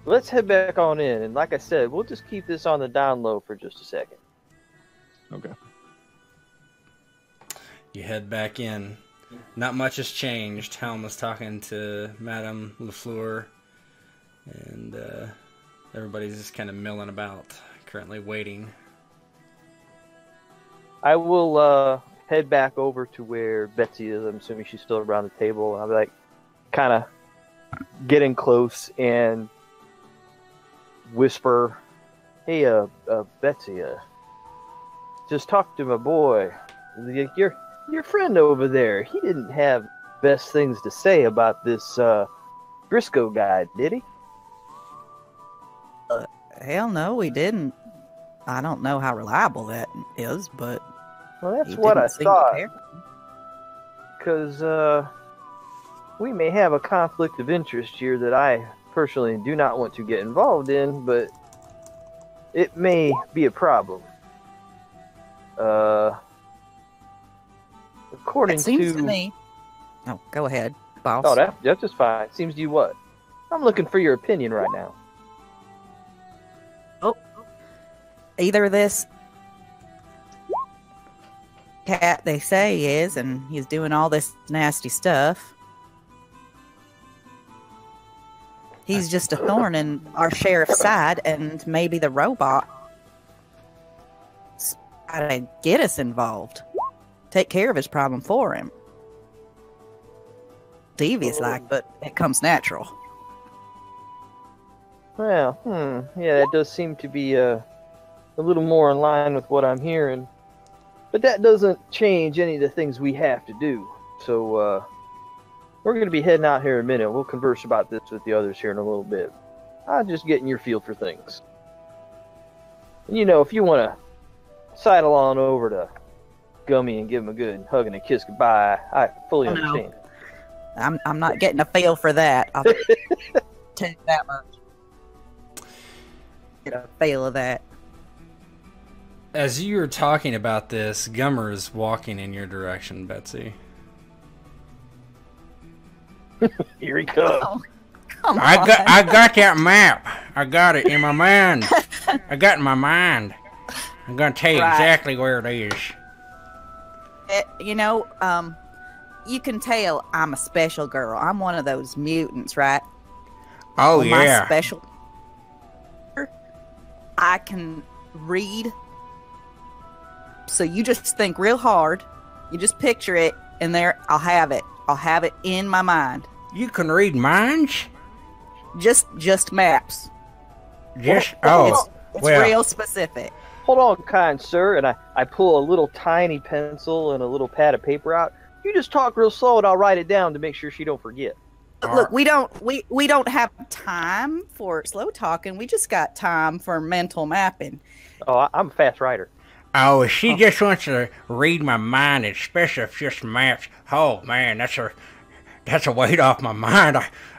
Let's head back on in, and like I said, we'll just keep this on the down low for just a second. Okay. You head back in. Not much has changed. Helm was talking to Madame Lafleur, and everybody's just kind of milling about, currently waiting. I will head back over to where Betsy is. I'm assuming she's still around the table. I'll be like, kind of getting close and whisper, "Hey, Betsy, just talk to my boy. Your friend over there. He didn't have best things to say about this Briscoe guy, did he?" Hell no, we didn't. I don't know how reliable that is, but Well, that's he what I didn't seem to thought. care. Because we may have a conflict of interest here that I personally do not want to get involved in, but it may be a problem. According It seems to me. Oh, go ahead, boss. Oh, that's just fine. Seems to you what? I'm looking for your opinion right now. Either this cat they say he is, and he's doing all this nasty stuff. He's just a thorn in our sheriff's side, and maybe the robot gotta get us involved. Take care of his problem for him. Devious like, but it comes natural. Well, yeah, that does seem to be a little more in line with what I'm hearing. But that doesn't change any of the things we have to do. So, we're going to be heading out here in a minute. We'll converse about this with the others here in a little bit. I'm just getting your feel for things. And you know, if you want to sidle on over to Gummy and give him a good hug and a kiss goodbye, I fully understand. I'm not getting a feel for that. I'll tell you that much. Get a feel of that. As you were talking about this, Gummer is walking in your direction, Betsy. Here he comes. Oh, come on. I got that map. I got it in my mind. I got it in my mind. I'm gonna tell you Right. exactly where it is. You know, you can tell I'm a special girl. I'm one of those mutants, right? Oh Well, yeah. My special. I can read. So you just think real hard. You just picture it, and there, I'll have it. I'll have it in my mind. You can read minds? Just maps. Just It's well. real specific. Hold on, kind sir, and I pull a little tiny pencil and a little pad of paper out. You just talk real slow, and I'll write it down to make sure she don't forget. Look, we don't have time for slow talking. We just got time for mental mapping. Oh, I'm a fast writer. Oh, she just wants to read my mind, especially if just maps. Oh man, that's a weight off my mind.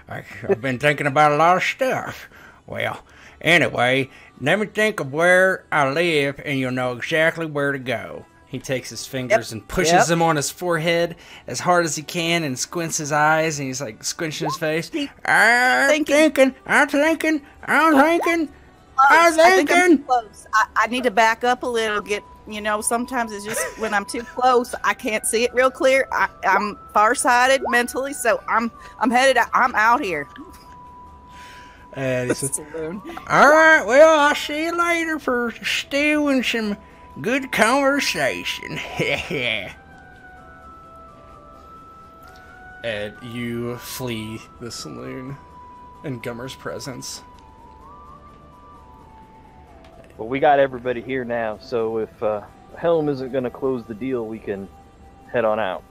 I've been thinking about a lot of stuff. Well, anyway, let me think of where I live, and you'll know exactly where to go. He takes his fingers and pushes them on his forehead as hard as he can and squints his eyes, and he's like squinching his face. I'm thinking. I think I'm too close. I need to back up a little. Sometimes it's just when I'm too close, I can't see it real clear. I'm farsighted mentally, so I'm headed out. I'm out here. And he says, All right, well, I'll see you later for stew and some good conversation. and you flee the saloon in Gummer's presence. Well, we got everybody here now, so if Helm isn't going to close the deal, we can head on out.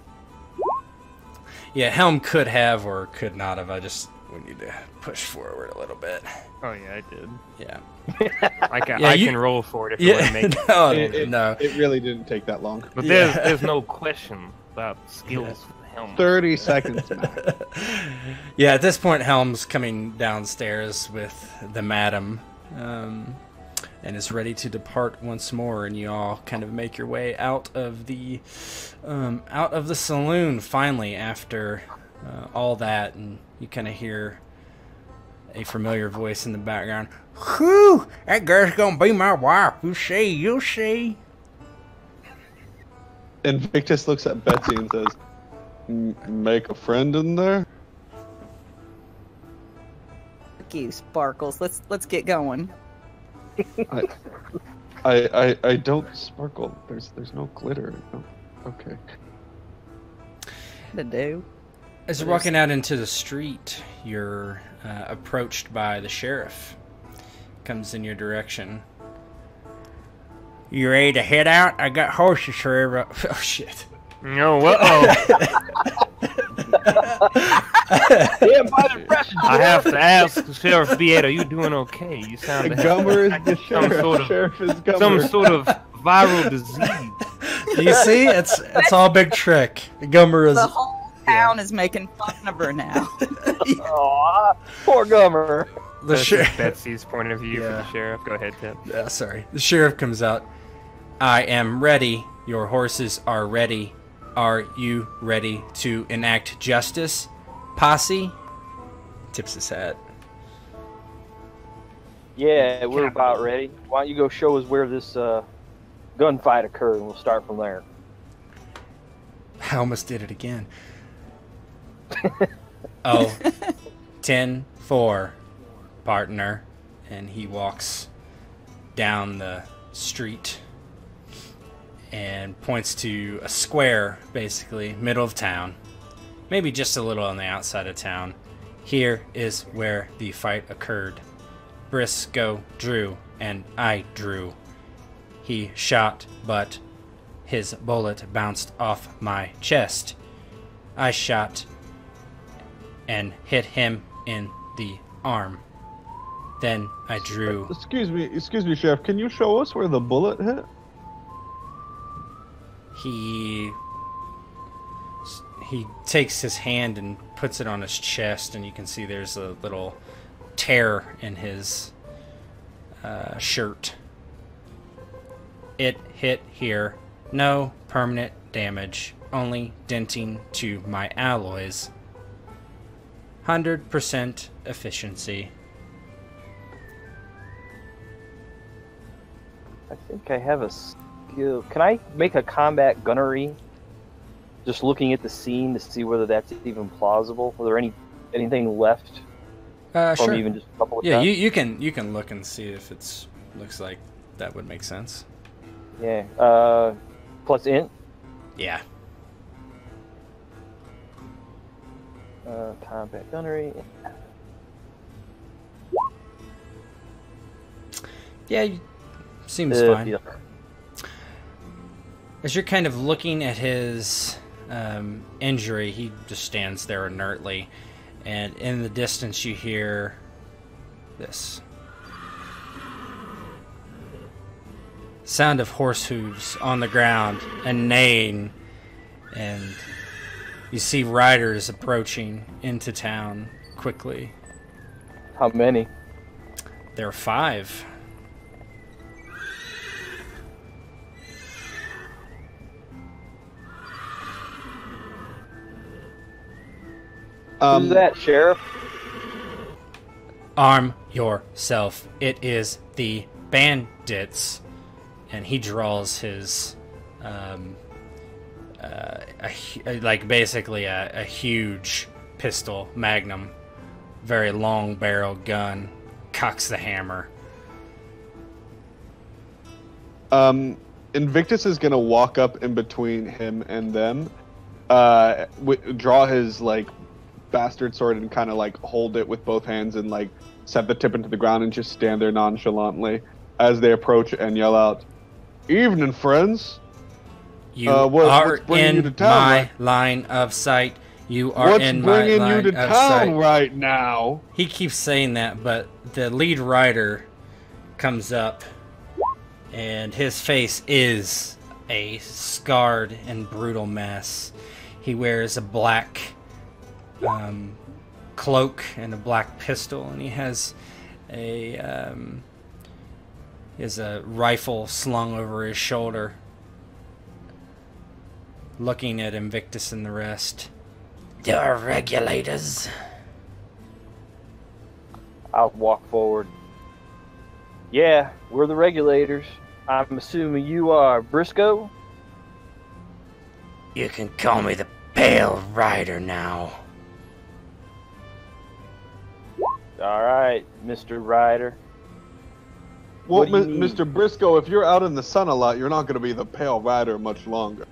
Yeah, Helm could have or could not have. I just we need to push forward a little bit. Oh yeah, I did. Yeah. I you- can roll for it if you want to make it. No, no. It really didn't take that long. But Yeah. there's no question about skills for the helmet. 30 seconds max. Yeah, at this point, Helm's coming downstairs with the madam, and is ready to depart once more. And you all kind of make your way out of the saloon finally after all that, and you kind of hear a familiar voice in the background. Whew, that girl's gonna be my wife. You see, you'll see. Invictus looks at Betsy and says, "Make a friend in there." Fuck you, Sparkles. Let's get going. I don't sparkle. There's no glitter. No. Okay. To do. As you're walking out into the street, you're approached by the sheriff. Comes in your direction. You ready to head out? I got horses for Oh shit! No, uh-oh. Yeah, by the pressure. I have to ask Sheriff Beata, are you doing okay? You sound Gummer is the some sheriff. sort of- Sheriff is Gummer. some sort of viral disease. You see, it's all a big trick. Gummer is The whole town is making fun of her now. Aw, poor Gummer. the That's sheriff. just Betsy's point of view for Yeah. the sheriff. Go ahead, Ted. Yeah, sorry. The sheriff comes out. I am ready. Your horses are ready. Are you ready to enact justice, posse? Tips his hat. Yeah, we're about ready. Why don't you go show us where this gunfight occurred, and we'll start from there. I almost did it again. Oh, 10-4, partner. And he walks down the street and points to a square, basically, middle of town. Maybe just a little on the outside of town. Here is where the fight occurred. Briscoe drew, and I drew. He shot, but his bullet bounced off my chest. I shot and hit him in the arm. Then I drew. Excuse me, Sheriff. Can you show us where the bullet hit? He takes his hand and puts it on his chest, and you can see there's a little tear in his shirt. It hit here. No permanent damage, only denting to my alloys. 100% efficiency. I think I have a skill. Can I make a combat gunnery? Just looking at the scene to see whether that's even plausible. Are there anything left from Sure. even just a couple of Yeah, shots? you can look and see if it's looks like that would make sense. Yeah. Plus int. Yeah. Combat gunnery. Yeah, seems fine. Yeah. As you're kind of looking at his injury, he just stands there inertly, and in the distance you hear this sound of horse hooves on the ground and neighing, and you see riders approaching into town quickly. How many? There are 5. Who's that, Sheriff? Arm yourself. It is the bandits. And he draws his, basically a huge pistol, magnum, very long barrel gun, cocks the hammer. Invictus is gonna walk up in between him and them, draw his bastard sword and kind of hold it with both hands and set the tip into the ground and just stand there nonchalantly as they approach and yell out, "Evening, friends." You What's are bringing you in to town, my right? line of sight. You are What's in my bringing you line to of town sight. right now? He keeps saying that, but the lead rider comes up, and his face is a scarred and brutal mess. He wears a black cloak and a black pistol, and he has a rifle slung over his shoulder, looking at Invictus and the rest. You're regulators. I'll walk forward. Yeah, we're the regulators. I'm assuming you are Briscoe? You can call me the Pale Rider now. Alright, Mr. Rider. Well, What do you need? Mr. Briscoe, if you're out in the sun a lot, you're not going to be the Pale Rider much longer.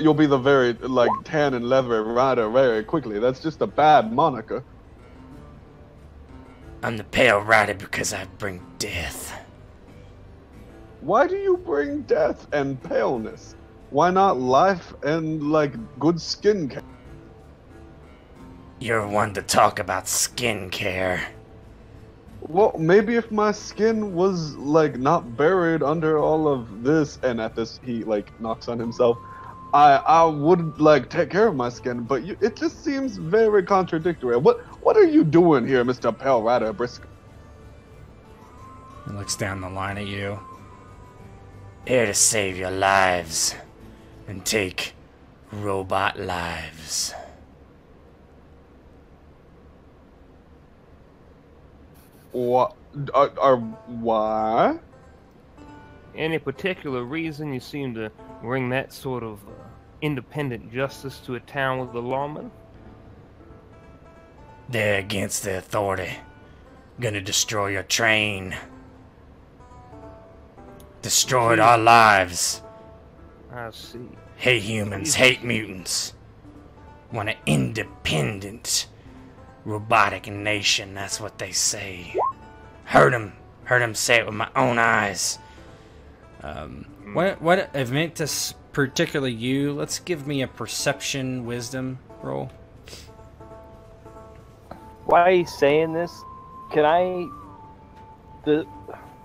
You'll be the very, tan and leathery rider very quickly. That's just a bad moniker. I'm the Pale Rider because I bring death. Why do you bring death and paleness? Why not life and, good skin care? You're one to talk about skin care. Well, maybe if my skin was, not buried under all of this, and at this he, knocks on himself, I would, take care of my skin, but it just seems very contradictory. What are you doing here, Mr. Pale Rider Briscoe? He looks down the line at you. Here to save your lives and take robot lives. What? Why? Any particular reason you seem to bring that sort of independent justice to a town with the lawmen? They're against the authority. Gonna destroy your train. Destroyed our lives. I see. Hate humans, hate mutants. Want an independent, robotic nation, that's what they say. Heard him say it with my own eyes. What Aventus, particularly you, let's give me a perception wisdom roll. Why are you saying this?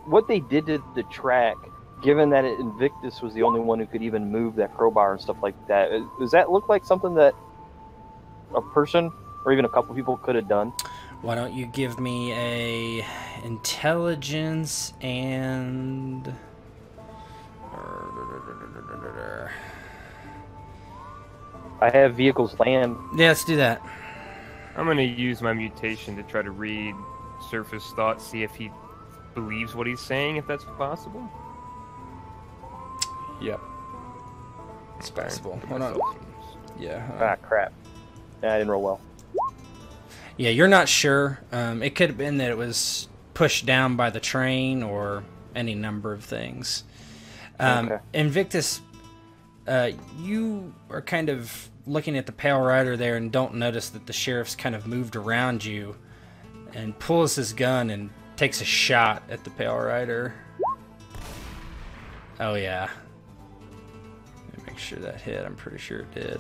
What they did to the track, given that Invictus was the only one who could even move that crowbar and stuff like that, does that look like something that a person or even a couple people could have done? Why don't you give me a intelligence and I have vehicles land. yeah, let's do that. I'm gonna use my mutation to try to read surface thoughts, see if he believes what he's saying, if that's possible. Yep. It's possible. Hold on. Yeah. Ah, crap. Yeah, I didn't roll well. Yeah, you're not sure. It could have been that it was pushed down by the train or any number of things. Okay. Invictus, you are kind of looking at the Pale Rider there and don't notice that the sheriff's kind of moved around you and pulls his gun and takes a shot at the Pale Rider. Oh, yeah. Let me make sure that hit. I'm pretty sure it did.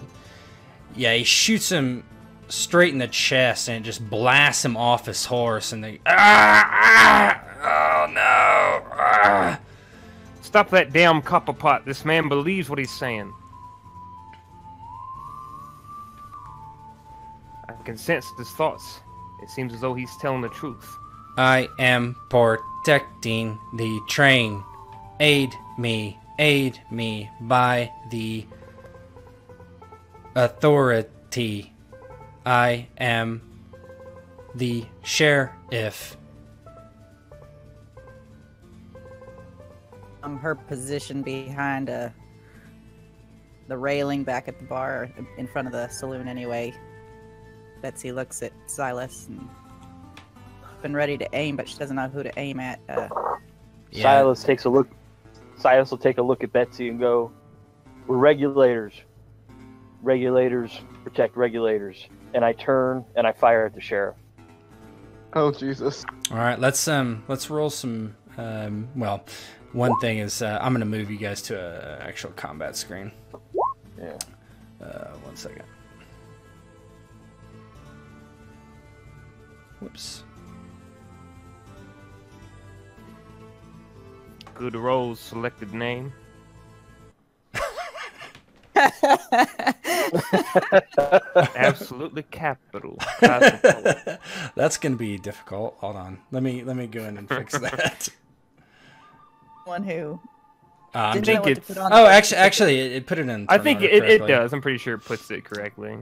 Yeah, he shoots him straight in the chest and it just blasts him off his horse and they... Oh, no! Stop that damn copper pot. This man believes what he's saying. I can sense his thoughts. It seems as though he's telling the truth. I am protecting the train. Aid me by the authority. I am the sheriff. Her position behind the railing back at the bar, in front of the saloon anyway. Betsy looks at Silas and been ready to aim, but she doesn't know who to aim at. Yeah. Silas takes a look. Silas will take a look at Betsy and go, "We're regulators. Regulators protect regulators." And I turn and I fire at the sheriff. Oh, Jesus. All right, let's roll some. Well, one thing is I'm gonna move you guys to an actual combat screen. Yeah. 1 second. Whoops. Good rolls, selected name. Absolutely capital. That's gonna be difficult. Hold on. Let me go in and fix that. One who I didn't know think what to it's. put on Oh, the- actually, it put it in. I turn think order it correctly. does. I'm pretty sure it puts it correctly.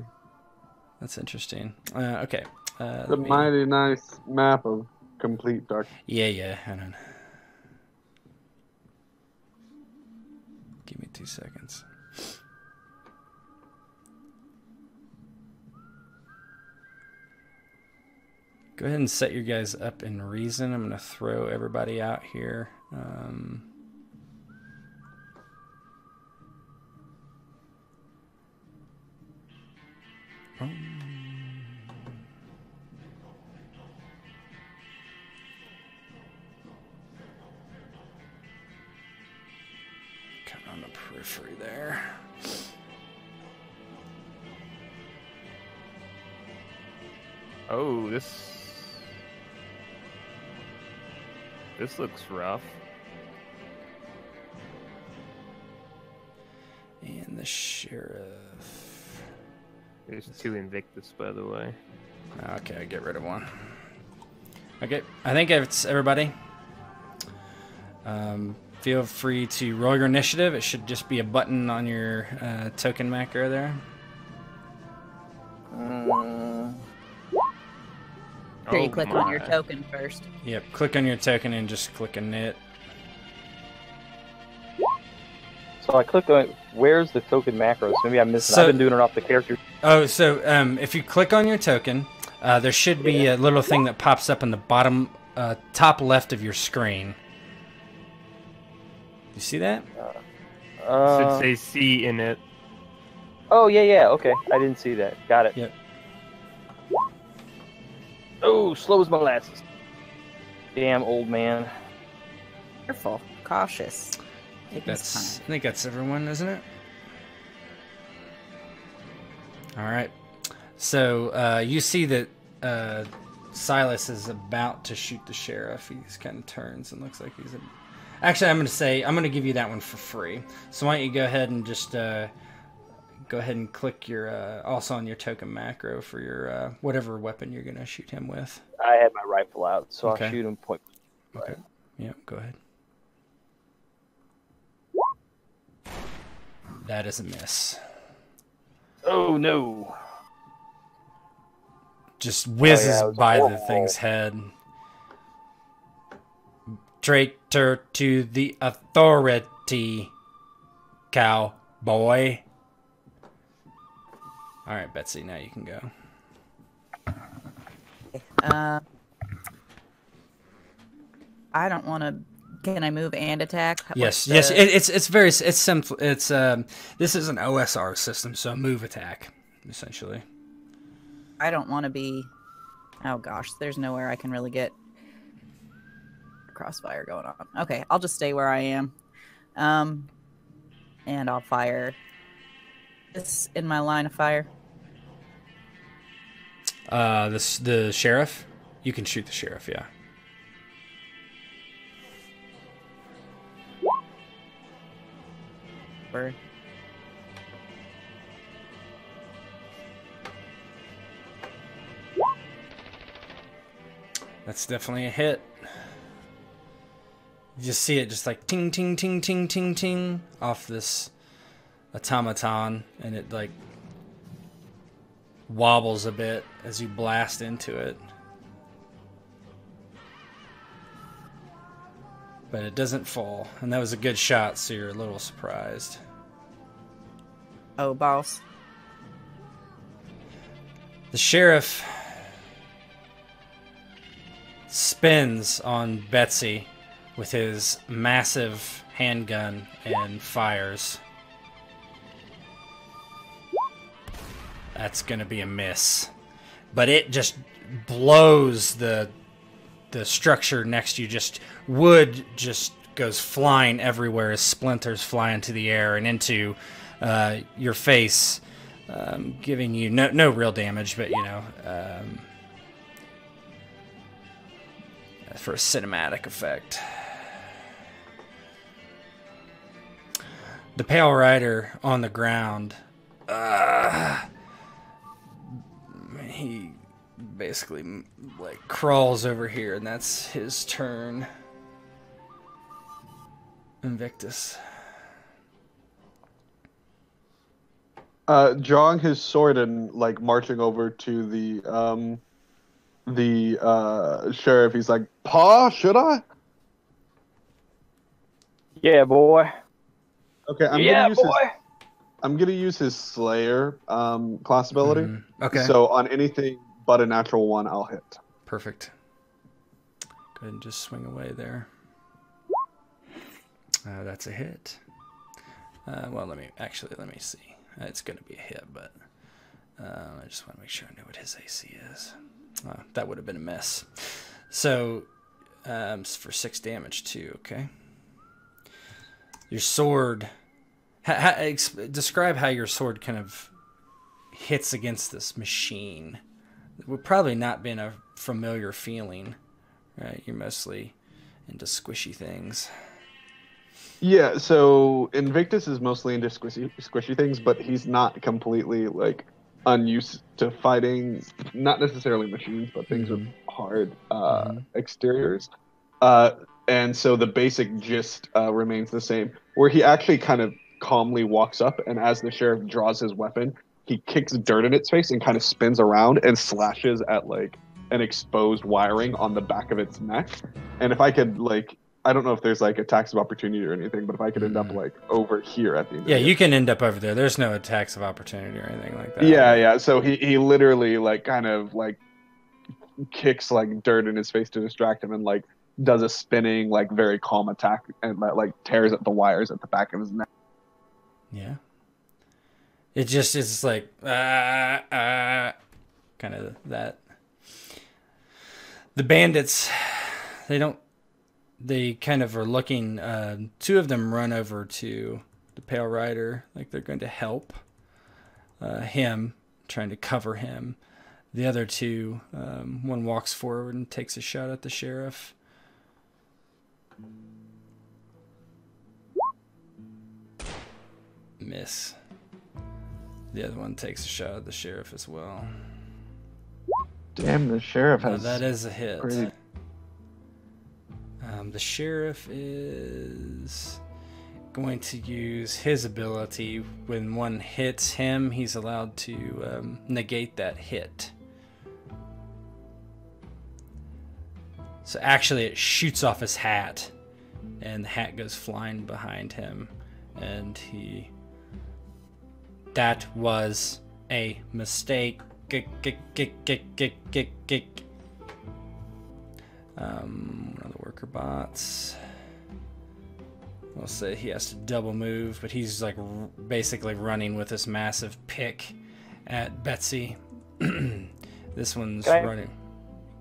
That's interesting. Okay. The mighty nice map of complete dark. Yeah. Hang on. Give me 2 seconds. Go ahead and set your guys up in reason. I'm going to throw everybody out here. Kind of on the periphery there. Oh, this looks rough. And the sheriff. There's 2 Invictus, by the way. Okay, I get rid of 1. Okay, I think it's everybody. Feel free to roll your initiative. It should just be a button on your token macro there. Here, you Oh click on your my. token first. Yep, click on your token and just click on it. So I clicked on it. Where's the token macros? Maybe I'm missing. So- I've been doing it off the character. Oh, so if you click on your token, there should be a little thing that pops up in the bottom top left of your screen. You see that? Should say C in it. Oh, yeah. Okay. I didn't see that. Got it. Yep. Oh, slow as molasses. Damn old man. Careful, cautious. Take his I time. think that's everyone, isn't it? All right. So you see that Silas is about to shoot the sheriff. He kind of turns and looks like he's. Actually, I'm going to give you that one for free. So why don't you go ahead and just go ahead and click your also on your token macro for your whatever weapon you're going to shoot him with. I had my rifle out, so Okay. I'll shoot him point. Okay. Yeah, go ahead. That is a miss. Oh no! Just whizzes it was a by the horrible thing's head. Traitor to the authority, cowboy. All right, Betsy, now you can go. I don't want to. Can I move and attack? Yes, What's yes. the- It's simple. It's this is an OSR system, so move attack essentially. I don't want to be. Oh gosh, there's nowhere I can really get crossfire going on. Okay, I'll just stay where I am, and I'll fire this in my line of fire. The sheriff. You can shoot the sheriff. Yeah. Bird. That's definitely a hit. You just see it just like ting, ting, ting, ting, ting, ting off this automaton, and it like wobbles a bit as you blast into it. But it doesn't fall, and that was a good shot, so you're a little surprised. Oh, boss. The sheriff spins on Betsy with his massive handgun and fires. That's gonna be a miss. But it just blows the structure next to you. Just wood just goes flying everywhere as splinters fly into the air and into your face. giving you no real damage, but you know, for a cinematic effect. The Pale Rider on the ground. He basically like crawls over here, and that's his turn. Invictus. Drawing his sword and like marching over to the sheriff, he's like, "Pa, should I?" Yeah, boy. Okay, I'm gonna use his Slayer class ability. Okay. So on anything but a natural 1, I'll hit. Perfect. Go ahead and just swing away there. That's a hit. Well, let me see. It's going to be a hit, but I just want to make sure I know what his AC is. That would have been a miss. So for 6 damage too. Okay. Your sword. Describe how your sword kind of hits against this machine. It would probably not been a familiar feeling, right? You're mostly into squishy things. Yeah, so Invictus is mostly into squishy things, but he's not completely like unused to fighting, not necessarily machines, but things with hard exteriors. And so the basic gist remains the same, where he actually kind of calmly walks up, and as the sheriff draws his weapon, he kicks dirt in its face and kind of spins around and slashes at like an exposed wiring on the back of its neck. And if I could like, I don't know if there's like attacks of opportunity or anything, but if I could end up like over here at the end. Yeah, you can end up over there. There's no attacks of opportunity or anything like that. Yeah. So he literally like kind of like kicks like dirt in his face to distract him and like does a spinning like very calm attack and like tears at the wires at the back of his neck. Yeah. It just is like kind of that. The bandits, they kind of are looking. 2 of them run over to the Pale Rider, like they're going to help him, trying to cover him. The other 2, one walks forward and takes a shot at the sheriff. Miss. The other one takes a shot at the sheriff as well. Damn, the sheriff has. That is a hit. Pretty... The sheriff is going to use his ability. When one hits him, he's allowed to negate that hit. So actually, it shoots off his hat, and the hat goes flying behind him, and he. That was a mistake. One of the worker bots. We'll say he has to double move, but he's like basically running with this massive pick at Betsy. This one's running.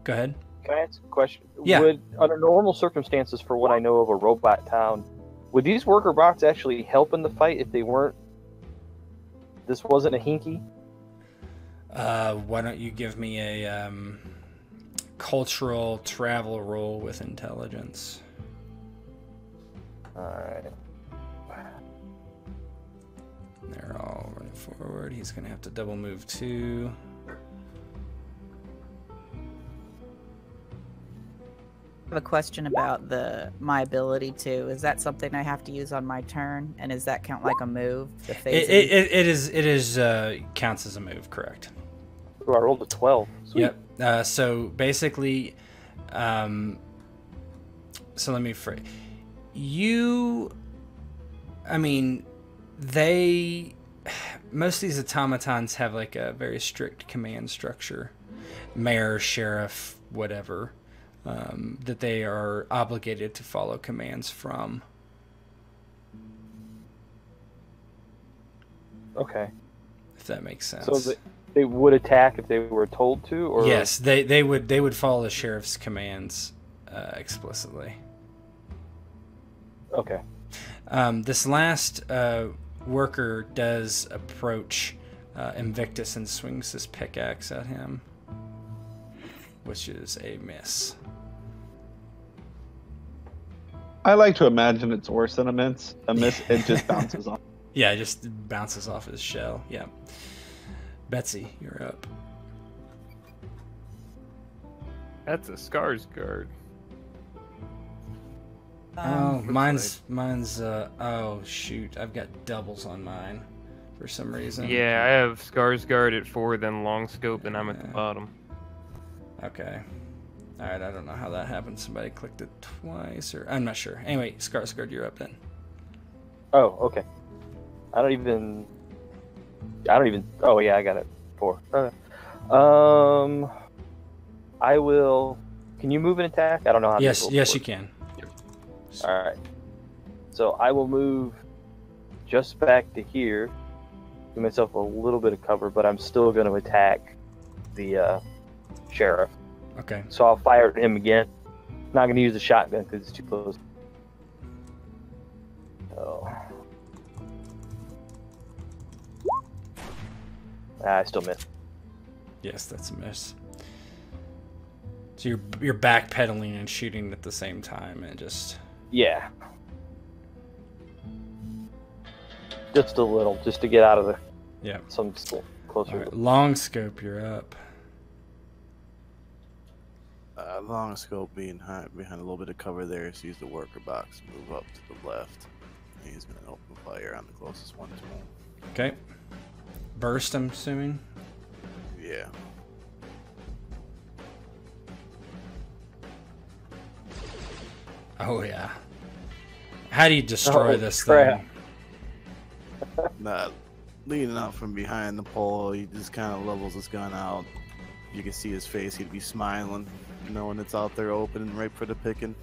Go ahead. Can I ask a question? Yeah. Would, under normal circumstances, for what I know of a robot town, would these worker bots actually help in the fight if they weren't? This wasn't a hinky? Why don't you give me a cultural travel roll with intelligence? Alright. They're all running forward. He's going to have to double move too. I have a question about my ability to. Is that something I have to use on my turn? And does that count like a move? The phasing? It is counts as a move, correct? Ooh, I rolled a 12. Sweet. Yep. So basically, so let me phrase. Most of these automatons have like a very strict command structure. Mayor, sheriff, whatever. That they are obligated to follow commands from. Okay. If that makes sense. So they would attack if they were told to, or yes, they would follow the sheriff's commands explicitly. Okay. This last worker does approach Invictus and swings his pickaxe at him, which is a miss. I like to imagine it's worse than a miss. A miss, it just bounces off. Yeah, it just bounces off his shell. Yeah. Betsy, you're up. That's a Skarsgård. Oh, mine's oh shoot, I've got doubles on mine for some reason. Yeah, I have Skarsgård at 4, then long scope, and I'm at the bottom. Okay. Alright, I don't know how that happened. Somebody clicked it twice, or I'm not sure. Anyway, Skarsgård, you're up then. Oh, okay. I don't even. Oh yeah, I got it. 4. Okay. I will. Can you move and attack? I don't know how. Yes, you can. All right. So I will move just back to here, give myself a little bit of cover, but I'm still going to attack the sheriff. Okay. So I'll fire at him again. Not going to use the shotgun because it's too close. Oh. I still miss. Yes, that's a miss. So you're backpedaling and shooting at the same time, and just. Yeah. Just a little, just to get out of the. Yeah. Some closer. Right, long scope, you're up. Long scope behind a little bit of cover there, so use the worker box, move up to the left. He's going to open fire on the closest one to him. Okay. Burst, I'm assuming? Yeah. Oh, yeah. How do you destroy this thing? Leaning out from behind the pole, he just kind of levels his gun out. You can see his face, he'd be smiling, knowing it's out there open and ripe for the picking.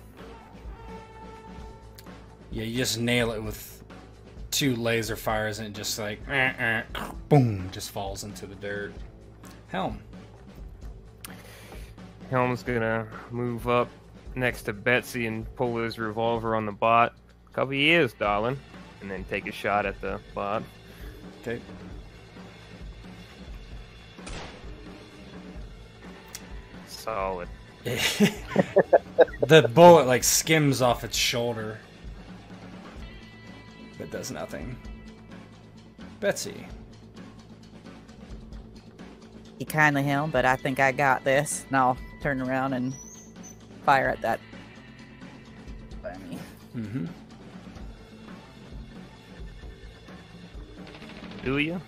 Yeah, you just nail it with 2 laser fires and it just like, boom, just falls into the dirt. Helm. Helm's gonna move up next to Betsy and pull his revolver on the bot. Cover your ears, darling. And then take a shot at the bot. Okay. Solid. The bullet like skims off its shoulder, but does nothing. Betsy. You kindly Helm, but I think I got this. And I'll turn around and fire at that. By me. Mm-hmm. Do you?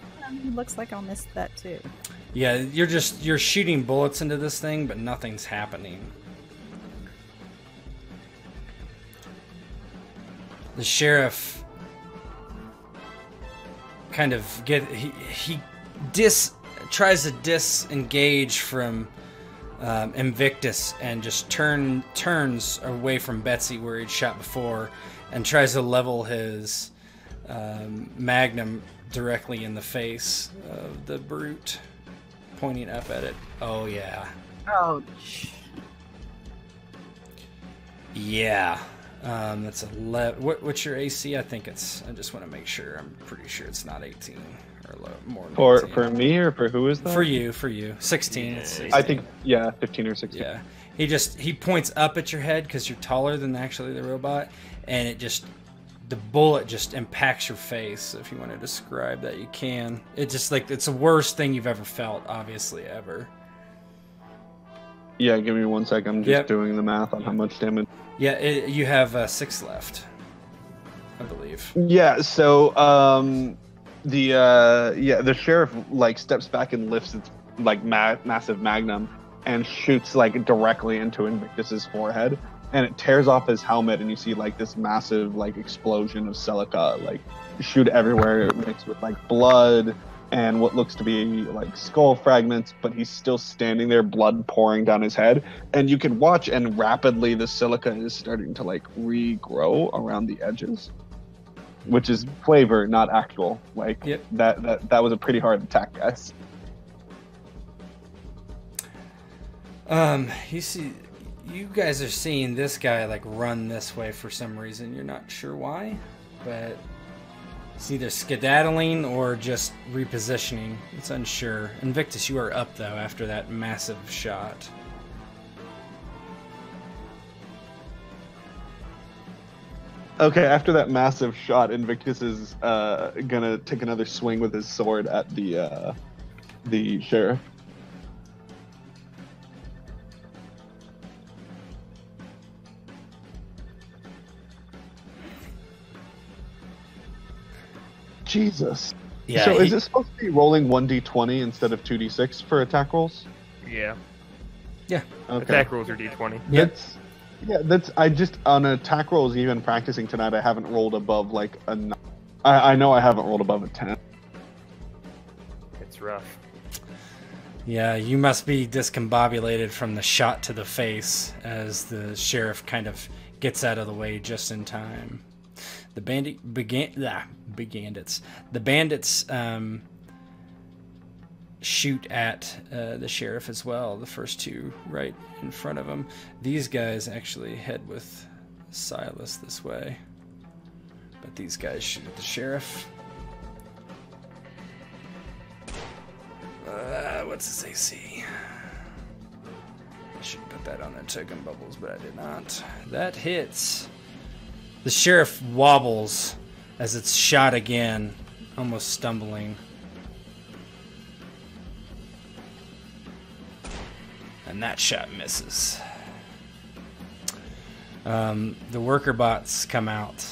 Looks like I'll miss that too. Yeah, you're shooting bullets into this thing, but nothing's happening. The sheriff kind of he tries to disengage from Invictus and just turns away from Betsy where he'd shot before, and tries to level his magnum directly in the face of the brute, pointing up at it. Oh yeah. Oh. Yeah. That's 11. What's your AC? I think it's. I just want to make sure. I'm pretty sure it's not 18 or more than 18. For me or for who is that? For you. 16. It's 16. I think 15 or 16. Yeah. He points up at your head because you're taller than actually the robot, and the bullet just impacts your face. If you want to describe that, you can. It just it's the worst thing you've ever felt, obviously, ever. Yeah, give me 1 second. I'm just doing the math on how much damage. Yeah, you have 6 left, I believe. Yeah, so the sheriff steps back and lifts its massive magnum and shoots directly into Invictus's forehead, and it tears off his helmet, and you see this massive explosion of silica shoot everywhere, mixed with blood and what looks to be skull fragments, but he's still standing there, blood pouring down his head, and you can watch, and rapidly the silica is starting to regrow around the edges, which is flavor, not actual. Yep. That was a pretty hard attack, guys. You guys are seeing this guy run this way for some reason. You're not sure why, but It's either skedaddling or just repositioning. It's unsure. Invictus, you are up, though, after that massive shot. Okay, after that massive shot, Invictus is gonna take another swing with his sword at the sheriff. Jesus. Yeah. So is it supposed to be rolling 1d20 instead of 2d6 for attack rolls? Yeah. Yeah. Okay. Attack rolls are d20. That's I just on attack rolls, even practicing tonight, I haven't rolled above like a. I know I haven't rolled above a 10. It's rough. Yeah, you must be discombobulated from the shot to the face as the sheriff kind of gets out of the way just in time. The bandits shoot at the sheriff as well. The first two right in front of him. These guys actually head with Silas this way, but these guys shoot at the sheriff. What's his AC? I should put that on the token bubbles, but I did not. That hits. The sheriff wobbles as it's shot again, almost stumbling. And that shot misses. The worker bots come out.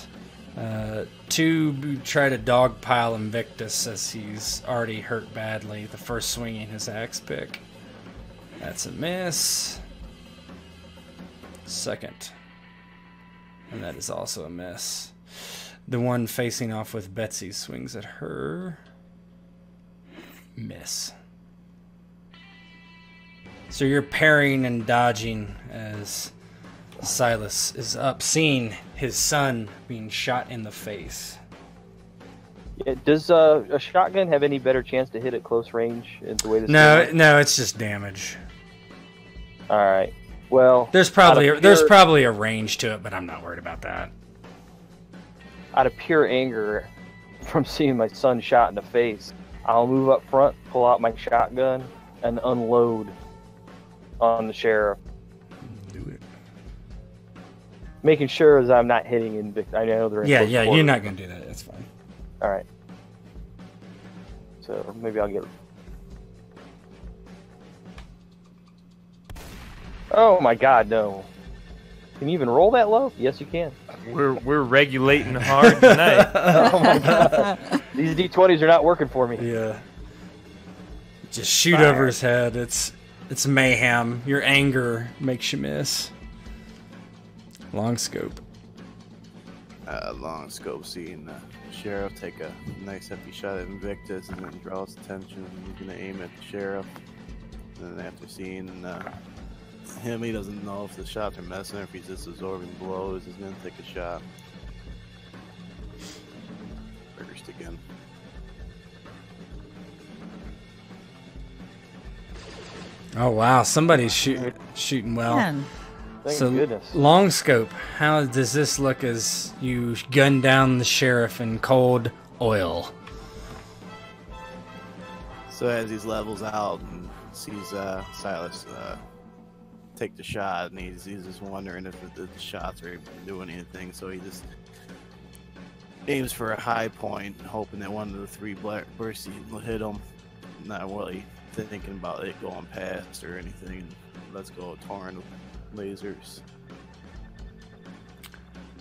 Two try to dogpile Invictus as he's already hurt badly. The first swinging his axe pick. That's a miss. Second. And that is also a miss. The one facing off with Betsy swings at her. Miss. So you're parrying and dodging as Silas is up, seeing his son being shot in the face. Yeah, does a shotgun have any better chance to hit at close range? The way this No, it's just damage. All right. Well, there's probably a range to it, but I'm not worried about that. Out of pure anger from seeing my son shot in the face, I'll move up front, pull out my shotgun, and unload on the sheriff. Do it. Making sure as I'm not hitting Invictus. I know they're in close you're quarters. not gonna do that. That's fine. All right. So maybe I'll get. Oh my God, no! Can you even roll that low? Yes, you can. We're regulating hard tonight. Oh my God! These D20s are not working for me. Yeah. Just shoot over his head. It's mayhem. Your anger makes you miss. Long scope. Long scope, seeing the sheriff take a nice hefty shot at Invictus and then draws attention. He's gonna aim at the sheriff. And then after seeing him, he doesn't know if the shots are messing or if he's just absorbing blows. He's gonna take a shot. First again. Oh wow, somebody's shooting well. Man. Thank So goodness. long scope. How does this look as you gun down the sheriff in cold oil? So as he levels out and sees Silas take the shot, and he's just wondering if the shots are even doing anything. So he just aims for a high point, hoping that one of the three black bursts will hit him. Not really thinking about it going past or anything. Let's go torn lasers.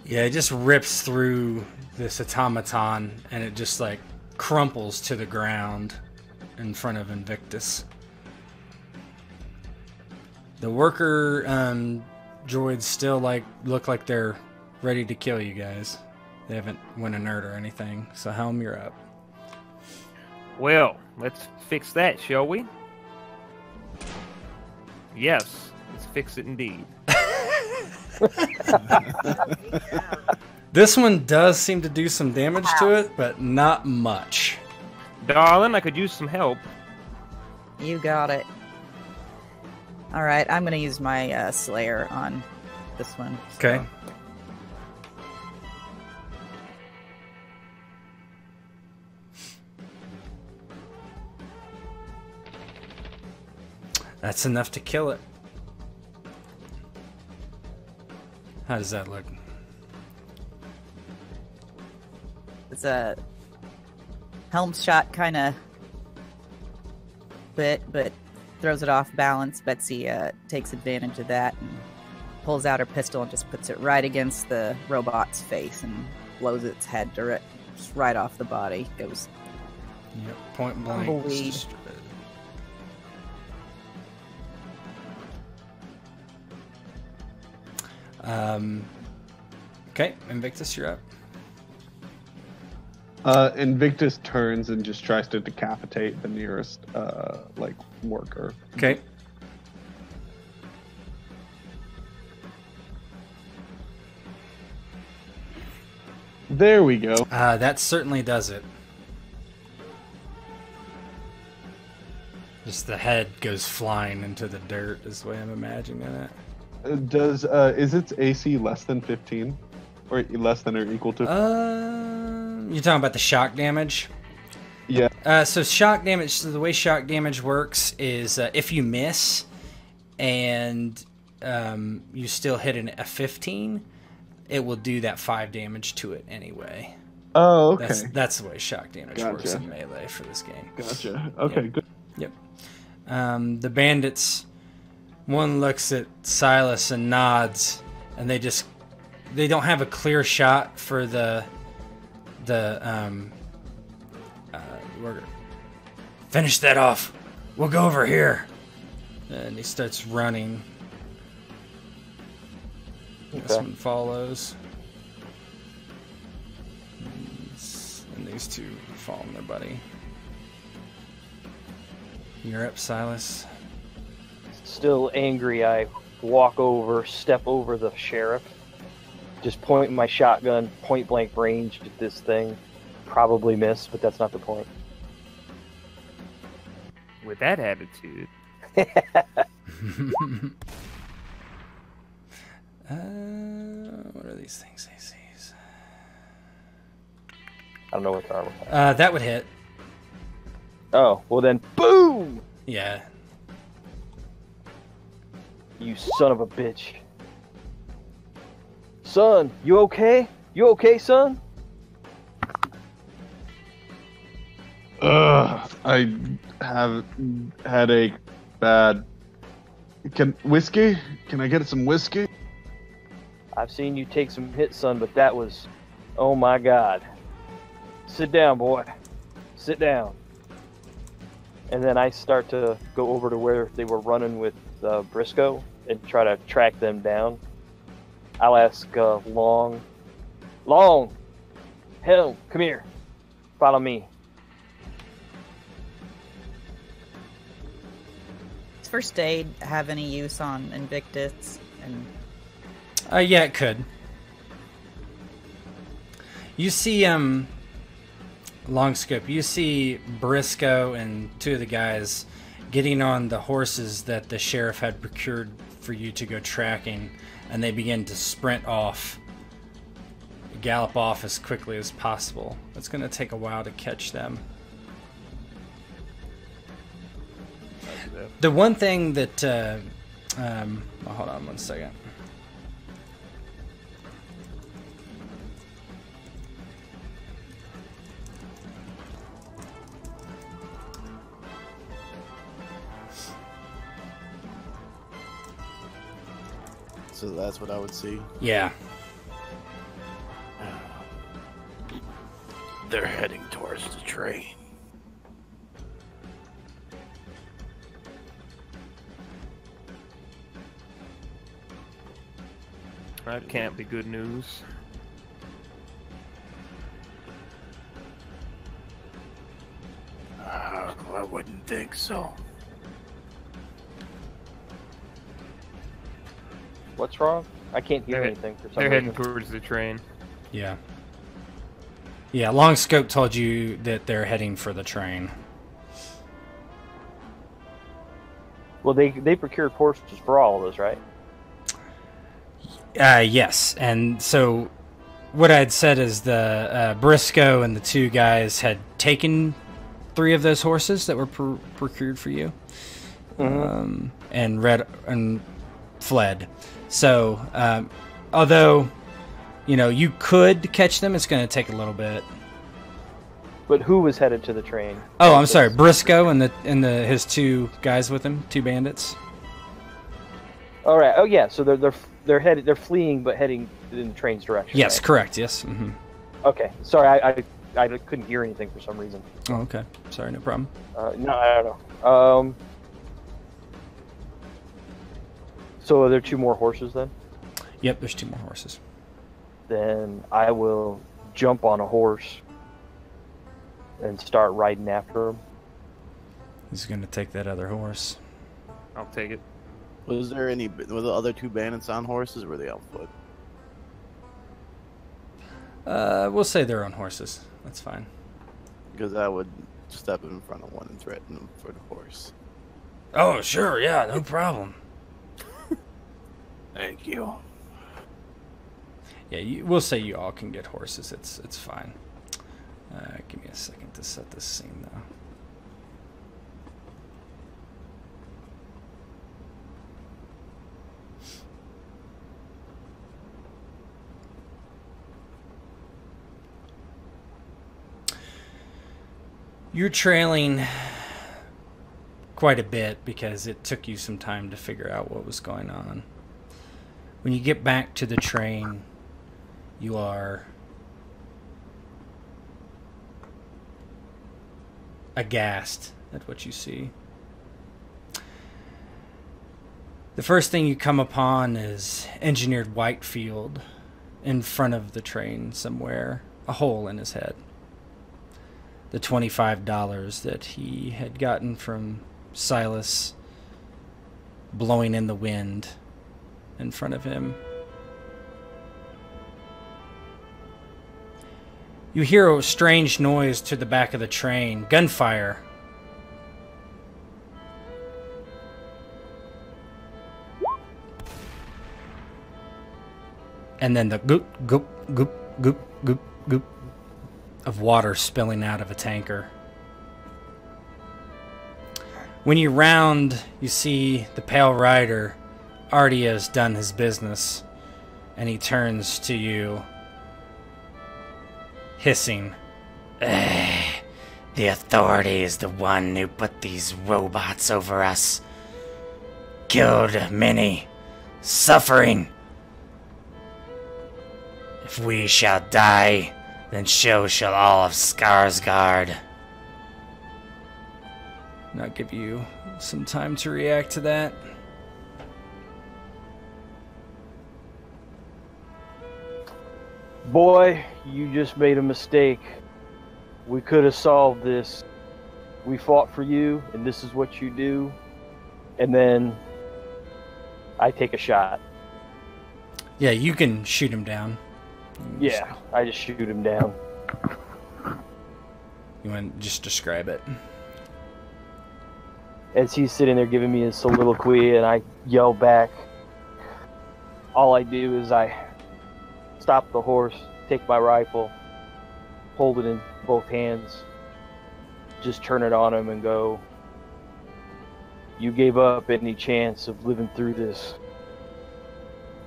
Yeah, it just rips through this automaton, and it just like crumples to the ground in front of Invictus. The worker droids still look like they're ready to kill you guys. They haven't went inert or anything. So Helm, you're up. Well, let's fix that, shall we? Yes, let's fix it indeed. This one does seem to do some damage to it, but not much. Darling, I could use some help. You got it. All right, I'm going to use my Slayer on this one. Okay. That's enough to kill it. How does that look? It's a helm shot kind of bit, but throws it off balance. Betsy takes advantage of that and pulls out her pistol and just puts it right against the robot's face and blows its head direct right off the body. Goes Yep, point blank. Tumbleweed. Okay, Invictus, you're up. Invictus turns and just tries to decapitate the nearest, worker. Okay. There we go. That certainly does it. Just the head goes flying into the dirt is the way I'm imagining it. Is its AC less than 15? Or less than or equal to? You're talking about the shock damage? Yeah. So shock damage, so the way shock damage works is if you miss and you still hit a 15, it will do that 5 damage to it anyway. Oh, okay. That's the way shock damage works in Melee for this game. Gotcha. Okay, Yep. good. Yep. The bandits, one looks at Silas and nods, and they don't have a clear shot for we're finish that off. We'll go over here. And he starts running. This one follows. And these two are following their buddy. You're up, Silas. Still angry, I walk over, step over the sheriff, just point my shotgun point blank range at this thing. Probably miss, but that's not the point. With that attitude. What are these things ACs? I don't know what car was. That would hit. Oh, well then, boom! Yeah. You son of a bitch. Son, you okay? You okay, son? I have headache, bad. Whiskey? Can I get some whiskey? I've seen you take some hits, son, but that was... Oh my god. Sit down, boy. Sit down. And then I start to go over to where they were running with Briscoe and try to track them down. I'll ask Long, hell, come here. Follow me. Does first aid have any use on Invictus? And Yeah, it could. You see, long scope. You see Briscoe and two of the guys getting on the horses that the sheriff had procured for you to go tracking, and they begin to sprint off, gallop off as quickly as possible. It's going to take a while to catch them. The one thing that, hold on one second. So that's what I would see. Yeah. They're heading towards the train. That can't be good news. I wouldn't think so. What's wrong? I can't hear They're- anything for some They're heading reason. towards the train. Yeah. Yeah, long scope told you that they're heading for the train. Well, they procured horses for all of us, right? Yes, and so what I had said is the Briscoe and the two guys had taken 3 of those horses that were procured for you, and fled. So, although, you could catch them, it's going to take a little bit. But who was headed to the train? Oh, I'm sorry, Briscoe and his 2 guys with him, 2 bandits. All right. Oh yeah. So they're fleeing but heading in the train's direction. Yes, right? correct. Yes. Mm-hmm. Okay. Sorry, I couldn't hear anything for some reason. Oh, okay. Sorry, no problem. No, I don't know. So are there 2 more horses then? Yep, there's 2 more horses. Then I will jump on a horse and start riding after him. He's going to take that other horse. I'll take it. Were the other 2 bandits on horses, or were they on foot? We'll say they're on horses. That's fine. Because I would step in front of one and threaten him for the horse. Oh, sure, yeah, no problem. Thank you. Yeah, we'll say you all can get horses. It's fine. Give me a second to set this scene, though. You're trailing quite a bit because it took you some time to figure out what was going on. When you get back to the train, you are aghast at what you see. The first thing you come upon is Engineered Whitefield in front of the train somewhere, a hole in his head. The $25 that he had gotten from Silas blowing in the wind in front of him. You hear a strange noise to the back of the train. Gunfire. And then the goop, goop, goop, goop, goop, goop of water spilling out of a tanker. When you round, you see the Pale Rider already has done his business, and he turns to you, hissing. The Authority is the one who put these robots over us. Killed many, suffering. If we shall die, then so shall all of Skarsgård. And I'll give you some time to react to that. Boy, you just made a mistake. We could have solved this. We fought for you, and this is what you do. And then I take a shot. Yeah, you can shoot him down. Yeah, I just shoot him down. You want to just describe it? As he's sitting there giving me his soliloquy, and I yell back. All I do is I stop the horse, take my rifle, hold it in both hands, just turn it on him and go, you gave up any chance of living through this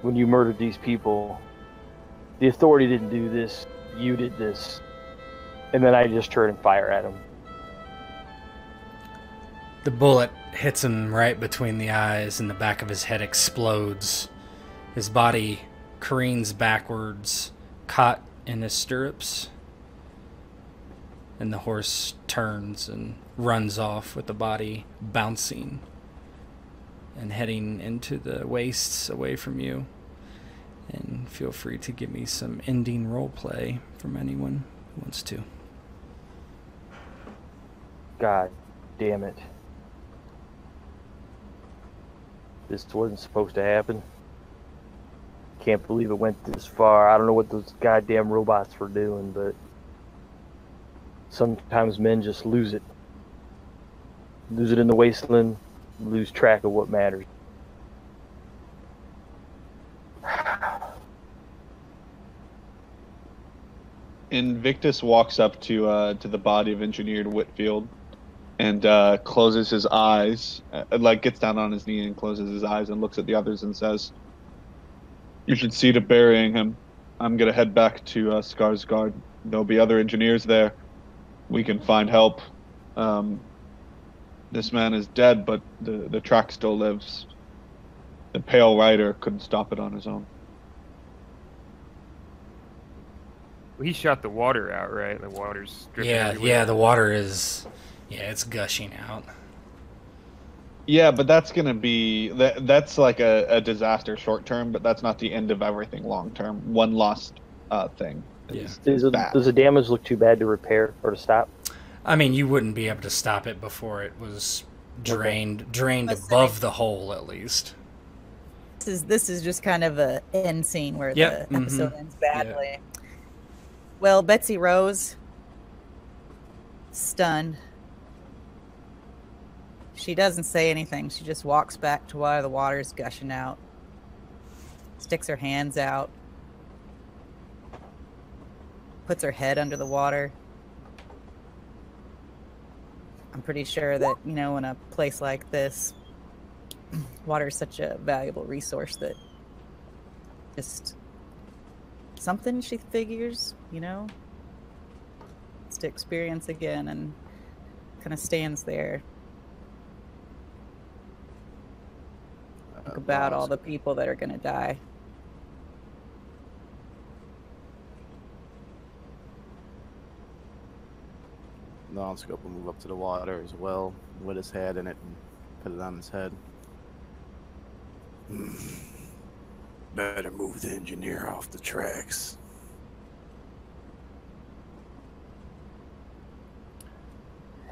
when you murdered these people. The Authority didn't do this, you did this. And then I just turn and fire at him. The bullet hits him right between the eyes and the back of his head explodes. His body careens backwards, caught in his stirrups. And the horse turns and runs off with the body bouncing and heading into the wastes away from you. And feel free to give me some ending roleplay from anyone who wants to. God damn it. This wasn't supposed to happen. Can't believe it went this far. I don't know what those goddamn robots were doing, but sometimes men just lose it. Lose it in the wasteland, lose track of what matters. Invictus walks up to the body of Engineered Whitfield and closes his eyes, like gets down on his knee and closes his eyes and looks at the others and says, "You should see to burying him. I'm gonna head back to Skarsgård. There'll be other engineers there. We can find help. This man is dead, but the track still lives. The Pale Rider couldn't stop it on his own." Well, he shot the water out, right? The water's dripping Yeah, everywhere. yeah, the water is, yeah, it's gushing out. Yeah, but that's gonna be that's like a disaster short term, but that's not the end of everything long term. One lost thing. Yeah. Bad. Does the damage look too bad to repair or to stop? I mean, you wouldn't be able to stop it before it was drained Listen, above the hole, at least. This is just kind of a end scene where Yep, the episode mhm. ends badly. Well, Betsy Rose, stunned. She doesn't say anything. She just walks back to where the water is gushing out, sticks her hands out, puts her head under the water. I'm pretty sure that, you know, in a place like this, water is such a valuable resource that just something she figures, you know, is to experience again, and kind of stands there. Think about all the people that are going to die. Non-scope will move up to the water as well, with his head in it, and put it on his head. Better move the engineer off the tracks.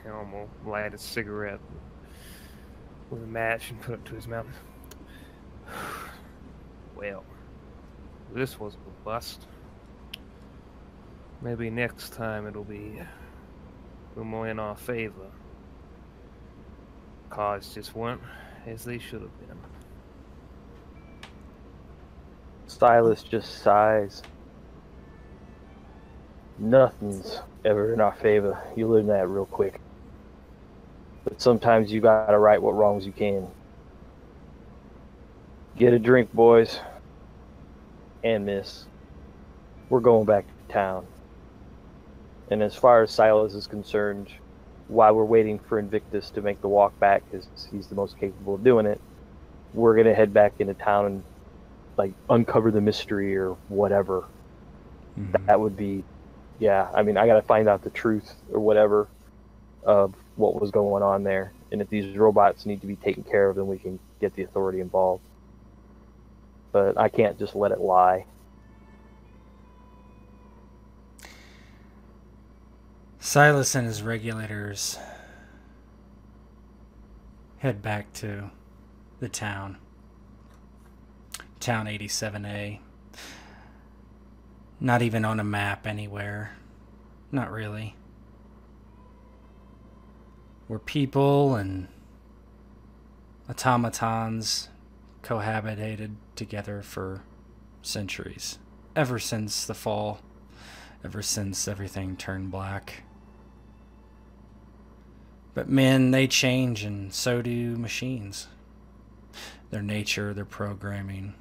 Helm will light a cigarette with a match and put it to his mouth. Well, this was a bust. Maybe next time it'll be a little more in our favor. Cards just weren't as they should have been. Silas just sighs. Nothing's ever in our favor. You learn that real quick. But sometimes you gotta right what wrongs you can. Get a drink, boys. And miss. We're going back to town. And as far as Silas is concerned, while we're waiting for Invictus to make the walk back, because he's the most capable of doing it, we're gonna head back into town and like uncover the mystery or whatever. Mhm. That would be, yeah. I mean, I gotta find out the truth or whatever of what was going on there. And if these robots need to be taken care of, then we can get the authority involved. But I can't just let it lie. Silas and his regulators head back to the town. Town 87A. Not even on a map anywhere. Not really. Where people and automatons cohabitated together for centuries. Ever since the fall. Ever since everything turned black. But men, they change, and so do machines. Their nature, their programming,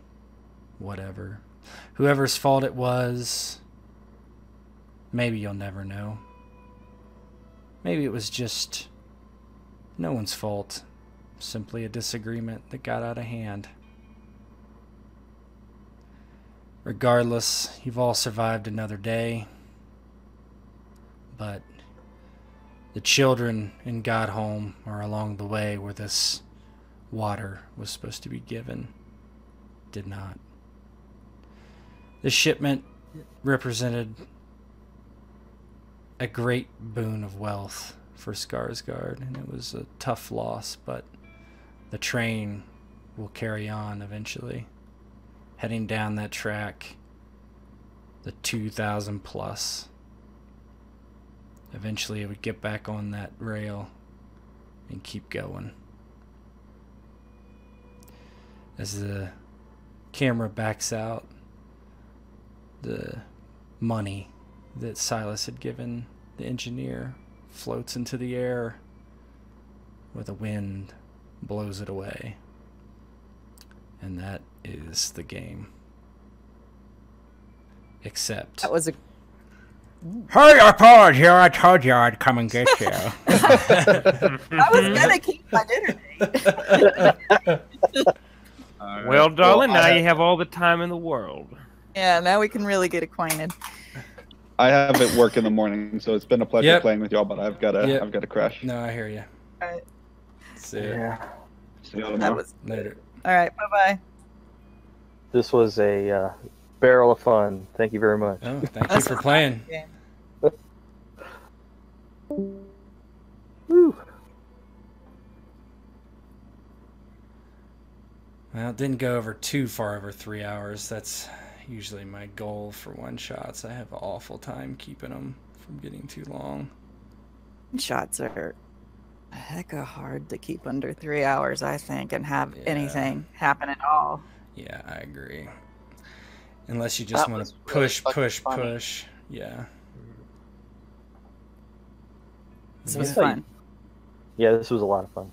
whatever. Whoever's fault it was, maybe you'll never know. Maybe it was just no one's fault. Simply a disagreement that got out of hand. Regardless, you've all survived another day. But the children in Godholm are along the way where this water was supposed to be given. Did not. The shipment represented a great boon of wealth for Skarsgård, and it was a tough loss, but the train will carry on eventually. Heading down that track, the 2,000 plus. Eventually it would get back on that rail and keep going. As the camera backs out, the money that Silas had given the engineer floats into the air where the wind blows it away. And that is the game. Except... That was a Hey, I told you I'd come and get you. I was gonna keep my dinner date. Well, darling, now you have all the time in the world. Yeah, now we can really get acquainted. I have it work in the morning, so it's been a pleasure Yep. playing with y'all. But I've got to, Yep. I've got to crash. No, I hear you. All right. See ya. Yeah. See y'all That tomorrow. was Later. all right. Bye bye. This was a barrel of fun. Thank you very much. Oh, thank you for playing. Woo. Well, it didn't go over too far over 3 hours. That's usually my goal for one-shots. I have an awful time keeping them from getting too long. Shots are a heck of hard to keep under 3 hours, I think, and have anything happen at all. Yeah, I agree. Unless you just That want was to really push, fucking push, funny. push. Yeah. This was Yeah. fun. Yeah, this was a lot of fun.